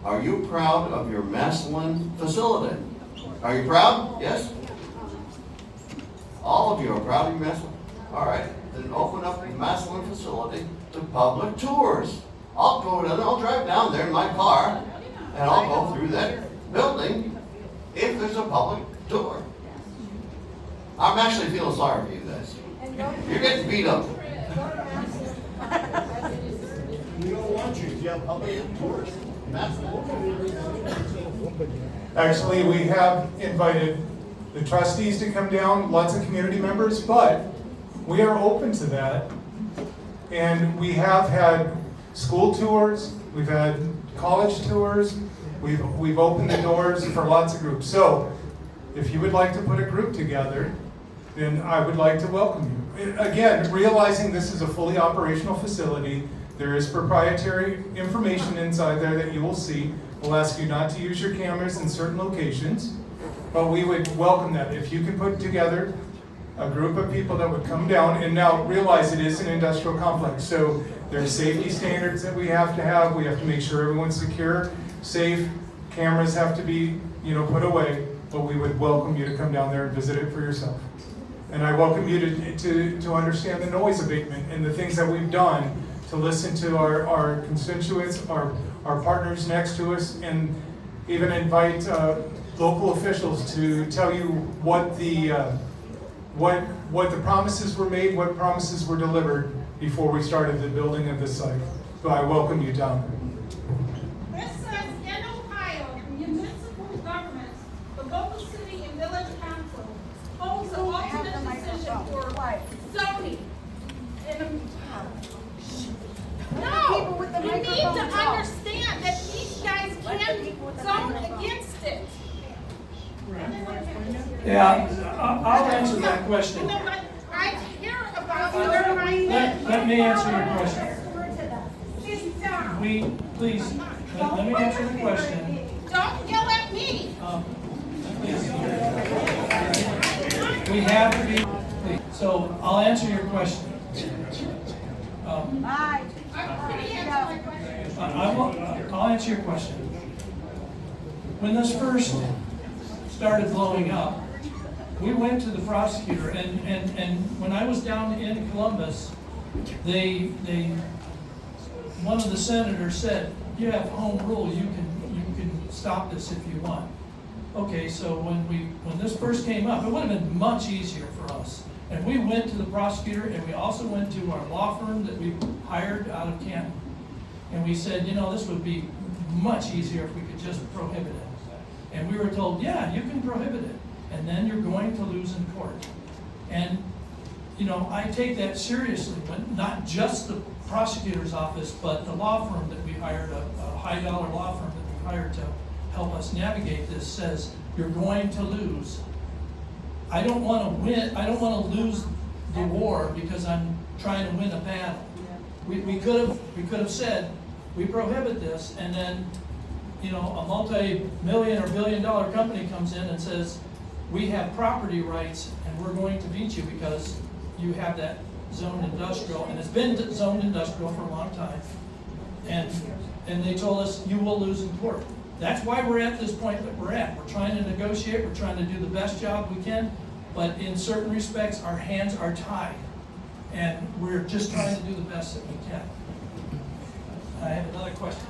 Are you proud of your Massillon facility? Are you proud? Yes? All of you are proud of your Massillon? All right, then open up the Massillon facility to public tours. I'll drive down there in my car, and I'll go through that building if there's a public tour. I'm actually feeling sorry for you guys. You're getting beat up. We don't want you. Do you have public tours? Actually, we have invited the trustees to come down, lots of community members, but we are open to that. And we have had school tours, we've had college tours, we've opened the doors for lots of groups. So if you would like to put a group together, then I would like to welcome you. Again, realizing this is a fully operational facility, there is proprietary information inside there that you will see. We'll ask you not to use your cameras in certain locations, but we would welcome that. If you can put together a group of people that would come down, and now realize it is an industrial complex, so there's safety standards that we have to have. We have to make sure everyone's secure, safe, cameras have to be, put away, but we would welcome you to come down there and visit it for yourself. And I welcome you to understand the noise abatement and the things that we've done to listen to our constituents, our partners next to us, and even invite local officials to tell you what the promises were made, what promises were delivered before we started the building of this site. So I welcome you down there. This says in Ohio, municipal governments, the local city and village council holds the ultimate decision for zoning. No, you need to understand that these guys can't zone against it. Yeah, I'll answer that question. I hear about your Let me answer your question. Please, let me answer the question. Don't yell at me. We have to be, so I'll answer your question. I'll answer your question. When this first started blowing up, we went to the prosecutor, and when I was down in Columbus, one of the senators said, "You have home rule. You can stop this if you want." Okay, so when this first came up, it would have been much easier for us. And we went to the prosecutor, and we also went to our law firm that we hired out of Canton. And we said, this would be much easier if we could just prohibit it. And we were told, yeah, you can prohibit it, and then you're going to lose in court. And, I take that seriously, but not just the prosecutor's office, but the law firm that we hired, a high-dollar law firm that we hired to help us navigate this, says you're going to lose. I don't want to win. I don't want to lose the war because I'm trying to win a battle. We could have said we prohibit this, and then a multi-million or billion-dollar company comes in and says we have property rights and we're going to beat you because you have that zoned industrial, and it's been zoned industrial for a long time. And they told us you will lose in court. That's why we're at this point that we're at. We're trying to negotiate, we're trying to do the best job we can, but in certain respects, our hands are tied. And we're just trying to do the best that we can. I have another question.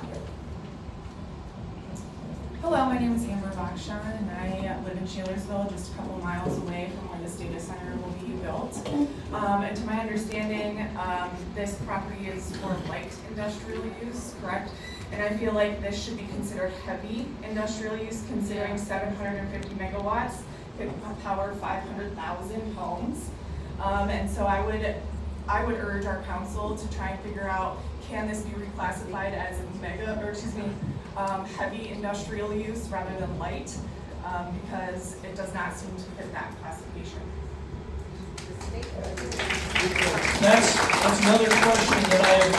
Hello, my name is Amber Bakshan, and I live in Shalersville, just a couple of miles away from where this data center will be built. And to my understanding, this property is for light industrial use, correct? And I feel like this should be considered heavy industrial use, considering 750 megawatts could power 500,000 homes. And so I would urge our council to try and figure out, can this be reclassified as heavy industrial use rather than light? Because it does not seem to fit that classification. That's another question that I have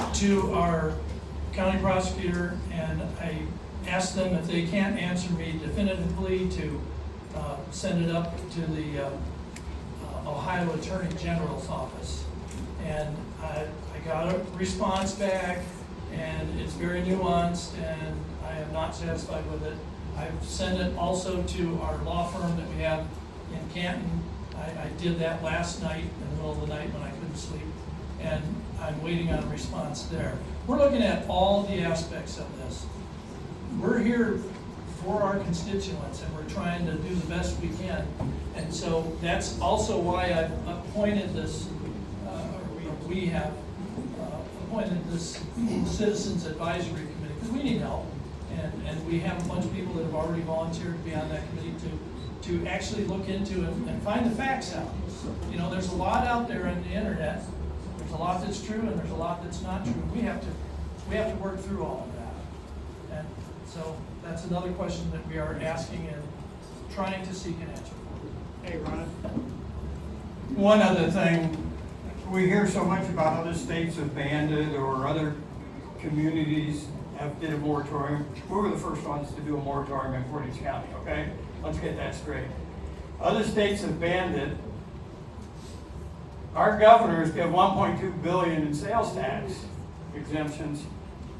posed to our county prosecutor, and I asked them if they can't answer me definitively to send it up to the Ohio Attorney General's office. And I got a response back, and it's very nuanced, and I am not satisfied with it. I've sent it also to our law firm that we have in Canton. I did that last night in the middle of the night when I couldn't sleep, and I'm waiting on a response there. We're looking at all the aspects of this. We're here for our constituents, and we're trying to do the best we can. And so that's also why I've appointed this, we have appointed this Citizens Advisory Committee, because we need help. And we have a bunch of people that have already volunteered to be on that committee to actually look into it and find the facts out. You know, there's a lot out there on the internet. There's a lot that's true and there's a lot that's not true. We have to work through all of that. And so that's another question that we are asking and trying to seek an answer for. Hey, Ron. One other thing, we hear so much about other states have banned it or other communities did a moratorium. We were the first ones to do a moratorium in Portage County, okay? Let's get that straight. Other states have banned it. Our governors give $1.2 billion in sales tax exemptions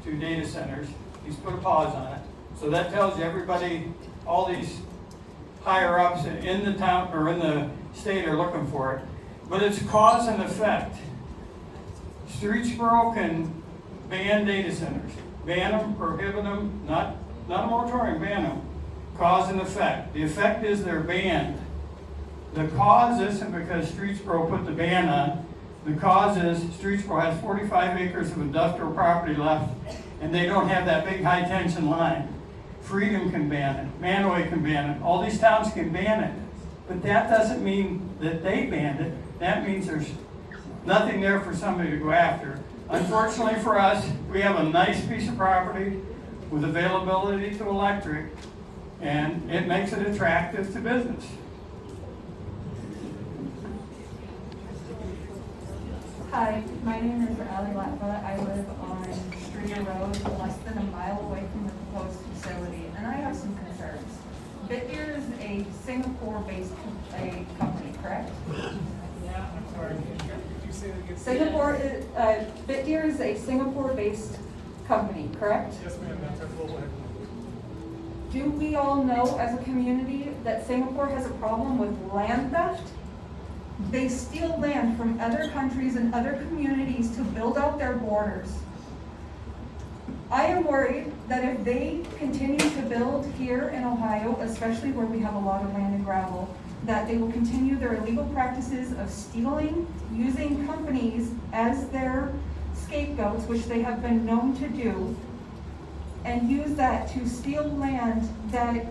to data centers. He's put a pause on it. So that tells you everybody, all these higher ups in the town or in the state are looking for it. But it's cause and effect. Streetsboro can ban data centers. Ban them, prohibit them, not a moratorium, ban them. Cause and effect. The effect is they're banned. The cause isn't because Streetsboro put the ban on. The cause is Streetsboro has 45 acres of industrial property left, and they don't have that big high tension line. Freedom can ban it. Manaway can ban it. All these towns can ban it. But that doesn't mean that they banned it. That means there's nothing there for somebody to go after. Unfortunately for us, we have a nice piece of property with availability to electric, and it makes it attractive to business. Hi, my name is Ali Latva. I live on Streeter Road, less than a mile away from the proposed facility, and I have some concerns. Bitdeer is a Singapore-based company, correct? Yeah, I'm sorry. Bitdeer is a Singapore-based company, correct? Yes, ma'am, that's our global headquarters. Do we all know as a community that Singapore has a problem with land theft? They steal land from other countries and other communities to build out their borders. I am worried that if they continue to build here in Ohio, especially where we have a lot of land and gravel, that they will continue their illegal practices of stealing, using companies as their scapegoats, which they have been known to do, and use that to steal land that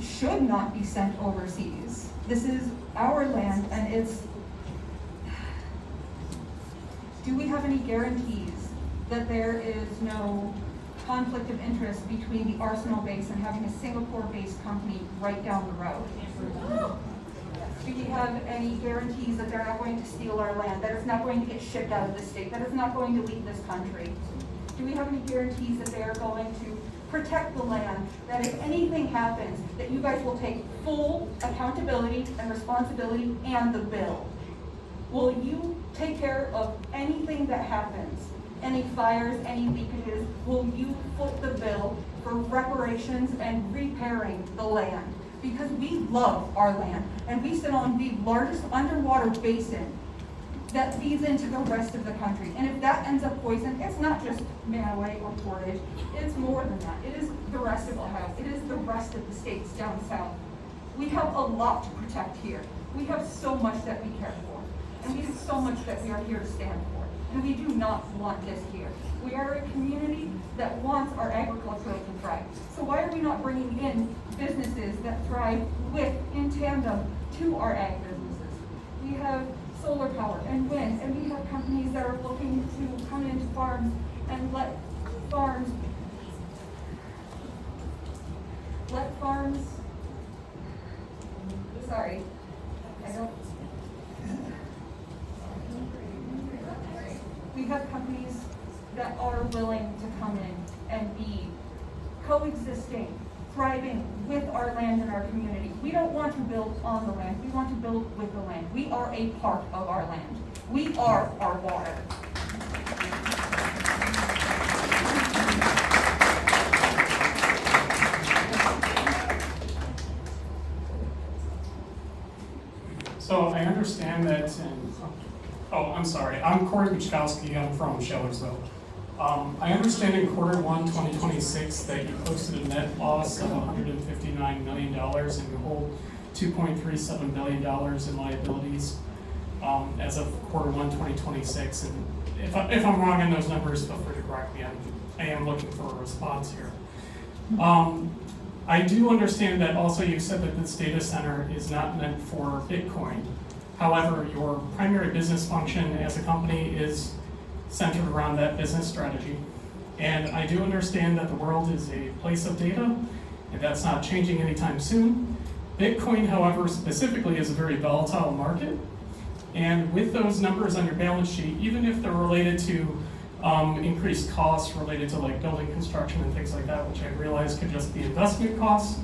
should not be sent overseas. This is our land, and it's... Do we have any guarantees that there is no conflict of interest between the Arsenal base and having a Singapore-based company right down the road? Do we have any guarantees that they're not going to steal our land, that it's not going to get shipped out of the state, that it's not going to leave this country? Do we have any guarantees that they are going to protect the land, that if anything happens, that you guys will take full accountability and responsibility and the bill? Will you take care of anything that happens? Any fires, any leakages? Will you foot the bill for reparations and repairing the land? Because we love our land, and we sit on the largest underwater basin that feeds into the rest of the country. And if that ends up poisoned, it's not just Manaway or Portage, it's more than that. It is the rest of Ohio. It is the rest of the states down south. We have a lot to protect here. We have so much that we care for, and we have so much that we are here to stand for. And we do not want this here. We are a community that wants our agriculture to thrive. So why are we not bringing in businesses that thrive in tandem to our ag businesses? we have solar power and wind, and we have companies that are looking to come into farms and let farms, sorry, I don't, we have companies that are willing to come in and be coexisting, thriving with our land and our community. We don't want to build on the land, we want to build with the land. We are a part of our land. We are our water. So I understand that, I'm sorry, I'm Corey Buchkowski, I'm from Shalersville. I understand in Q1 2026 that you posted a net loss of $159 million and you hold $2.37 billion in liabilities as of Q1 2026. And if I'm wrong on those numbers, feel free to correct me. I am looking for a response here. I do understand that also you said that this data center is not meant for Bitcoin. However, your primary business function as a company is centered around that business strategy. And I do understand that the world is a place of data, and that's not changing anytime soon. Bitcoin, however, specifically is a very volatile market. And with those numbers on your balance sheet, even if they're related to increased costs related to like building construction and things like that, which I realize could just be investment costs,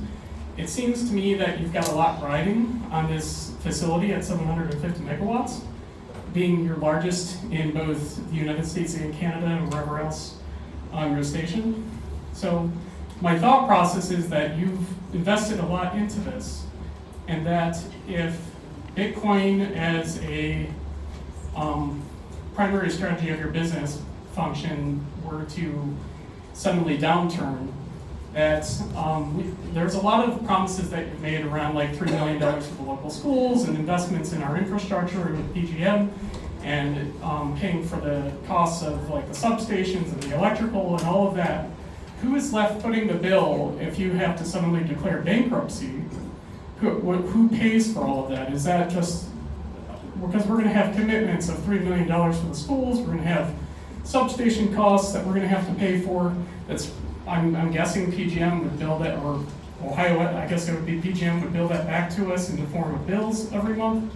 it seems to me that you've got a lot riding on this facility at 750 megawatts, being your largest in both the United States and Canada and wherever else you're stationed. So my thought process is that you've invested a lot into this, and that if Bitcoin as a primary strategy of your business function were to suddenly downturn, that there's a lot of promises that you've made around like $3 million for the local schools and investments in our infrastructure with PGM and paying for the costs of like the substations and the electrical and all of that. Who is left footing the bill if you have to suddenly declare bankruptcy? Who pays for all of that? Is that just, because we're gonna have commitments of $3 million for the schools, we're gonna have substation costs that we're gonna have to pay for. I'm guessing PGM would bill that, or Ohio, I guess it would be PGM would bill that back to us in the form of bills every month.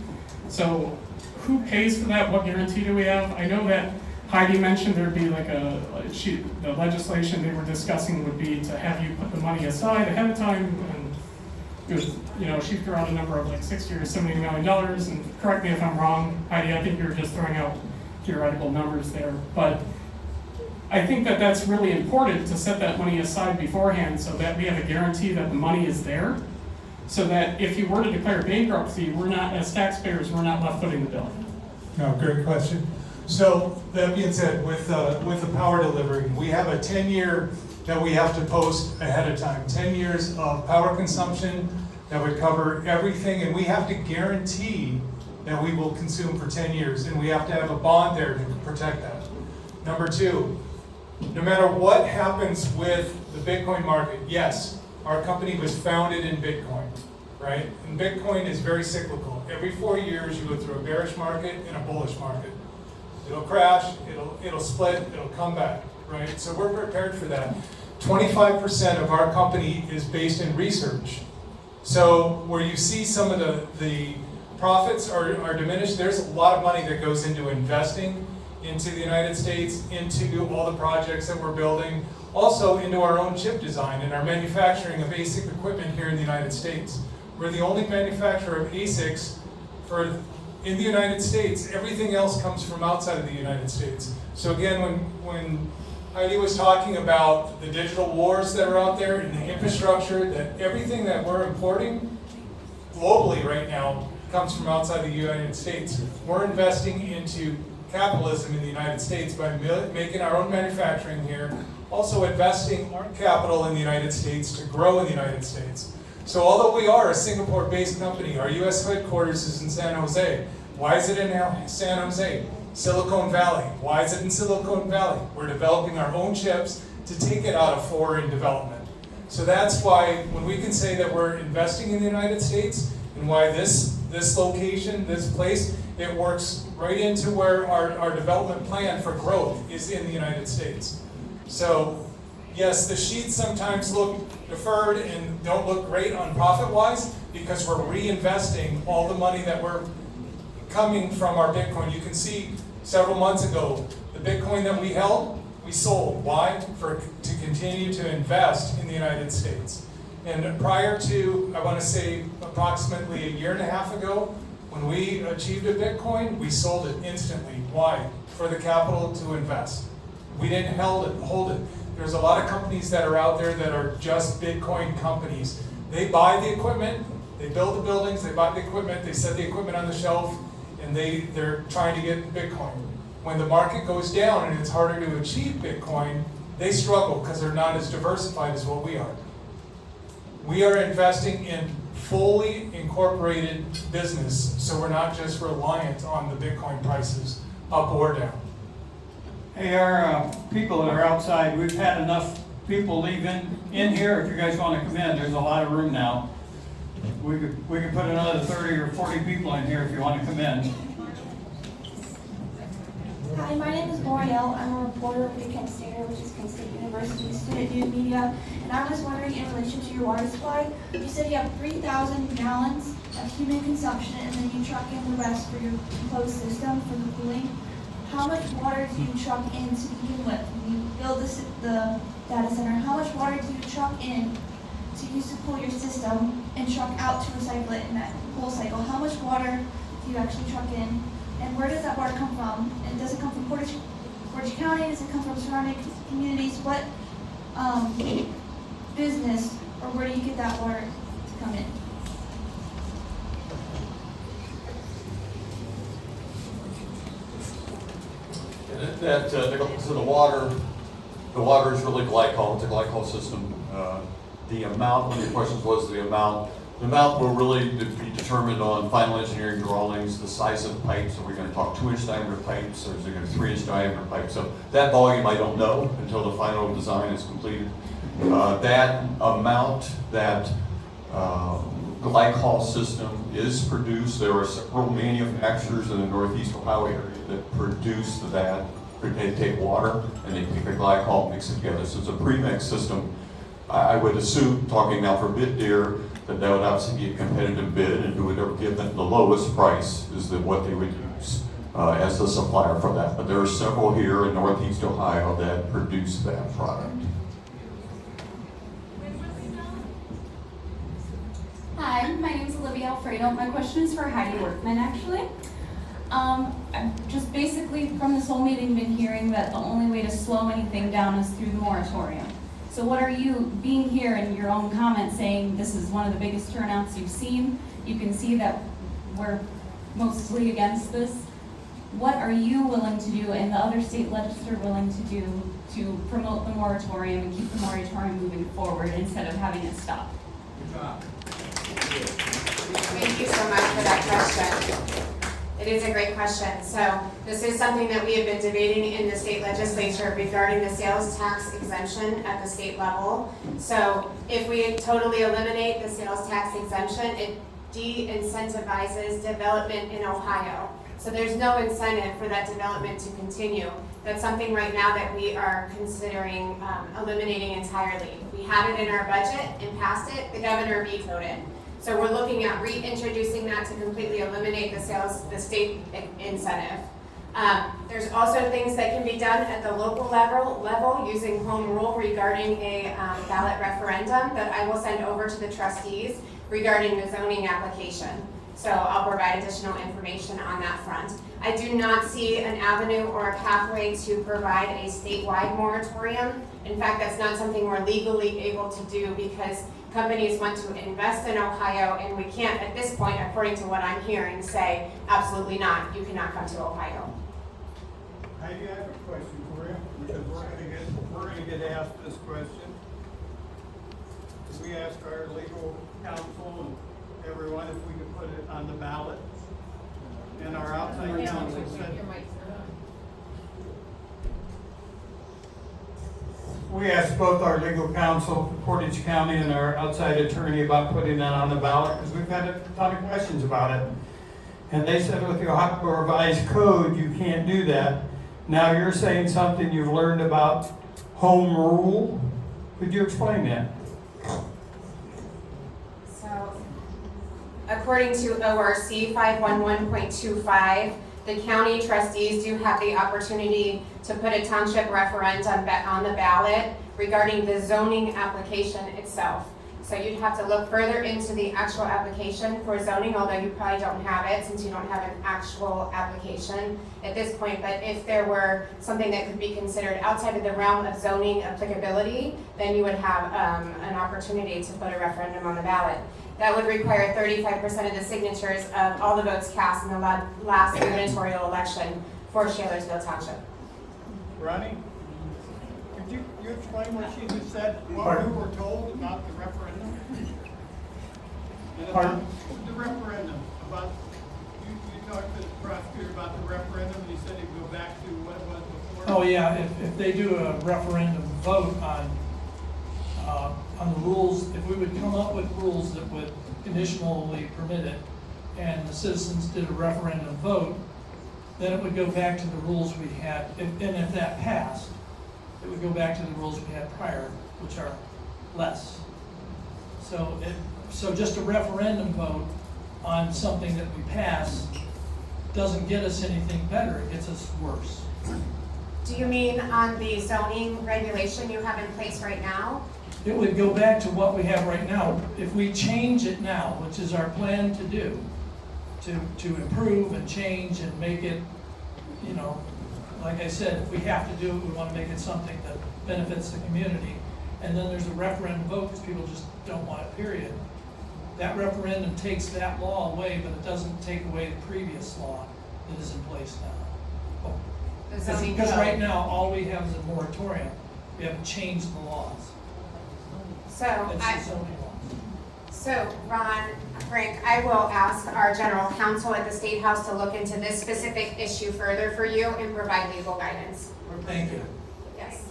So who pays for that? What guarantee do we have? I know that Heidi mentioned there'd be like the legislation they were discussing would be to have you put the money aside ahead of time, and it was, she threw out a number of like $60 or $70 million, and correct me if I'm wrong, Heidi, I think you were just throwing out theoretical numbers there, but I think that that's really important to set that money aside beforehand so that we have a guarantee that the money is there, so that if you were to declare bankruptcy, we're not, as taxpayers, we're not left footing the bill. No, great question. So that being said, with the power delivery, we have a 10-year that we have to post ahead of time. 10 years of power consumption that would cover everything, and we have to guarantee that we will consume for 10 years, and we have to have a bond there to protect that. Number two, no matter what happens with the Bitcoin market, yes, our company was founded in Bitcoin, right? And Bitcoin is very cyclical. Every 4 years, you go through a bearish market and a bullish market. It'll crash, it'll split, it'll come back, right? So we're prepared for that. 25% of our company is based in research. So where you see some of the profits are diminished, there's a lot of money that goes into investing into the United States, into all the projects that we're building, also into our own chip design and our manufacturing of ASIC equipment here in the United States. We're the only manufacturer of ASICs in the United States. Everything else comes from outside of the United States. So again, when Heidi was talking about the digital wars that are out there and the infrastructure, that everything that we're importing globally right now comes from outside the United States. We're investing into capitalism in the United States by making our own manufacturing here, also investing our capital in the United States to grow in the United States. So although we are a Singapore-based company, our US headquarters is in San Jose. Why is it in San Jose? Silicon Valley. Why is it in Silicon Valley? We're developing our own chips to take it out of foreign development. So that's why when we can say that we're investing in the United States and why this this location, this place, it works right into where our development plan for growth is in the United States. So, yes, the sheets sometimes look deferred and don't look great on profit-wise because we're reinvesting all the money that we're coming from our Bitcoin. You can see several months ago, the Bitcoin that we held, we sold. Why? To continue to invest in the United States. And prior to, I want to say approximately a year and a half ago, when we achieved a Bitcoin, we sold it instantly. Why? For the capital to invest. We didn't hold it. There's a lot of companies that are out there that are just Bitcoin companies. They buy the equipment, they build the buildings, they buy the equipment, they set the equipment on the shelf, and they're trying to get Bitcoin. When the market goes down and it's harder to achieve Bitcoin, they struggle because they're not as diversified as what we are. We are investing in fully incorporated business, so we're not just reliant on the Bitcoin prices up or down. Hey, our people that are outside, we've had enough people leave in here. If you guys want to come in, there's a lot of room now. We could put another 30 or 40 people in here if you want to come in. Hi, my name is L'Oreal. I'm a reporter with the Kent Stater, which is Kent State University Student News Media. And I was wondering, in relation to your water supply, you said you have 3,000 gallons of human consumption, and then you truck in the rest for your closed system for the cooling. How much water do you truck in to begin with? When you build the data center, how much water do you truck in to use to cool your system and truck out to recycle it in that whole cycle? How much water do you actually truck in? And where does that water come from? And does it come from Portage County? Does it come from surrounding communities? What business or where do you get that water to come in? So the water is really glycol. It's a glycol system. The amount, one of your questions was the amount. The amount will really be determined on final engineering drawings, the size of the pipes. Are we going to talk 2-inch diameter pipes, or is it going to be 3-inch diameter pipes? So that volume I don't know until the final design is completed. That amount, that glycol system is produced. There are several manufacturers in the Northeast Ohio area that produce that. They take water and they take the glycol, mix it together. So it's a pre-mix system. I would assume, talking now for Bitdeer, that would obviously be a competitive bid, and who would ever give them the lowest price is what they would use as the supplier for that. But there are several here in Northeast Ohio that produce that product. Hi, my name is Olivia Alfredo. My question is for Heidi Workman, actually. I've just basically from this whole meeting been hearing that the only way to slow anything down is through the moratorium. So what are you, being here in your own comments saying this is one of the biggest turnouts you've seen, you can see that we're mostly against this. What are you willing to do and the other state legislators willing to do to promote the moratorium and keep the moratorium moving forward instead of having it stop? Good job. Thank you so much for that question. It is a great question. So this is something that we have been debating in the state legislature regarding the sales tax exemption at the state level. So if we totally eliminate the sales tax exemption, it de-incentivizes development in Ohio. So there's no incentive for that development to continue. That's something right now that we are considering eliminating entirely. We had it in our budget and passed it, the governor vetoed it. So we're looking at reintroducing that to completely eliminate the state incentive. There's also things that can be done at the local level using home rule regarding a ballot referendum that I will send over to the trustees regarding the zoning application. So I'll provide additional information on that front. I do not see an avenue or a pathway to provide a statewide moratorium. In fact, that's not something we're legally able to do because companies want to invest in Ohio, and we can't, at this point, according to what I'm hearing, say, absolutely not, you cannot come to Ohio. I do have a question for you, because we're gonna get asked this question. We asked our legal counsel and everyone if we could put it on the ballot, and our outside counsel said, we asked both our legal counsel, Portage County, and our outside attorney about putting that on the ballot, because we've had a ton of questions about it. And they said with the Ohio Revised Code, you can't do that. Now you're saying something you've learned about home rule. Could you explain that? So, according to ORC 511.25, the county trustees do have the opportunity to put a township referendum on the ballot regarding the zoning application itself. So you'd have to look further into the actual application for zoning, although you probably don't have it since you don't have an actual application at this point. But if there were something that could be considered outside of the realm of zoning applicability, then you would have an opportunity to put a referendum on the ballot. That would require 35% of the signatures of all the votes cast in the last gubernatorial election for Shalersville Township. Ronnie, could you explain what she just said, what we were told about the referendum? And about the referendum, about, you talked to the prosecutor about the referendum, and he said he'd go back to what it was before? Oh, yeah, if they do a referendum vote on the rules, if we would come up with rules that would conditionally permit it, and the citizens did a referendum vote, then it would go back to the rules we had, and if that passed, it would go back to the rules we had prior, which are less. So just a referendum vote on something that we pass doesn't get us anything better, it gets us worse. Do you mean on the zoning regulation you have in place right now? It would go back to what we have right now. If we change it now, which is our plan to do, to improve and change and make it, you know, like I said, if we have to do it, we want to make it something that benefits the community. And then there's a referendum vote because people just don't want it, period. That referendum takes that law away, but it doesn't take away the previous law that is in place now. Because right now, all we have is a moratorium. We haven't changed the laws. So Ron, Frank, I will ask our general counsel at the State House to look into this specific issue further for you and provide legal guidance. Thank you. Yes.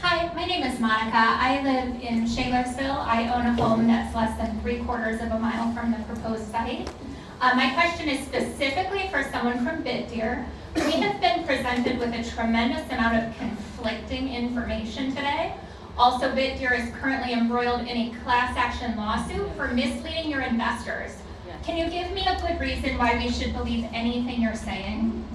Hi, my name is Monica. I live in Shalersville. I own a home that's less than 3/4 of a mile from the proposed site. My question is specifically for someone from Bitdeer. We have been presented with a tremendous amount of conflicting information today. Also, Bitdeer is currently embroiled in a class action lawsuit for misleading your investors. Can you give me a good reason why we should believe anything you're saying?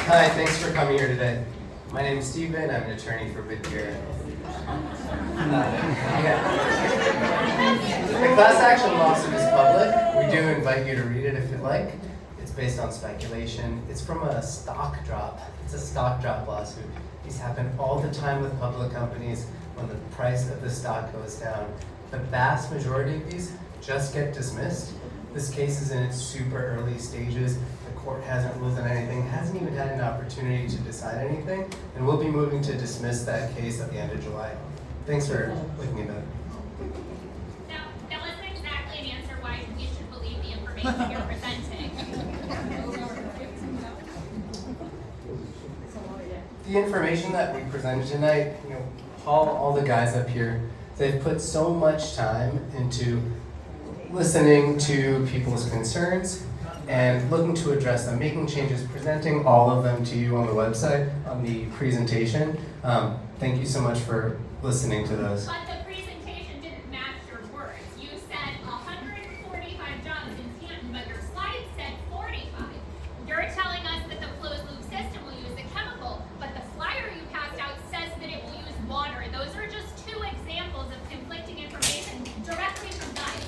Hi, thanks for coming here today. My name is Steven, I'm an attorney for Bitdeer. The class action lawsuit is public. We do invite you to read it if you'd like. It's based on speculation. It's from a stock drop. It's a stock drop lawsuit. These happen all the time with public companies when the price of the stock goes down. The vast majority of these just get dismissed. This case is in its super early stages. The court hasn't ruled on anything, hasn't even had an opportunity to decide anything, and we'll be moving to dismiss that case at the end of July. Thanks for looking at that. That wasn't exactly an answer why we should believe the information you're presenting. The information that we presented tonight, Paul, all the guys up here, they've put so much time into listening to people's concerns and looking to address them, making changes, presenting all of them to you on the website, on the presentation. Thank you so much for listening to those. But the presentation didn't match your words. You said 145 jobs in Canton, but your slide said 45. You're telling us that the closed loop system will use a chemical, but the flyer you passed out says that it will use water. Those are just two examples of conflicting information directly from guys.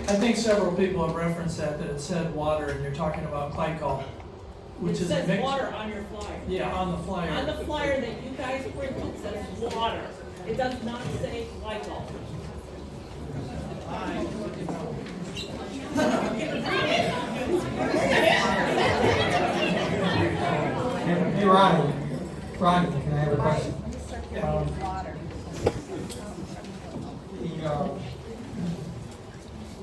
I think several people have referenced that it said water, and you're talking about glycol, which is a It says mixture. water on your flyer. Yeah, on the flyer. On the flyer that you guys printed, it says water. It does not say glycol. Hey, Ronnie, can I have a question?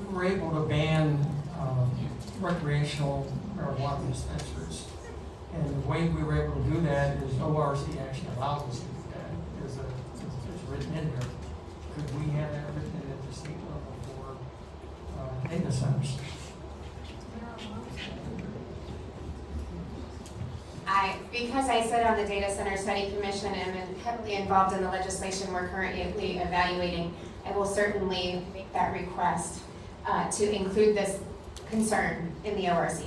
We were able to ban recreational marijuana dispensaries And the way we were able to do that is ORC actually allows us to do that. It's written in there. Could we have that written in at the state level for data centers? Because I sit on the Data Center Study Commission and am heavily involved in the legislation we're currently evaluating, I will certainly make that request to include this concern in the ORC.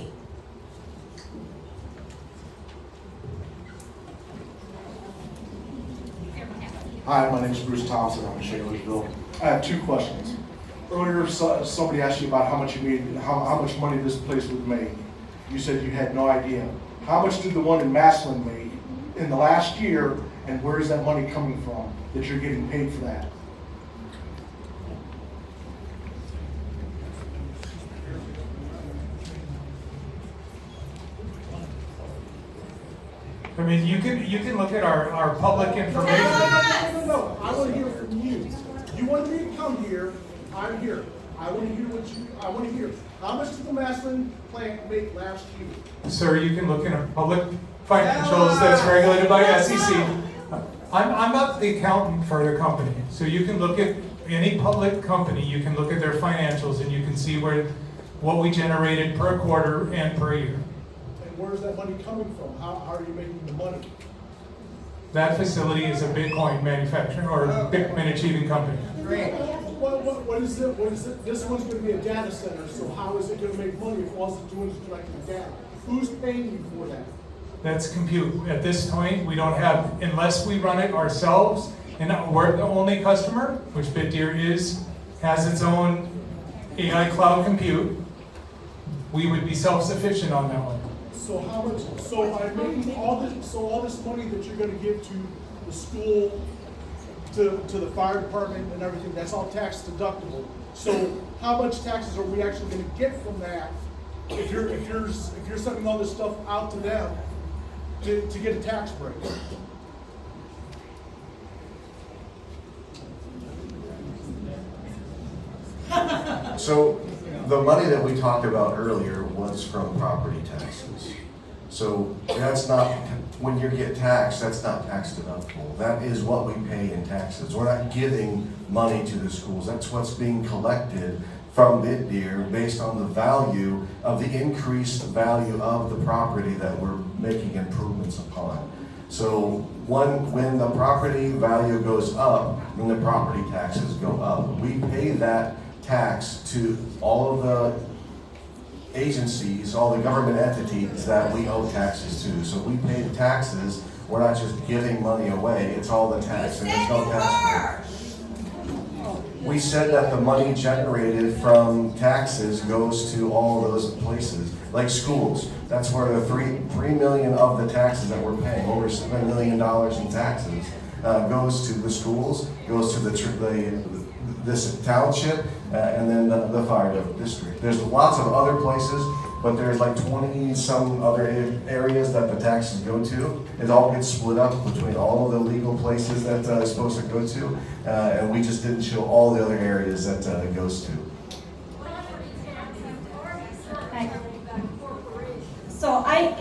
Hi, my name is Bruce Thompson. I'm in Shalersville. I have two questions. Earlier, somebody asked you about how much you made, how much money this place would make. You said you had no idea. How much did the one in Massillon make in the last year, and where is that money coming from that you're getting paid for that? I mean, you can look at our public information. No. I want to hear from you. You want me to come here, I'm here. I want to hear how much did the Massillon plant make last year? Sir, you can look in our public financials that's regulated by SEC. I'm not the accountant for the company, so you can look at any public company, you can look at their financials and you can see what we generated per quarter and per year. And where is that money coming from? How are you making the money? That facility is a Bitcoin manufacturer or a Bitcoin achieving company. Great. What is it? This one's going to be a data center, so how is it going to make money if all it's doing is collecting data? Who's paying you for that? That's compute. At this point, we don't have, unless we run it ourselves, and we're the only customer, which Bitdeer has its own AI cloud compute, we would be self-sufficient on that one. So how much, so by making all this money that you're gonna give to the school, to the fire department and everything, that's all tax deductible. So how much taxes are we actually gonna get from that if you're sending all this stuff out to them to get a tax break? So the money that we talked about earlier was from property taxes. So that's not, when you get taxed, that's not tax deductible. That is what we pay in taxes. We're not giving money to the schools. That's what's being collected from Bitdeer based on the value of the increased value of the property that we're making improvements upon. So when the property value goes up, then the property taxes go up. We pay that tax to all of the agencies, all the government entities that we owe taxes to. So we pay the taxes, we're not just giving money away, it's all the tax and there's no tax break. We said that the money generated from taxes goes to all those places, like schools. That's where the $3 million of the taxes that we're paying, over $7 million in taxes, goes to the schools, goes to this township, and then the fire district. There's lots of other places, but there's like 20 some other areas that the taxes go to. It all gets split up between all of the legal places that it's supposed to go to, and we just didn't show all the other areas that it goes to. So I'm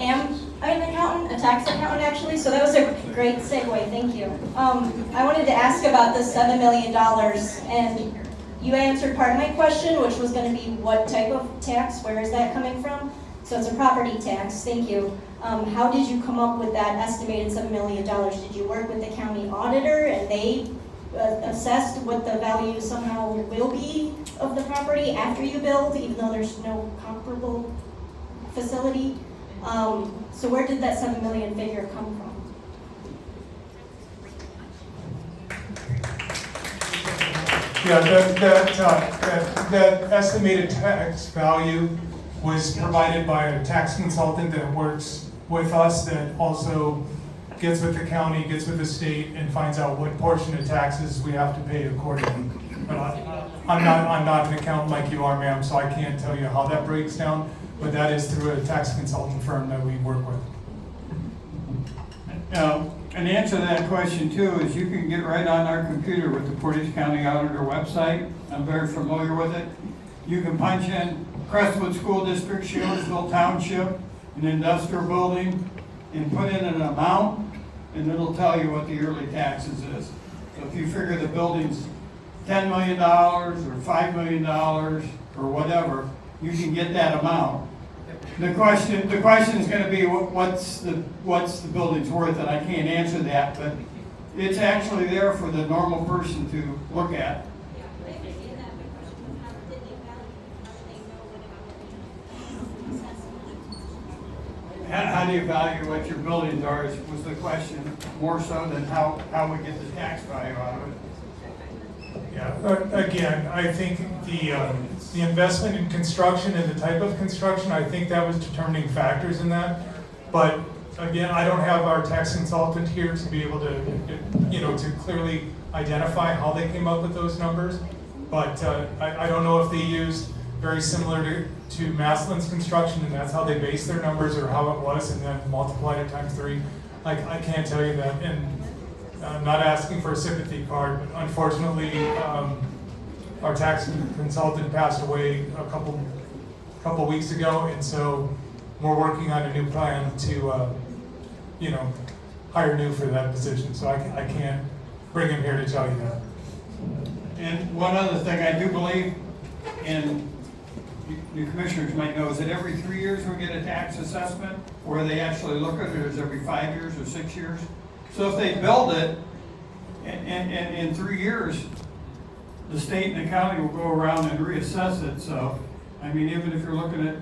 an accountant, a tax accountant actually, so that was a great segue, thank you. I wanted to ask about the $7 million, and you answered part of my question, which was going to be what type of tax, where is that coming from? So it's a property tax, thank you. How did you come up with that estimated $7 million? Did you work with the county auditor and they assessed what the value somehow will be of the property after you build, even though there's no comparable facility? So where did that $7 million figure come from? Yeah, that estimated tax value was provided by a tax consultant that works with us, that also gets with the county, gets with the state, and finds out what portion of taxes we have to pay accordingly. But I'm not an accountant like you are, ma'am, so I can't tell you how that breaks down, but that is through a tax consultant firm that we work with. An answer to that question too is you can get right on our computer with the Portage County Auditor website. I'm very familiar with it. You can punch in Crestwood School District, Shalersville Township, an industrial building, and put in an amount, and it'll tell you what the yearly taxes is. So if you figure the building's $10 million or $5 million or whatever, you can get that amount. The question is going to be what's the building's worth, and I can't answer that, but it's actually there for the normal person to look at. How do you value what your buildings are was the question, more so than how we get the tax value out of it. Yeah, again, I think the investment in construction and the type of construction, I think that was determining factors in that. But again, I don't have our tax consultant here to be able to, to clearly identify how they came up with those numbers. But I don't know if they used very similar to Masslin's construction, and that's how they based their numbers, or how it was, and then multiplied it times 3. I can't tell you that, and I'm not asking for a sympathy card, but unfortunately, our tax consultant passed away a couple weeks ago, and so we're working on a new plan to, hire new for that position. So I can't bring him here to tell you that. And one other thing, I do believe, and the commissioners might know, is that every 3 years we get a tax assessment, where they actually look at it, or is every 5 years or 6 years? So if they build it, and in 3 years, the state and the county will go around and reassess it. So, I mean, even if you're looking at,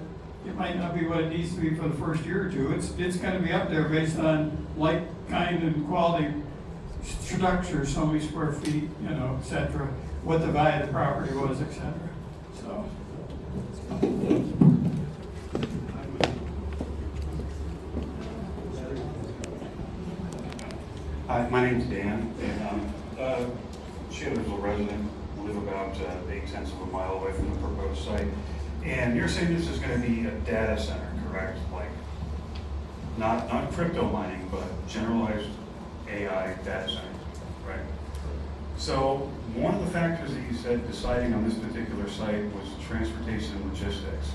it might not be what it needs to be for the first year or two. It's going to be up there based on like, kind, and quality structure, so many square feet, et cetera, what the value of the property was, et cetera. So. Hi, my name's Dan, and I'm a Shalersville resident. I live about 8/10 of a mile away from the proposed site. And you're saying this is going to be a data center, correct? Like, not crypto mining, but generalized AI data center, right? So one of the factors that you said deciding on this particular site was transportation and logistics.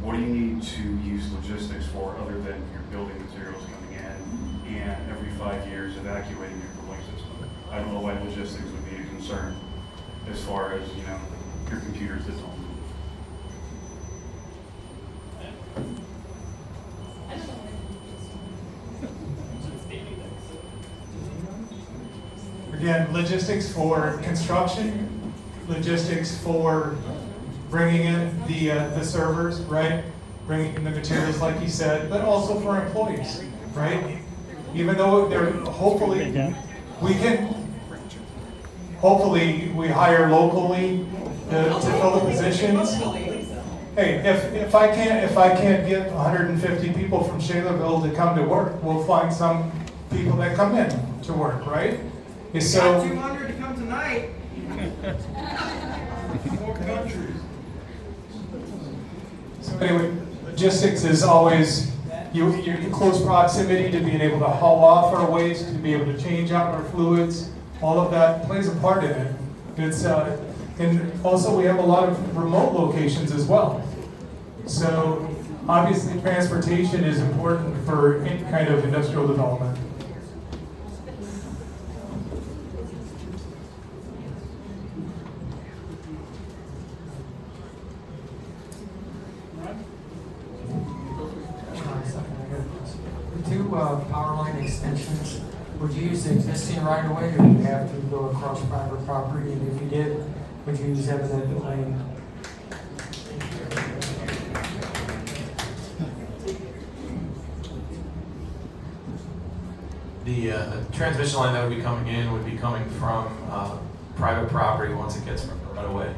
What do you need to use logistics for other than your building materials coming in and every 5 years evacuating your cooling system? I don't know why logistics would be a concern as far as, your computers at home. Again, logistics for construction, logistics for bringing in the servers, right? Bringing in the materials like you said, but also for employees, right? Even though they're hopefully we hire locally to fill the positions. Hey, if I can't get 150 people from Shalersville to come to work, we'll find some people that come in to work, right? So, got 200 to come tonight. More countries. So anyway, logistics is always you're in close proximity to being able to haul off our waste, to be able to change out our fluids. All of that plays a part in it. It's and also we have a lot of remote locations as well. So obviously transportation is important for any kind of industrial development. Power line extensions, would you use the existing right of way, or would you have to go across private property? And if you did, would you use eminent lane? The transmission line that would be coming in would be coming from private property once it gets from the right of way.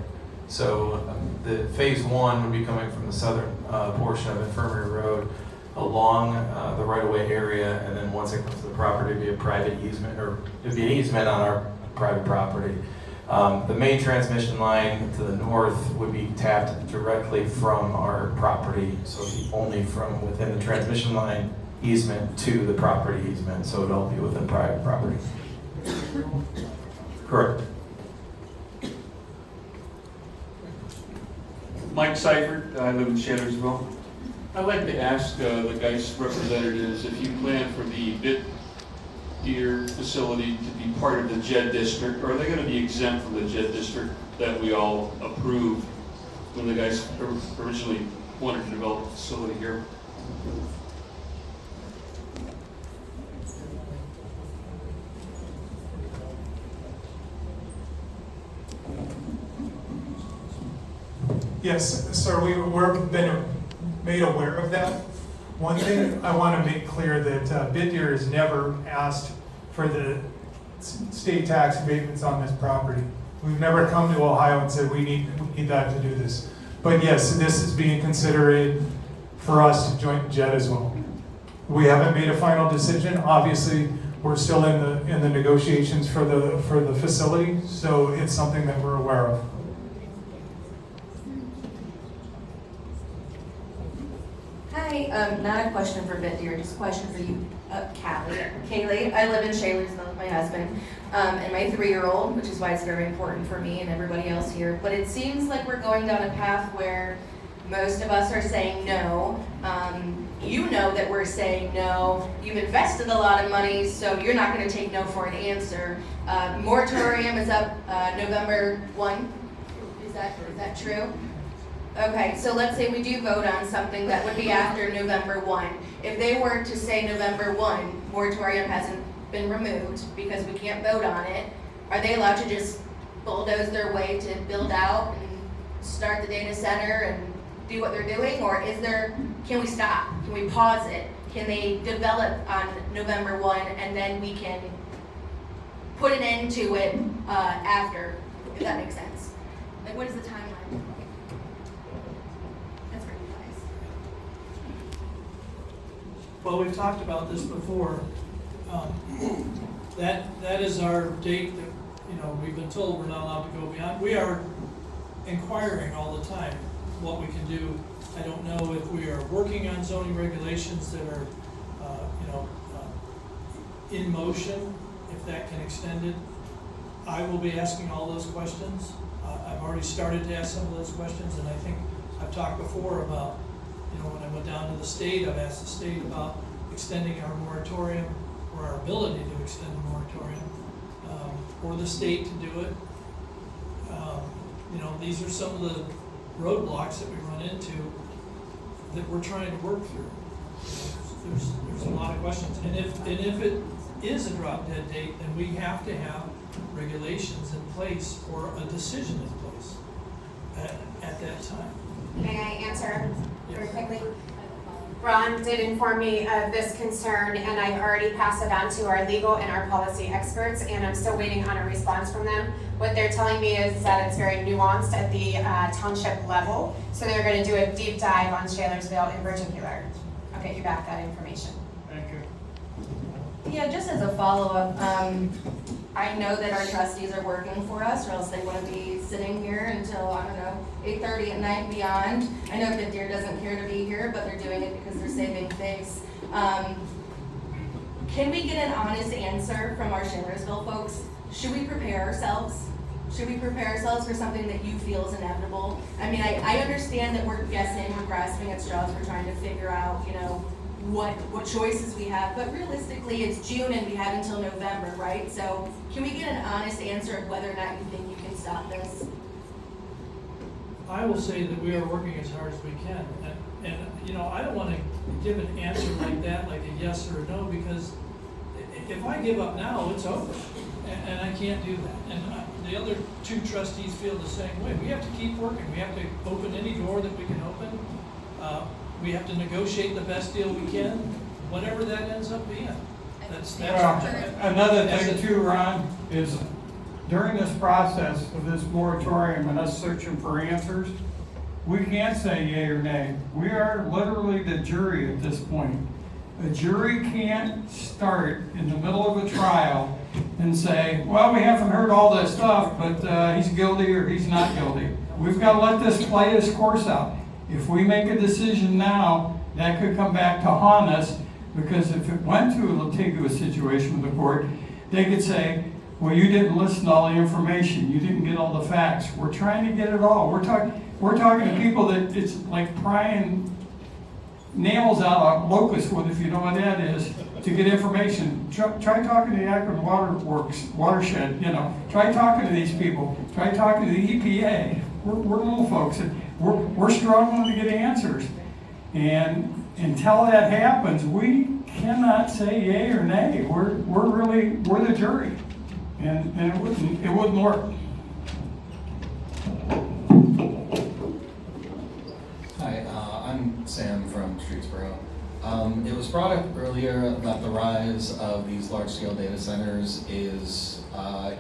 So the phase 1 would be coming from the southern portion of Infirmary Road along the right-of-way area, and then once it comes to the property, it'd be a private easement, or it'd be an easement on our private property. The main transmission line to the north would be tapped directly from our property, so it'd be only from within the transmission line easement to the property easement, so it'd all be within private property. Correct. Mike Seifert, I live in Shalersville. I'd like to ask the Geist representatives if you plan for the Bitdeer facility to be part of the JED district, or are they going to be exempt from the JED district that we all approved when the Geist originally wanted to develop a facility here? Yes, sir, we've been made aware of that. One thing I want to make clear that Bitdeer has never asked for the state tax abatements on this property. We've never come to Ohio and said we need that to do this. But yes, this is being considered for us to join JED as well. We haven't made a final decision. Obviously, we're still in the negotiations for the facility, so it's something that we're aware of. Hi, not a question for Bitdeer, just a question for you, Kaylee. I live in Shalersville with my husband and my 3-year-old, which is why it's very important for me and everybody else here. But it seems like we're going down a path where most of us are saying no. You know that we're saying no. You've invested a lot of money, so you're not going to take no for an answer. Moratorium is up November 1. Is that true? Okay, so let's say we do vote on something that would be after November 1. If they were to say November 1, moratorium hasn't been removed because we can't vote on it, are they allowed to just bulldoze their way to build out and start the data center and do what they're doing? Or can we stop? Can we pause it? Can they develop on November 1 and then we can put an end to it after, if that makes sense? Like, what is the timeline? Well, we've talked about this before. That is our date that, we've been told we're not allowed to go beyond. We are inquiring all the time what we can do. I don't know if we are working on zoning regulations that are, in motion, if that can extend it. I will be asking all those questions. I've already started to ask some of those questions, and I think I've talked before about, when I went down to the state, I've asked the state about extending our moratorium, or our ability to extend the moratorium, or the state to do it. These are some of the roadblocks that we run into that we're trying to work through. There's a lot of questions, and if it is a drop dead date, then we have to have regulations in place or a decision in place at that time. May I answer very quickly? Ron did inform me of this concern, and I've already passed it on to our legal and our policy experts, and I'm still waiting on a response from them. What they're telling me is that it's very nuanced at the township level, so they're going to do a deep dive on Shalersville in particular. I'll get you back that information. Thank you. Yeah, just as a follow-up, I know that our trustees are working for us, or else they wouldn't be sitting here until, 8:30 at night and beyond. I know Bitdeer doesn't care to be here, but they're doing it because they're saving face. Can we get an honest answer from our Shalersville folks? Should we prepare ourselves? Should we prepare ourselves for something that you feel is inevitable? I understand that we're guessing, we're grasping at straws, we're trying to figure out, what choices we have, but realistically it's June and we have until November, right? So can we get an honest answer of whether or not you think you can stop this? I will say that we are working as hard as we can, and I don't want to give an answer like that, like a yes or a no, because if I give up now, it's over, and I can't do that. And the other two trustees feel the same way. We have to keep working. We have to open any door that we can open. We have to negotiate the best deal we can, whatever that ends up being. Another thing too, Ron, is during this process of this moratorium and us searching for answers, we can't say yay or nay. We are literally the jury at this point. A jury can't start in the middle of a trial and say, well, we haven't heard all this stuff, but he's guilty or he's not guilty. We've got to let this play its course out. If we make a decision now, that could come back to haunt us, because if it went to a litigious situation with the court, they could say, well, you didn't listen to all the information, you didn't get all the facts. We're trying to get it all. We're talking to people that it's like prying nails out a locust wood, if you know what that is, to get information. Try talking to the Akron Water Works, watershed, you know. Try talking to these people. Try talking to the EPA. We're little folks, and we're struggling to get answers. And until that happens, we cannot say yay or nay. We're the jury, and it wouldn't work. Hi, I'm Sam from Streetsboro. It was brought up earlier that the rise of these large-scale data centers is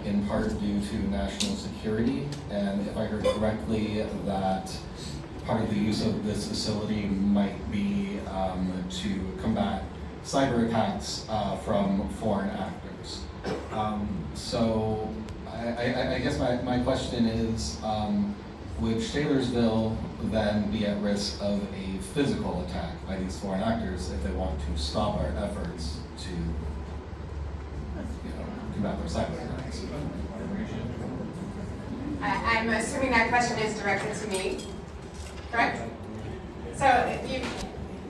in part due to national security, and if I heard correctly, that part of the use of this facility might be to combat cyber attacks from foreign actors. So I guess my question is, would Shalersville then be at risk of a physical attack by these foreign actors if they want to stop our efforts to, combat their cyber attacks? I'm assuming that question is directed to me, correct? So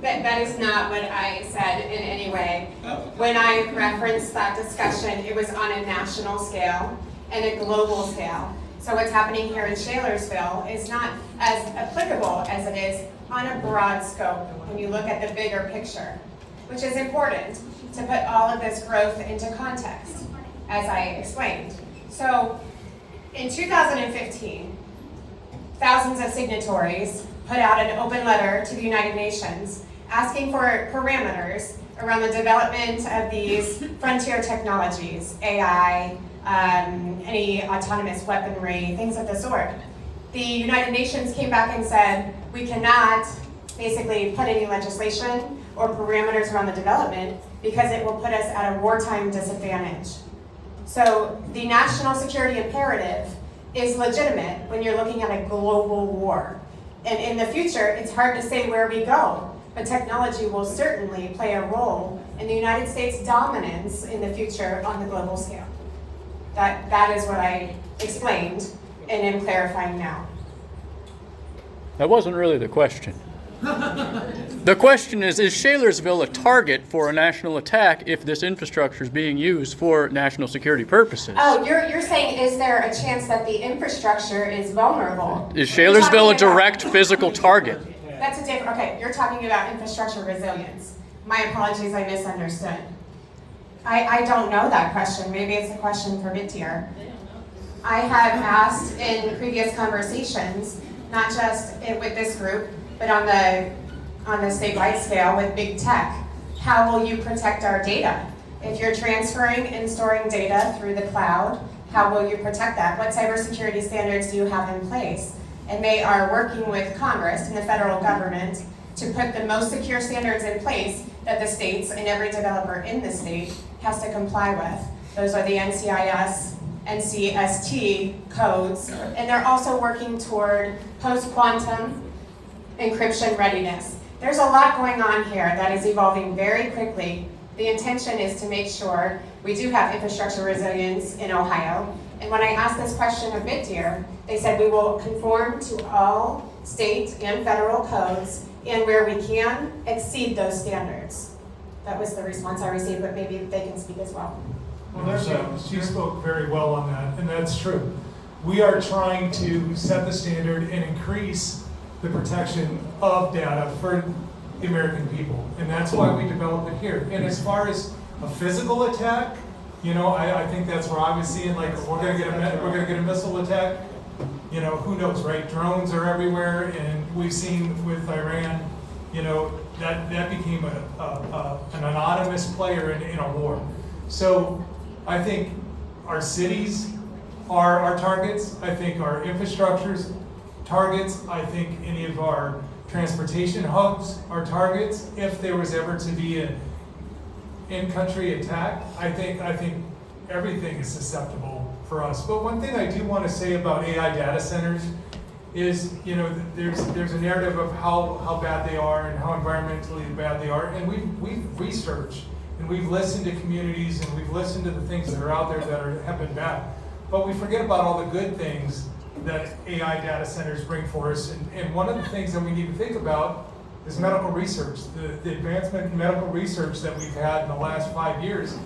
that is not what I said in any way. When I referenced that discussion, it was on a national scale and a global scale. So what's happening here in Shalersville is not as applicable as it is on a broad scope when you look at the bigger picture, which is important to put all of this growth into context, as I explained. So in 2015, thousands of signatories put out an open letter to the United Nations asking for parameters around the development of these frontier technologies, AI, any autonomous weaponry, things of the sort. The United Nations came back and said, we cannot basically put any legislation or parameters around the development because it will put us at a wartime disadvantage. So the national security imperative is legitimate when you're looking at a global war. And in the future, it's hard to say where we go, but technology will certainly play a role in the United States' dominance in the future on the global scale. That is what I explained and am clarifying now. That wasn't really the question. The question is Shalersville a target for a national attack if this infrastructure is being used for national security purposes? Oh, you're saying, is there a chance that the infrastructure is vulnerable? Is Shalersville a direct physical target? That's a different, okay, you're talking about infrastructure resilience. My apologies, I misunderstood. I don't know that question. Maybe it's a question for Bitdeer. I have asked in previous conversations, not just with this group, but on the statewide scale with big tech, how will you protect our data? If you're transferring and storing data through the cloud, how will you protect that? What cybersecurity standards do you have in place? And they are working with Congress and the federal government to put the most secure standards in place that the states and every developer in the state has to comply with. Those are the NCIS, NCST codes, and they're also working toward post-quantum encryption readiness. There's a lot going on here that is evolving very quickly. The intention is to make sure we do have infrastructure resilience in Ohio. And when I asked this question of Bitdeer, they said we will conform to all state and federal codes, and where we can, exceed those standards. That was the response I received, but maybe they can speak as well. Well, she spoke very well on that, and that's true. We are trying to set the standard and increase the protection of data for the American people, and that's why we develop it here. And as far as a physical attack, I think that's where I was seeing, like, we're gonna get a missile attack. Who knows, right? Drones are everywhere, and we've seen with Iran, that became an anonymous player in a war. So I think our cities are our targets. I think our infrastructure's targets. I think any of our transportation hubs are targets. If there was ever to be an in-country attack, I think everything is susceptible for us. But one thing I do want to say about AI data centers is, there's a narrative of how bad they are and how environmentally bad they are, and we've researched and we've listened to communities and we've listened to the things that are out there that have been bad. But we forget about all the good things that AI data centers bring for us. And one of the things that we need to think about is medical research. The advancement in medical research that we've had in the last 5 years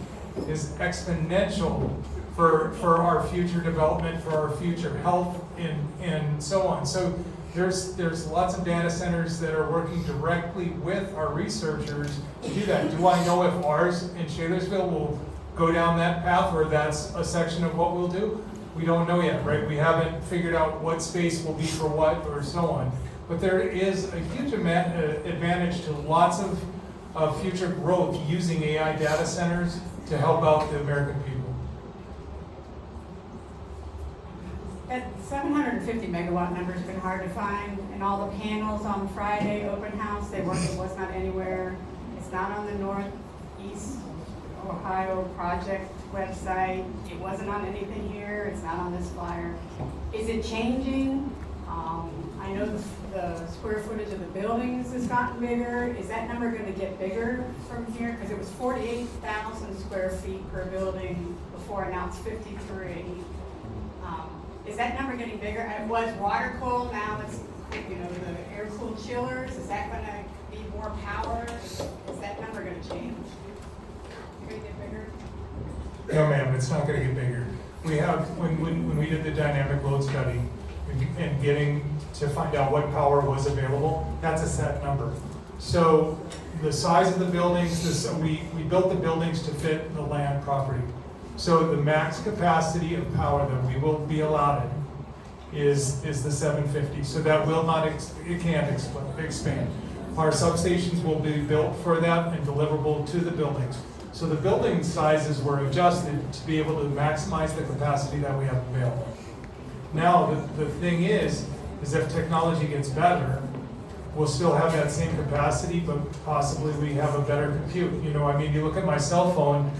is exponential for our future development, for our future health, and so on. So there's lots of data centers that are working directly with our researchers to do that. Do I know if ours in Shalersville will go down that path, or that's a section of what we'll do? We don't know yet, right? We haven't figured out what space will be for what, or so on. But there is a huge advantage to lots of future growth using AI data centers to help out the American people. That 750 megawatt number has been hard to find, and all the panels on Friday, open house, it was not anywhere. It's not on the Northeast Ohio project website. It wasn't on anything here. It's not on this flyer. Is it changing? I know the square footage of the buildings has gotten bigger. Is that number going to get bigger from here? Because it was 48,000 square feet per building before, and now it's 53. Is that number getting bigger? It was water cooled, now it's, the air cooled chillers. Is that going to be more power? Is that number going to change? Going to get bigger? No, ma'am, it's not going to get bigger. We have, when we did the dynamic load study and getting to find out what power was available, that's a set number. So the size of the buildings, we built the buildings to fit the land property. So the max capacity of power that we will be allotted is the 750. So that will not, it can't expand. Our substations will be built for that and deliverable to the buildings. So the building sizes were adjusted to be able to maximize the capacity that we have available. Now, the thing is if technology gets better, we'll still have that same capacity, but possibly we have a better compute. You look at my cell phone,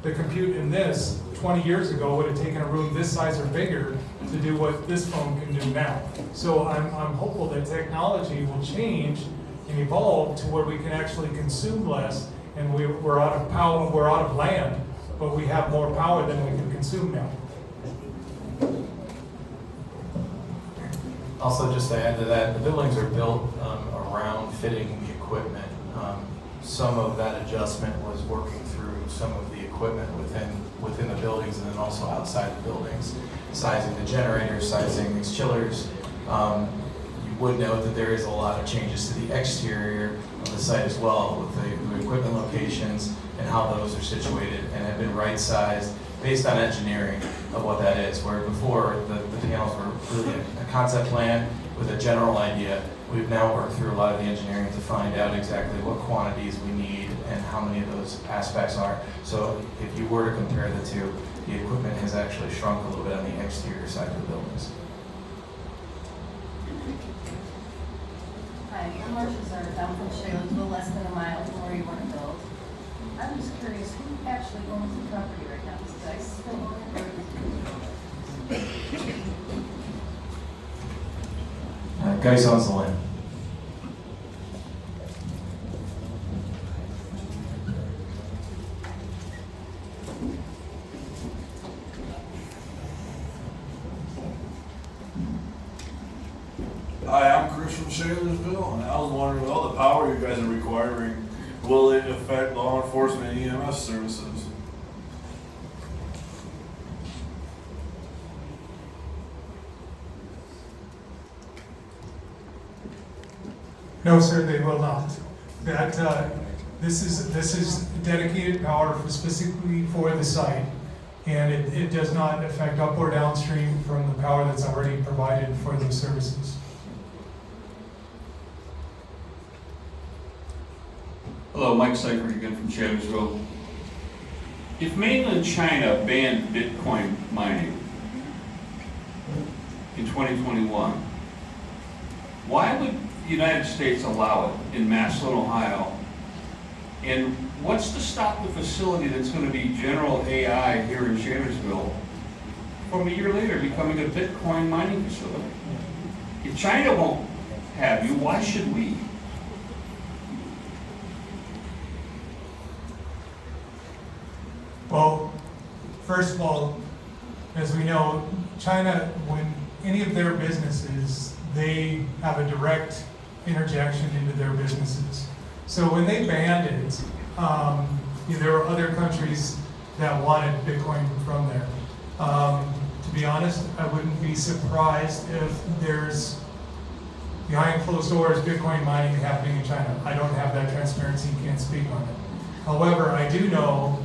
the compute in this 20 years ago would have taken a room this size or bigger to do what this phone can do now. So I'm hopeful that technology will change and evolve to where we can actually consume less, and we're out of power, we're out of land, but we have more power than we can consume now. Also, just to add to that, the buildings are built around fitting the equipment. Some of that adjustment was working through some of the equipment within the buildings, and then also outside the buildings, sizing the generators, sizing these chillers. You would note that there is a lot of changes to the exterior of the site as well, with the equipment locations and how those are situated, and have been right-sized based on engineering of what that is. Where before the panels were really a concept plan with a general idea. We've now worked through a lot of the engineering to find out exactly what quantities we need and how many of those aspects are. So if you were to compare the two, the equipment has actually shrunk a little bit on the exterior side of the buildings. Hi, I'm Marcia Zard. I'm from Shalersville, less than a mile from where you want to build. I'm just curious, who actually owns the property right now? Does the guys still own it, or Geis owns the land. Hi, I'm Chris from Shalersville, and I was wondering, with all the power you guys are requiring, will it affect law enforcement and EMS services? No, sir, they will not. This is dedicated power specifically for the site, and it does not affect up or downstream from the power that's already provided for those services. Hello, Mike Seifert again from Shalersville. If mainland China banned Bitcoin mining in 2021, why would the United States allow it in Massillon, Ohio? And what's to stop the facility that's going to be General AI here in Shalersville from a year later becoming a Bitcoin mining facility? If China won't have you, why should we? Well, first of all, as we know, China, when any of their businesses, they have a direct interjection into their businesses. So when they banned it, there were other countries that wanted Bitcoin from there. To be honest, I wouldn't be surprised if there's behind closed doors Bitcoin mining happening in China. I don't have that transparency, can't speak on it. However, I do know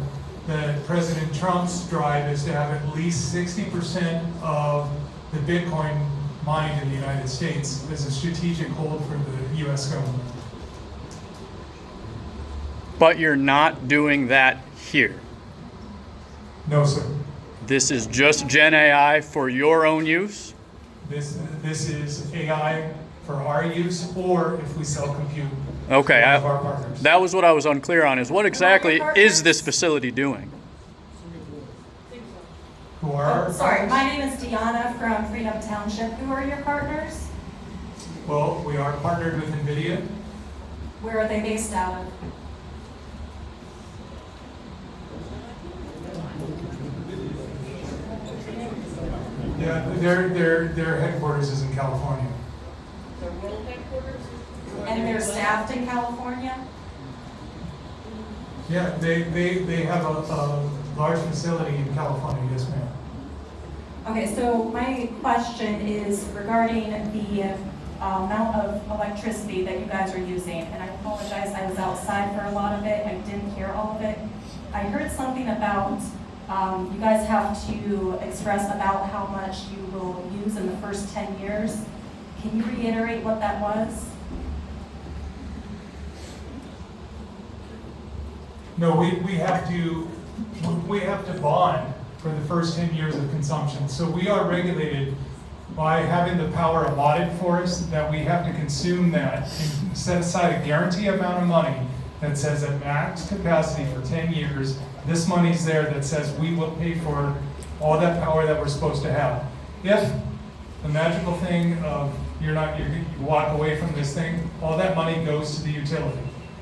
that President Trump's drive is to have at least 60% of the Bitcoin mined in the United States as a strategic hold for the US government. But you're not doing that here. No, sir. This is just Gen AI for your own use? This is AI for our use, or if we sell compute. Okay, to one of our partners. that was what I was unclear on, is what exactly is this facility doing? Who are? Sorry, my name is Deanna from Freedom Township. Who are your partners? Well, we are partnered with NVIDIA. Where are they based out of? Yeah, their headquarters is in California. Their world headquarters? And they're staffed in California? Yeah, they have a large facility in California, yes ma'am. Okay, so my question is regarding the amount of electricity that you guys are using. And I apologize, I was outside for a lot of it. I didn't hear all of it. I heard something about you guys have to express about how much you will use in the first 10 years. Can you reiterate what that was? No, we have to bond for the first 10 years of consumption. So we are regulated by having the power allotted for us that we have to consume that and set aside a guaranteed amount of money that says at max capacity for 10 years, this money's there that says we will pay for all that power that we're supposed to have. If the magical thing of you walk away from this thing, all that money goes to the utility.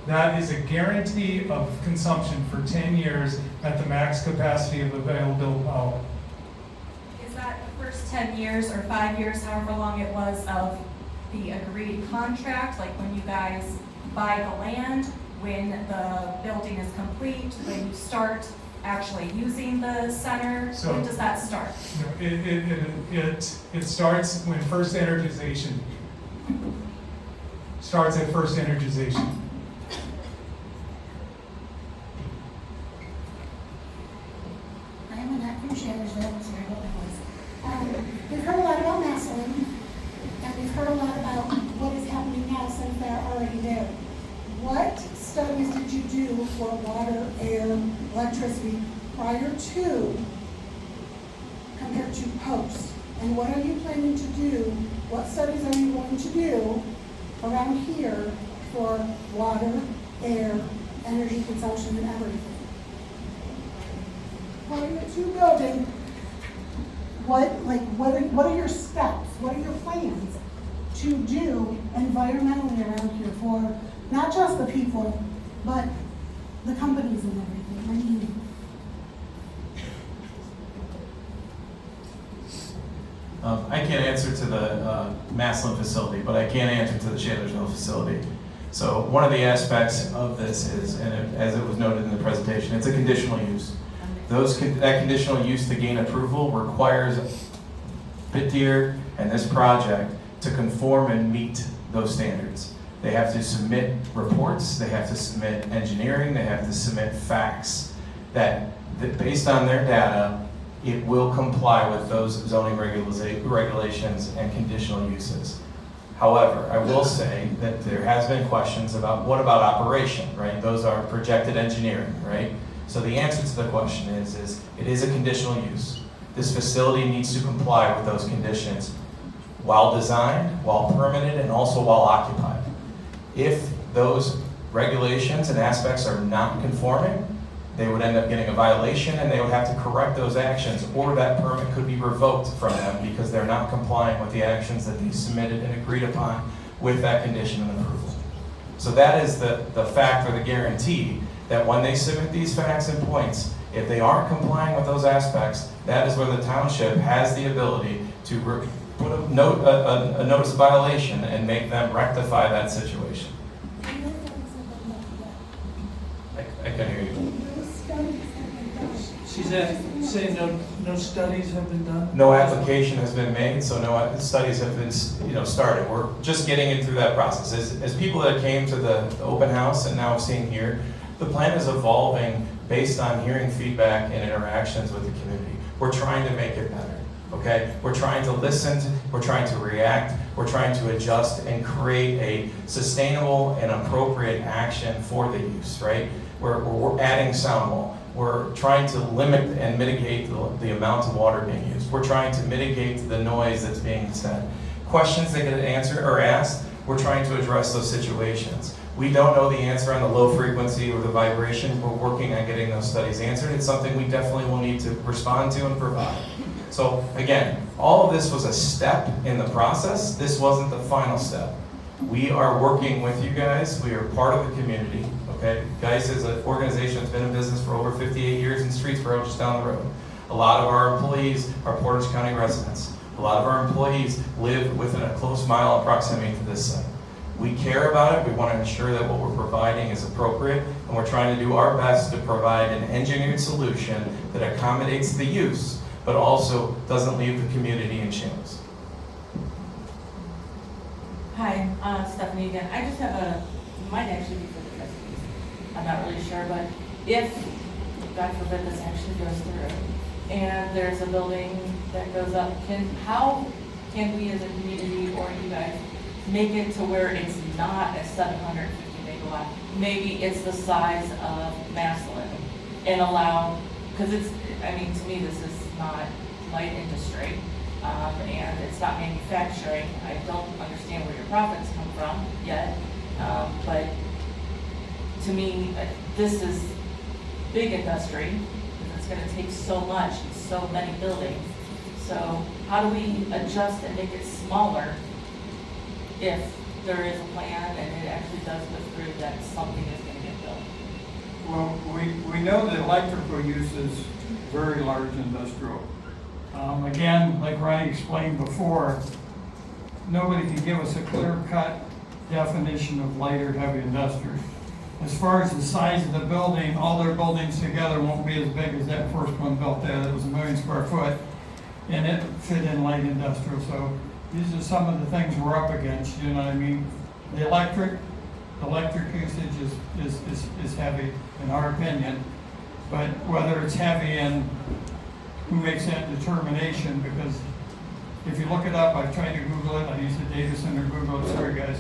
That is a guarantee of consumption for 10 years at the max capacity of available power. Is that the first 10 years or 5 years, however long it was, of the agreed contract? Like when you guys buy the land, when the building is complete, when you start actually using the center? So, when does that start? It starts when first energization. Starts at first energization. I'm Annette from Shalersville, sorry about my voice. We've heard a lot about Massillon, and we've heard a lot about what is happening now since they're already there. What studies did you do for water, air, electricity prior to compared to post? And what are you planning to do? What studies are you going to do around here for water, air, energy consumption, and everything? Prior to building, what are your steps? What are your plans to do environmentally around here for not just the people, but the companies and everything? I mean, I can't answer to the Massillon facility, but I can answer to the Shalersville facility. So one of the aspects of this is, and as it was noted in the presentation, it's a conditional use. That conditional use to gain approval requires Bitdeer and this project to conform and meet those standards. They have to submit reports, they have to submit engineering, they have to submit facts that based on their data, it will comply with those zoning regulations and conditional uses. However, I will say that there has been questions about what about operation, right? Those are projected engineering, right? So the answer to the question is it is a conditional use. This facility needs to comply with those conditions while designed, while permitted, and also while occupied. If those regulations and aspects are not conforming, they would end up getting a violation and they would have to correct those actions, or that permit could be revoked from them because they're not complying with the actions that they submitted and agreed upon with that condition and approval. So that is the fact or the guarantee that when they submit these facts and points, if they aren't complying with those aspects, that is where the township has the ability to put a notice of violation and make them rectify that situation. I can hear you. She's saying no studies have been done? No application has been made, so no studies have been, started. We're just getting it through that process. As people that came to the open house and now have seen here, the plan is evolving based on hearing feedback and interactions with the community. We're trying to make it better, okay? We're trying to listen, we're trying to react, we're trying to adjust and create a sustainable and appropriate action for the use, right? We're adding sound wall. We're trying to limit and mitigate the amount of water being used. We're trying to mitigate the noise that's being said. Questions that get answered or asked, we're trying to address those situations. We don't know the answer on the low frequency or the vibration. We're working on getting those studies answered. It's something we definitely will need to respond to and provide. So again, all of this was a step in the process. This wasn't the final step. We are working with you guys. We are part of the community. Okay, GEIS is an organization that's been in business for over 58 years in Streetsboro, just down the road. A lot of our employees are Portage County residents. A lot of our employees live within a close mile of proximity to this site. We care about it. We want to ensure that what we're providing is appropriate, and we're trying to do our best to provide an engineered solution that accommodates the use, but also doesn't leave the community in shambles. Hi, Stephanie again. I just have might actually be for the trustees. I'm not really sure, but if, God forbid, this actually goes through, and there's a building that goes up, how can we as a community or you guys make it to where it's not a 750 megawatt? Maybe it's the size of Massillon and allow, because to me, this is not light industry, and it's not manufacturing. I don't understand where your profits come from yet, but to me, this is big industry, because it's going to take so much and so many buildings. So how do we adjust and make it smaller if there is a plan and it actually does go through that something is going to get built? Well, we know that electrical use is very large industrial. Again, like Ryan explained before, nobody can give us a clear-cut definition of light or heavy industry. As far as the size of the building, all their buildings together won't be as big as that first one built there. That was 1 million square foot, and it fit in light industrial. So these are some of the things we're up against, you know what I mean? The electric usage is heavy, in our opinion, but whether it's heavy and who makes that determination, because if you look it up, I've tried to Google it, I used the data center Google it, sorry guys.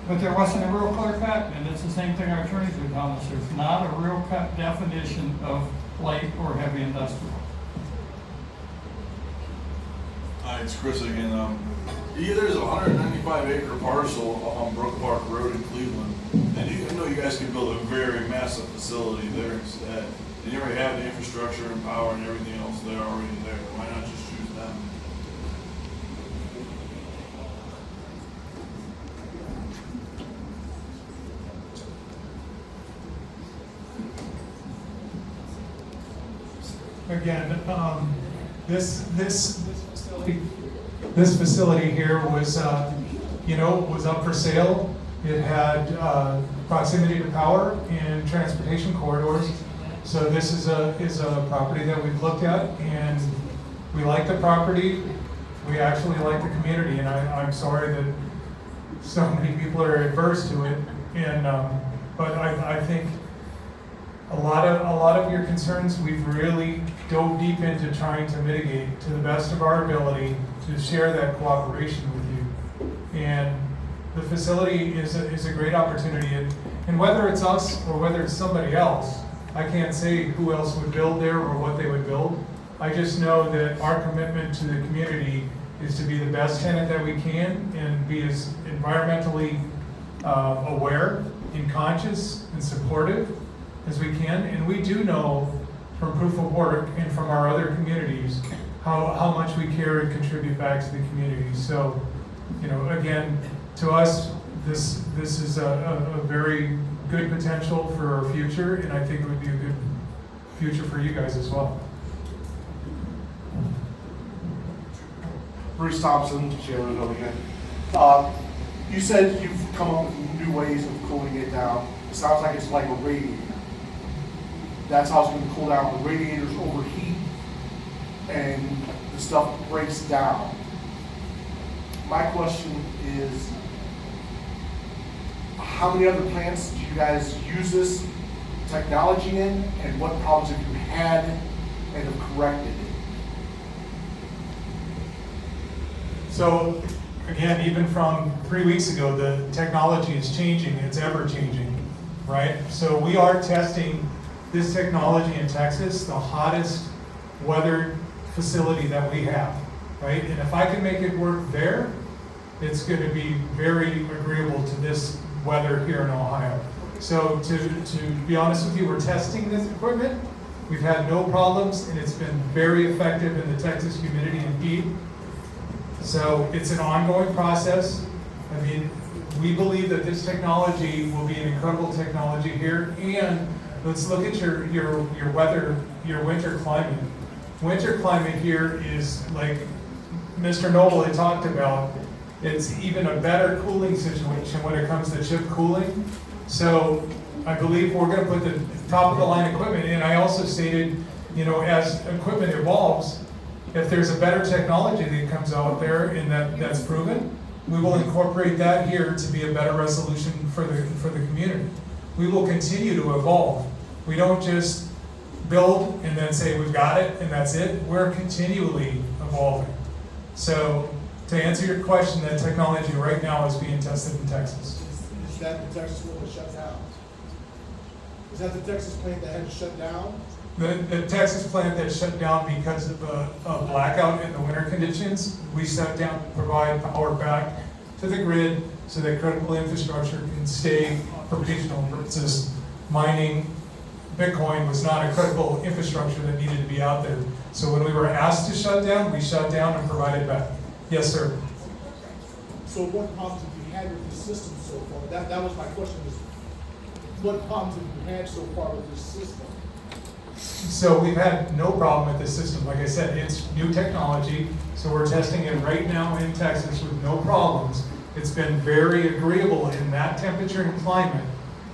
But there wasn't a real clear cut, and it's the same thing our attorneys are telling us. There's not a real cut definition of light or heavy industrial. Hi, it's Chris again. There's a 195-acre parcel on Brook Park Road in Cleveland, and I know you guys can build a very massive facility there instead. And you already have the infrastructure and power and everything else there already there. Why not just choose them? Again, this facility here was, was up for sale. It had proximity to power and transportation corridors. So this is a property that we've looked at, and we like the property. We actually like the community, and I'm sorry that so many people are adverse to it. And but I think a lot of your concerns we've really dove deep into trying to mitigate to the best of our ability to share that cooperation with you. And the facility is a great opportunity, and whether it's us or whether it's somebody else, I can't say who else would build there or what they would build. I just know that our commitment to the community is to be the best tenant that we can and be as environmentally aware and conscious and supportive as we can. And we do know from proof of work and from our other communities how much we care and contribute back to the community. So, again, to us, this is a very good potential for our future, and I think it would be a good future for you guys as well. Bruce Thompson, Shalersville again. You said you've come up with new ways of cooling it down. It sounds like it's like a radiator. That's how it's going to cool down. The radiators overheat and the stuff breaks down. My question is, how many other plants do you guys use this technology in, and what problems have you had and have corrected it? So again, even from 3 weeks ago, the technology is changing, it's ever changing, right? So we are testing this technology in Texas, the hottest weather facility that we have, right? And if I can make it work there, it's going to be very agreeable to this weather here in Ohio. So to be honest with you, we're testing this equipment. We've had no problems, and it's been very effective in the Texas humidity and heat. So it's an ongoing process. I mean, we believe that this technology will be an incredible technology here. And let's look at your weather, your winter climate. Winter climate here is like Mr. Noble had talked about. It's even a better cooling situation when it comes to chip cooling. So I believe we're going to put the top of the line equipment in. I also stated, you know, as equipment evolves, if there's a better technology that comes out there and that's proven, we will incorporate that here to be a better resolution for the community. We will continue to evolve. We don't just build and then say we've got it and that's it. We're continually evolving. So to answer your question, that technology right now is being tested in Texas. Is that the Texas one that shut down? Is that the Texas plant that had to shut down? The Texas plant that shut down because of a blackout in the winter conditions, we shut down to provide power back to the grid so that critical infrastructure can stay operational versus mining. Bitcoin was not a critical infrastructure that needed to be out there. So when we were asked to shut down, we shut down and provided back. Yes, sir. So what problems have you had with this system so far? That was my question, is what problems have you had so far with this system? So we've had no problem with this system. Like I said, it's new technology, so we're testing it right now in Texas with no problems. It's been very agreeable in that temperature and climate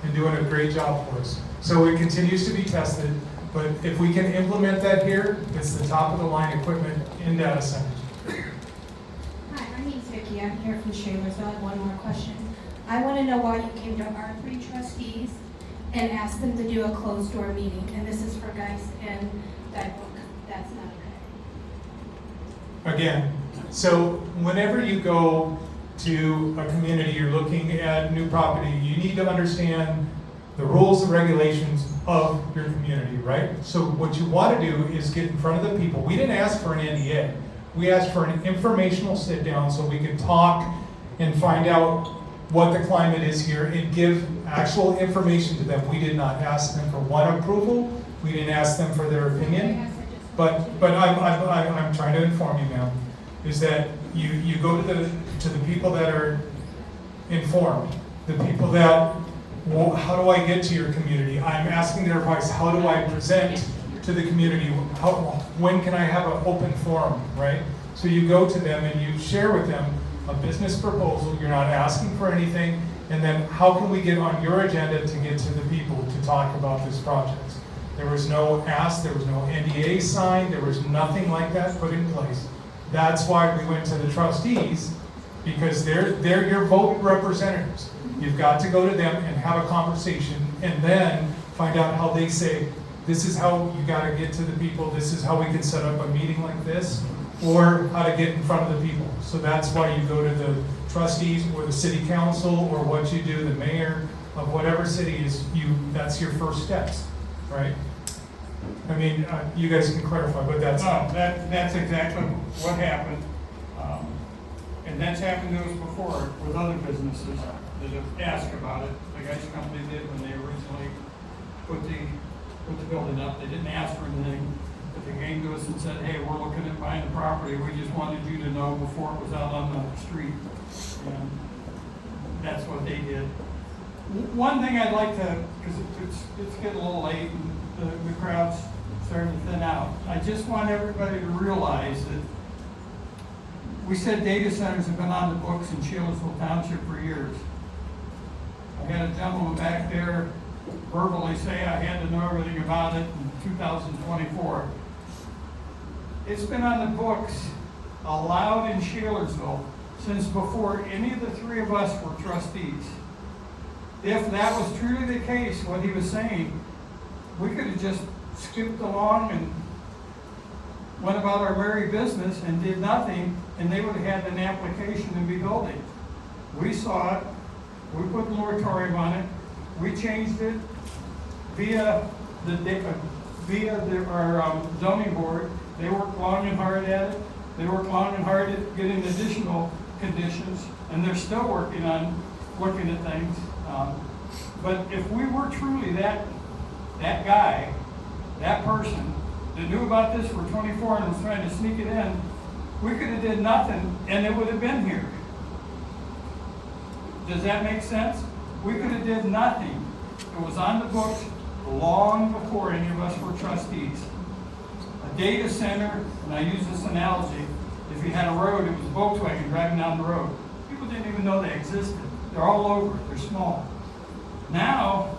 and doing a great job for us. So it continues to be tested, but if we can implement that here, it's the top of the line equipment in data centers. Hi, my name's Vicki. I'm here from Shalersville. I have one more question. I want to know why you came to our 3 trustees and asked them to do a closed door meeting, and this is for Geist and Dyke-Book. That's not okay. Again, so whenever you go to a community, you're looking at new property, you need to understand the rules and regulations of your community, right? So what you want to do is get in front of the people. We didn't ask for an NDA. We asked for an informational sit down so we could talk and find out what the climate is here and give actual information to them. We did not ask them for one approval. We didn't ask them for their opinion. But I'm trying to inform you, ma'am, is that you go to the people that are informed, the people that, well, how do I get to your community? I'm asking their advice. How do I present to the community? When can I have an open forum, right? So you go to them and you share with them a business proposal. You're not asking for anything. And then how can we get on your agenda to get to the people to talk about this project? There was no ask, there was no NDA signed, there was nothing like that put in place. That's why we went to the trustees, because they're your vote representatives. You've got to go to them and have a conversation and then find out how they say, this is how you got to get to the people, this is how we can set up a meeting like this, or how to get in front of the people. So that's why you go to the trustees or the city council, or what you do, the mayor of whatever city is, that's your first steps, right? I mean, you guys can clarify, but that's... No, that's exactly what happened. And that's happened to us before with other businesses that have asked about it. The Geist company did when they originally put the building up. They didn't ask for anything, but they came to us and said, hey, we're looking at buying the property. We just wanted you to know before it was out on the street. And that's what they did. One thing I'd like to, because it's getting a little late and the crowd's starting to thin out. I just want everybody to realize that we said data centers have been on the books in Shalersville Township for years. I had a gentleman back there verbally say I had to know everything about it in 2024. It's been on the books, allowed in Shalersville, since before any of the three of us were trustees. If that was truly the case, what he was saying, we could have just skipped along and went about our merry business and did nothing, and they would have had an application and be building. We saw it, we put the moratorium on it, we changed it via our zoning board. They worked long and hard at it. They worked long and hard at getting additional conditions, and they're still working on looking at things. But if we were truly that guy, that person that knew about this for 24 and was trying to sneak it in, we could have did nothing and it would have been here. Does that make sense? We could have did nothing. It was on the books long before any of us were trustees. A data center, and I use this analogy, if you had a road, it was a Volkswagen driving down the road. People didn't even know they existed. They're all over, they're small. Now,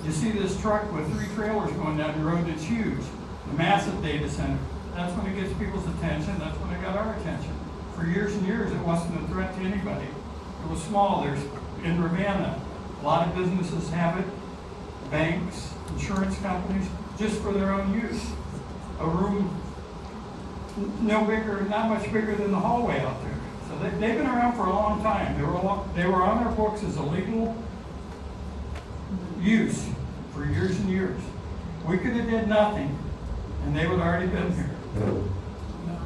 you see this truck with 3 trailers going down the road that's huge, a massive data center. That's when it gets people's attention, that's when it got our attention. For years and years, it wasn't a threat to anybody. It was small. There's, in Ravenna, a lot of businesses have it, banks, insurance companies, just for their own use. A room no bigger, not much bigger than the hallway out there. So they've been around for a long time. They were on our books as a legal use for years and years. We could have did nothing, and they would have already been here.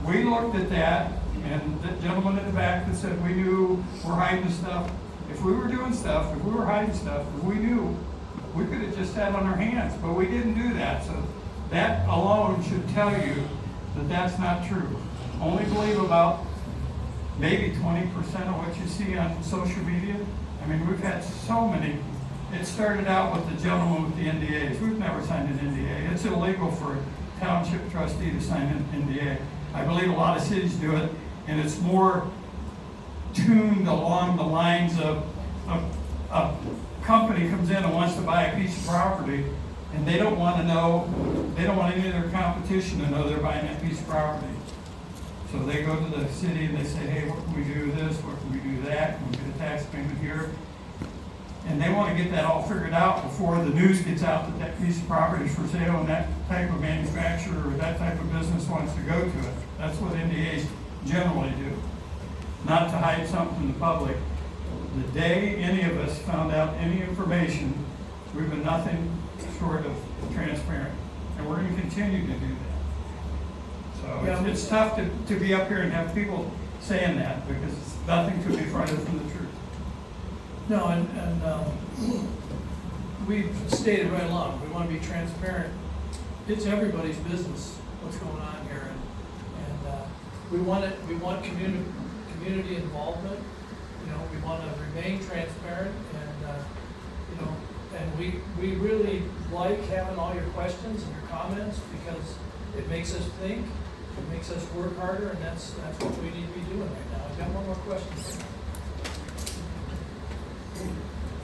We looked at that, and the gentleman in the back that said we knew we're hiding stuff. If we were doing stuff, if we were hiding stuff, if we knew, we could have just sat on our hands, but we didn't do that. So that alone should tell you that that's not true. Only believe about maybe 20% of what you see on social media. I mean, we've had so many. It started out with the gentleman with the NDAs. We've never signed an NDA. It's illegal for a township trustee to sign an NDA. I believe a lot of cities do it, and it's more tuned along the lines of a company comes in and wants to buy a piece of property, and they don't want to know, they don't want any of their competition to know they're buying that piece of property. So they go to the city and they say, hey, what can we do this? What can we do that? Can we get a tax payment here? And they want to get that all figured out before the news gets out that that piece of property is for sale and that type of manufacturer or that type of business wants to go to it. That's what NDAs generally do. Not to hide something from the public. The day any of us found out any information, we've been nothing short of transparent. And we're going to continue to do that. So it's tough to be up here and have people saying that because nothing could be farther from the truth. No, and we've stated right along, we want to be transparent. It's everybody's business what's going on here, and we want community involvement. You know, we want to remain transparent, and you know, and we really like having all your questions and your comments because it makes us think, it makes us work harder, and that's what we need to be doing right now. I've got one more question.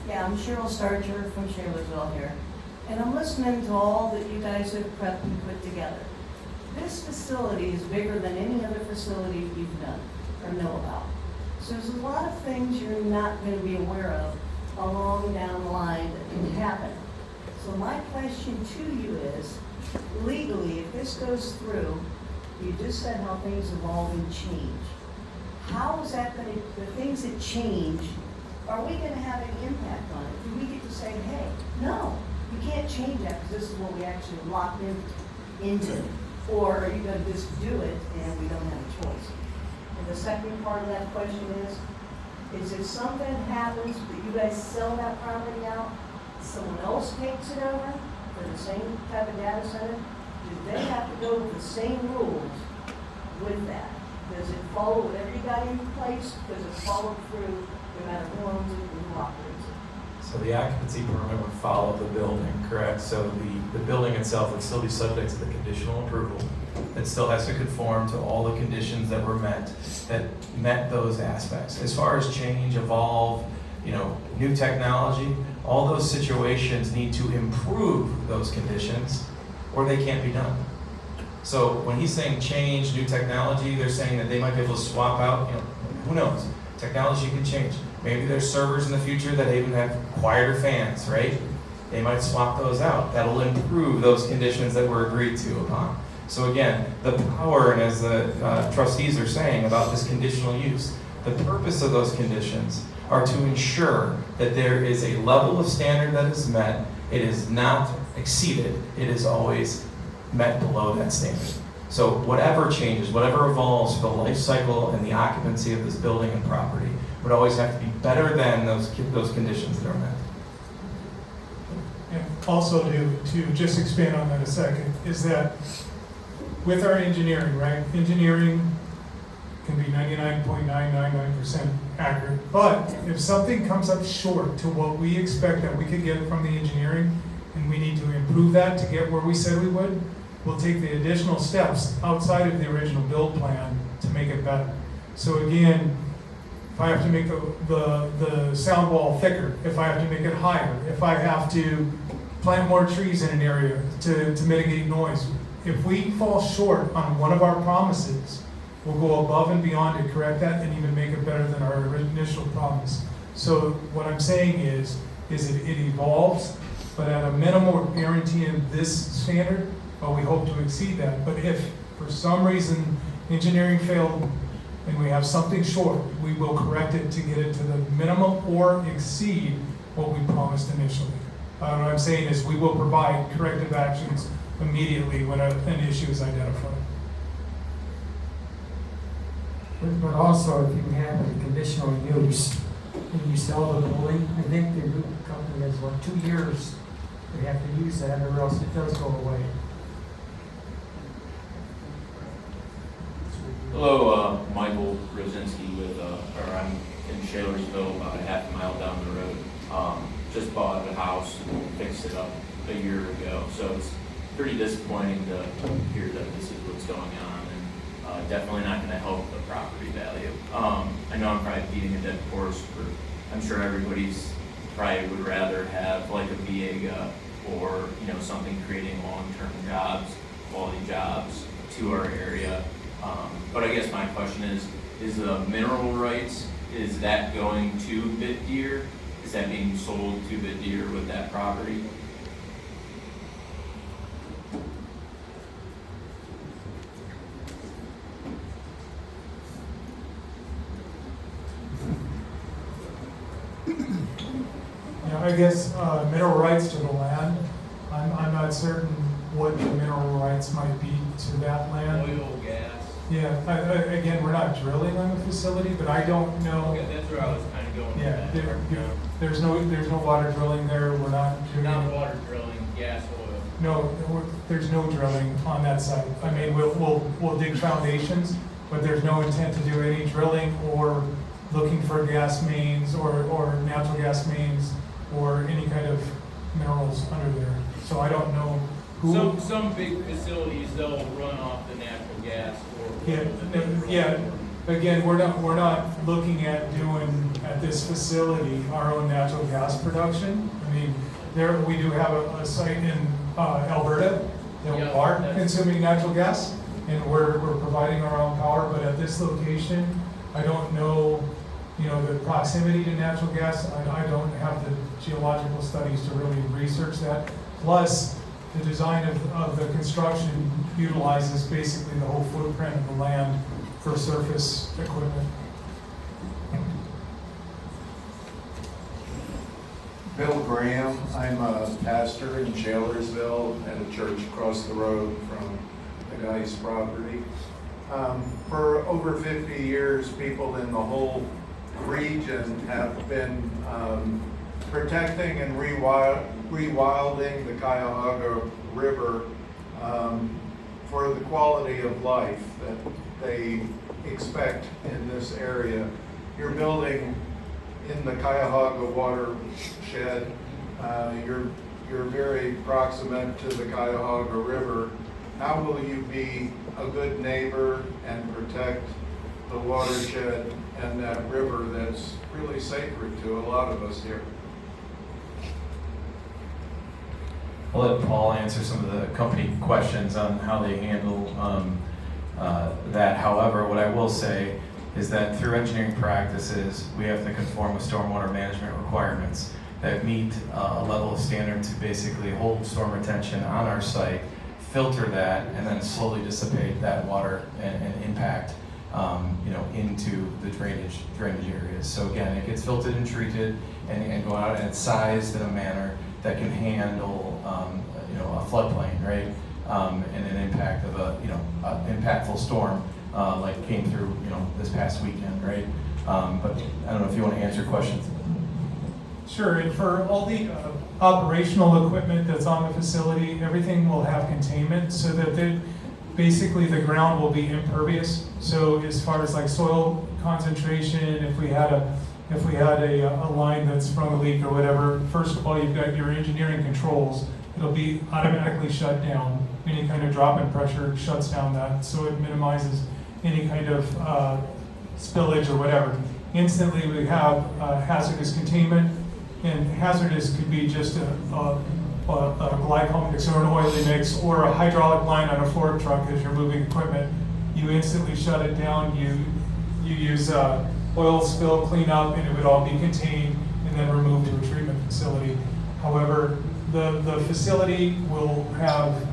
Yeah, I'm Cheryl Starcher from Shalersville here, and I'm listening to all that you guys have prepped and put together. This facility is bigger than any other facility you've done or know about. So there's a lot of things you're not going to be aware of along down the line that can happen. So my question to you is, legally, if this goes through, you just said how things evolve and change. How is that going to, the things that change, are we going to have any impact on it? Do we get to say, hey, no, you can't change that because this is what we actually locked into? Or are you going to just do it and we don't have a choice? And the second part of that question is if something happens that you guys sell that property out, someone else takes it over for the same type of data center, do they have to go with the same rules with that? Does it follow whatever you got in place? Does it follow through no matter who owns it and who operates it? So the occupancy permit would follow the building, correct? So the building itself would still be subject to the conditional approval. that still has to conform to all the conditions that were met, that met those aspects. As far as change, evolve, new technology, all those situations need to improve those conditions or they can't be done. So when he's saying change, new technology, they're saying that they might be able to swap out, who knows? Technology can change. Maybe there's servers in the future that even have quieter fans, right? They might swap those out. That'll improve those conditions that were agreed to upon. So again, the power, and as the trustees are saying about this conditional use, the purpose of those conditions are to ensure that there is a level of standard that is met, it is not exceeded, it is always met below that standard. So whatever changes, whatever evolves for the life cycle and the occupancy of this building and property would always have to be better than those conditions that are met. And also to just expand on that a second, is that with our engineering, right? Engineering can be 99.999% accurate, but if something comes up short to what we expect that we could get from the engineering, and we need to improve that to get where we said we would, we'll take the additional steps outside of the original build plan to make it better. So again, if I have to make the sound wall thicker, if I have to make it higher, if I have to plant more trees in an area to mitigate noise, if we fall short on one of our promises, we'll go above and beyond to correct that and even make it better than our initial promise. So what I'm saying is it evolves, but at a minimum, we're guaranteeing this standard, but we hope to exceed that. But if for some reason engineering failed and we have something short, we will correct it to get it to the minimum or exceed what we promised initially. What I'm saying is we will provide corrective actions immediately when an issue is identified. But also, if you have a conditional use and you sell the building, I think the company has 2 years they have to use that, or else it does go away. Hello, Michael Rosinski I'm in Shalersville, about a half a mile down the road. Just bought a house and fixed it up a year ago, so it's pretty disappointing to hear that this is what's going on, and definitely not going to help the property value. I know I'm probably beating a dead horse, but I'm sure everybody's probably would rather have like a Viega or something creating long-term jobs, quality jobs to our area. But I guess my question is the mineral rights, is that going to Bitdeer? Is that being sold to Bitdeer with that property? I guess mineral rights to the land, I'm not certain what the mineral rights might be to that land. Oil, gas. Yeah, again, we're not drilling on the facility, but I don't know. Okay, that's where I was kind of going. Yeah, there's no water drilling there. We're not doing. Not water drilling, gas, oil. No, there's no drilling on that site. I mean, we'll dig foundations, but there's no intent to do any drilling or looking for gas mains or natural gas mains or any kind of minerals under there. So I don't know who. Some big facilities, they'll run off the natural gas or. Yeah. Again, we're not looking at doing at this facility our own natural gas production. I mean, we do have a site in Alberta that are consuming natural gas, and we're providing our own power. But at this location, I don't know, the proximity to natural gas. I don't have the geological studies to really research that. Plus, the design of the construction utilizes basically the whole footprint of the land for surface equipment. Bill Graham, I'm a pastor in Shalersville at a church across the road from the guy's property. For over 50 years, people in the whole region have been protecting and rewilding the Cuyahoga River for the quality of life that they expect in this area. You're building in the Cuyahoga watershed. You're very proximate to the Cuyahoga River. How will you be a good neighbor and protect the watershed and that river that's really sacred to a lot of us here. I'll let Paul answer some of the company questions on how they handle that. However, what I will say is that through engineering practices, we have to conform with stormwater management requirements that meet a level of standard to basically hold storm retention on our site, filter that, and then slowly dissipate that water and impact into the drainage areas. So again, it gets filtered and treated and go out, and it's sized in a manner that can handle a floodplain, right? And an impact of a impactful storm like came through this past weekend, right? But I don't know if you want to answer questions. Sure, and for all the operational equipment that's on the facility, everything will have containment so that basically the ground will be impervious. So as far as like soil concentration, if we had a line that's sprung a leak or whatever, first of all, you've got your engineering controls. It'll be automatically shut down. Any kind of drop in pressure shuts down that, so it minimizes any kind of spillage or whatever. Instantly, we have hazardous containment, and hazardous could be just a glycol mix or an oily mix or a hydraulic line on a fork truck as you're moving equipment. You instantly shut it down. You use oil spill cleanup, and it would all be contained and then removed to a treatment facility. However, the facility will have,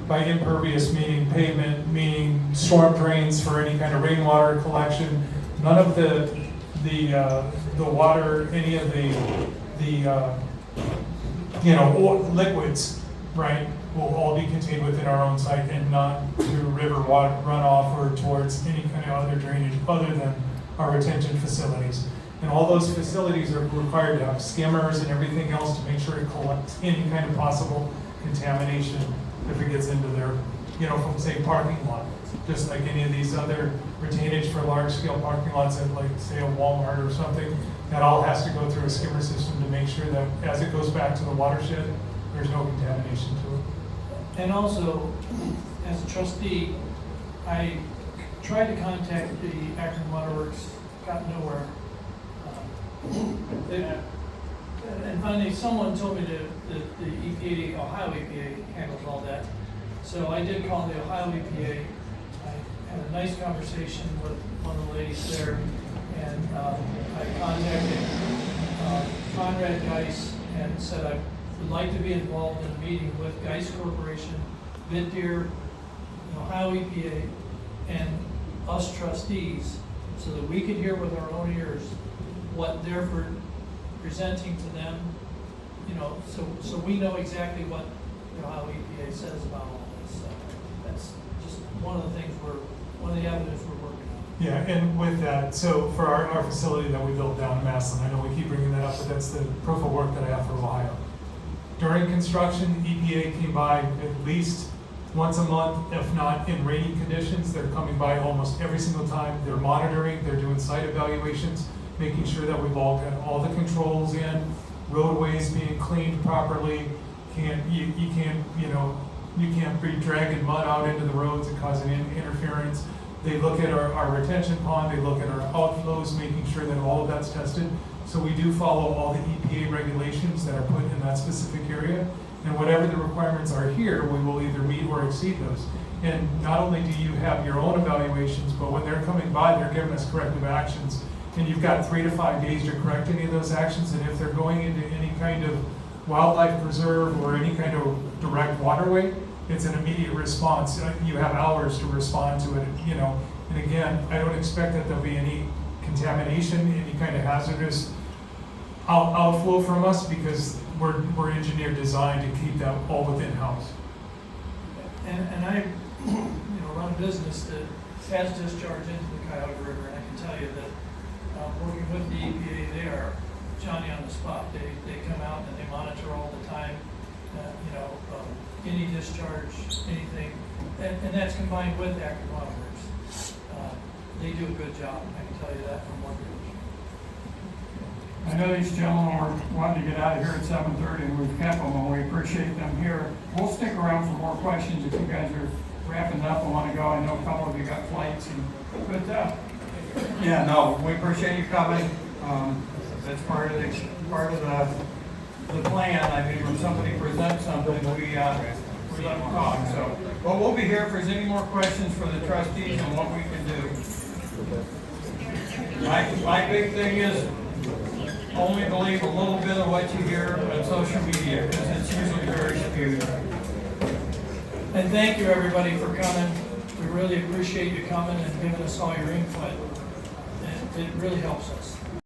by impervious meaning pavement, meaning storm drains for any kind of rainwater collection. None of the water, any of the liquids, right, will all be contained within our own site and not through river water runoff or towards any kind of other drainage other than our retention facilities. And all those facilities are required to have skimmers and everything else to make sure it collects any kind of possible contamination if it gets into their, from say parking lot. Just like any of these other retainage for large scale parking lots at like say a Walmart or something, that all has to go through a skimmer system to make sure that as it goes back to the watershed, there's no contamination to it. And also, as a trustee, I tried to contact the Akron Waterworks, got nowhere. And finally, someone told me that the EPA, Ohio EPA, handles all that. So I did call the Ohio EPA. I had a nice conversation with one of the ladies there, and I contacted Conrad Geis and said I would like to be involved in a meeting with Geis Corporation, Bitdeer, Ohio EPA, and us trustees, so that we could hear with our own ears what they're presenting to them, so we know exactly what how EPA says about all this. That's just one of the things one of the avenues we're working on. Yeah, and with that, so for our facility that we built down in Massillon, I know we keep bringing that up, but that's the proof of work that I have for Ohio. During construction, EPA came by at least once a month, if not in rainy conditions. They're coming by almost every single time. They're monitoring, they're doing site evaluations, making sure that we've all got all the controls in, roadways being cleaned properly. You can't be dragging mud out into the roads and causing interference. They look at our retention pond, they look at our outflows, making sure that all of that's tested. So we do follow all the EPA regulations that are put in that specific area. And whatever the requirements are here, we will either meet or exceed those. And not only do you have your own evaluations, but when they're coming by, they're giving us corrective actions. And you've got 3 to 5 days to correct any of those actions. And if they're going into any kind of wildlife preserve or any kind of direct waterway, it's an immediate response. You have hours to respond to it, And again, I don't expect that there'll be any contamination, any kind of hazardous outflow from us, because we're engineered designed to keep that all within house. And I, run a business that has discharge into the Cuyahoga River, and I can tell you that working with the EPA, they are Johnny on the spot. They come out and they monitor all the time, any discharge, anything, and that's combined with Akron Waterworks. They do a good job, I can tell you that from working with them. I know these gentlemen are wanting to get out of here at 7:30, and we've kept them, and we appreciate them here. We'll stick around for more questions if you guys are wrapping up, I want to go. I know a couple of you got flights, but yeah, no, we appreciate you coming. That's part of the plan. I mean, when somebody presents something, we let them talk. So, but we'll be here if there's any more questions for the trustees on what we can do. My big thing is only believe a little bit of what you hear on social media, because it's usually very skewed. And thank you, everybody, for coming. We really appreciate you coming and giving us all your input. It really helps us.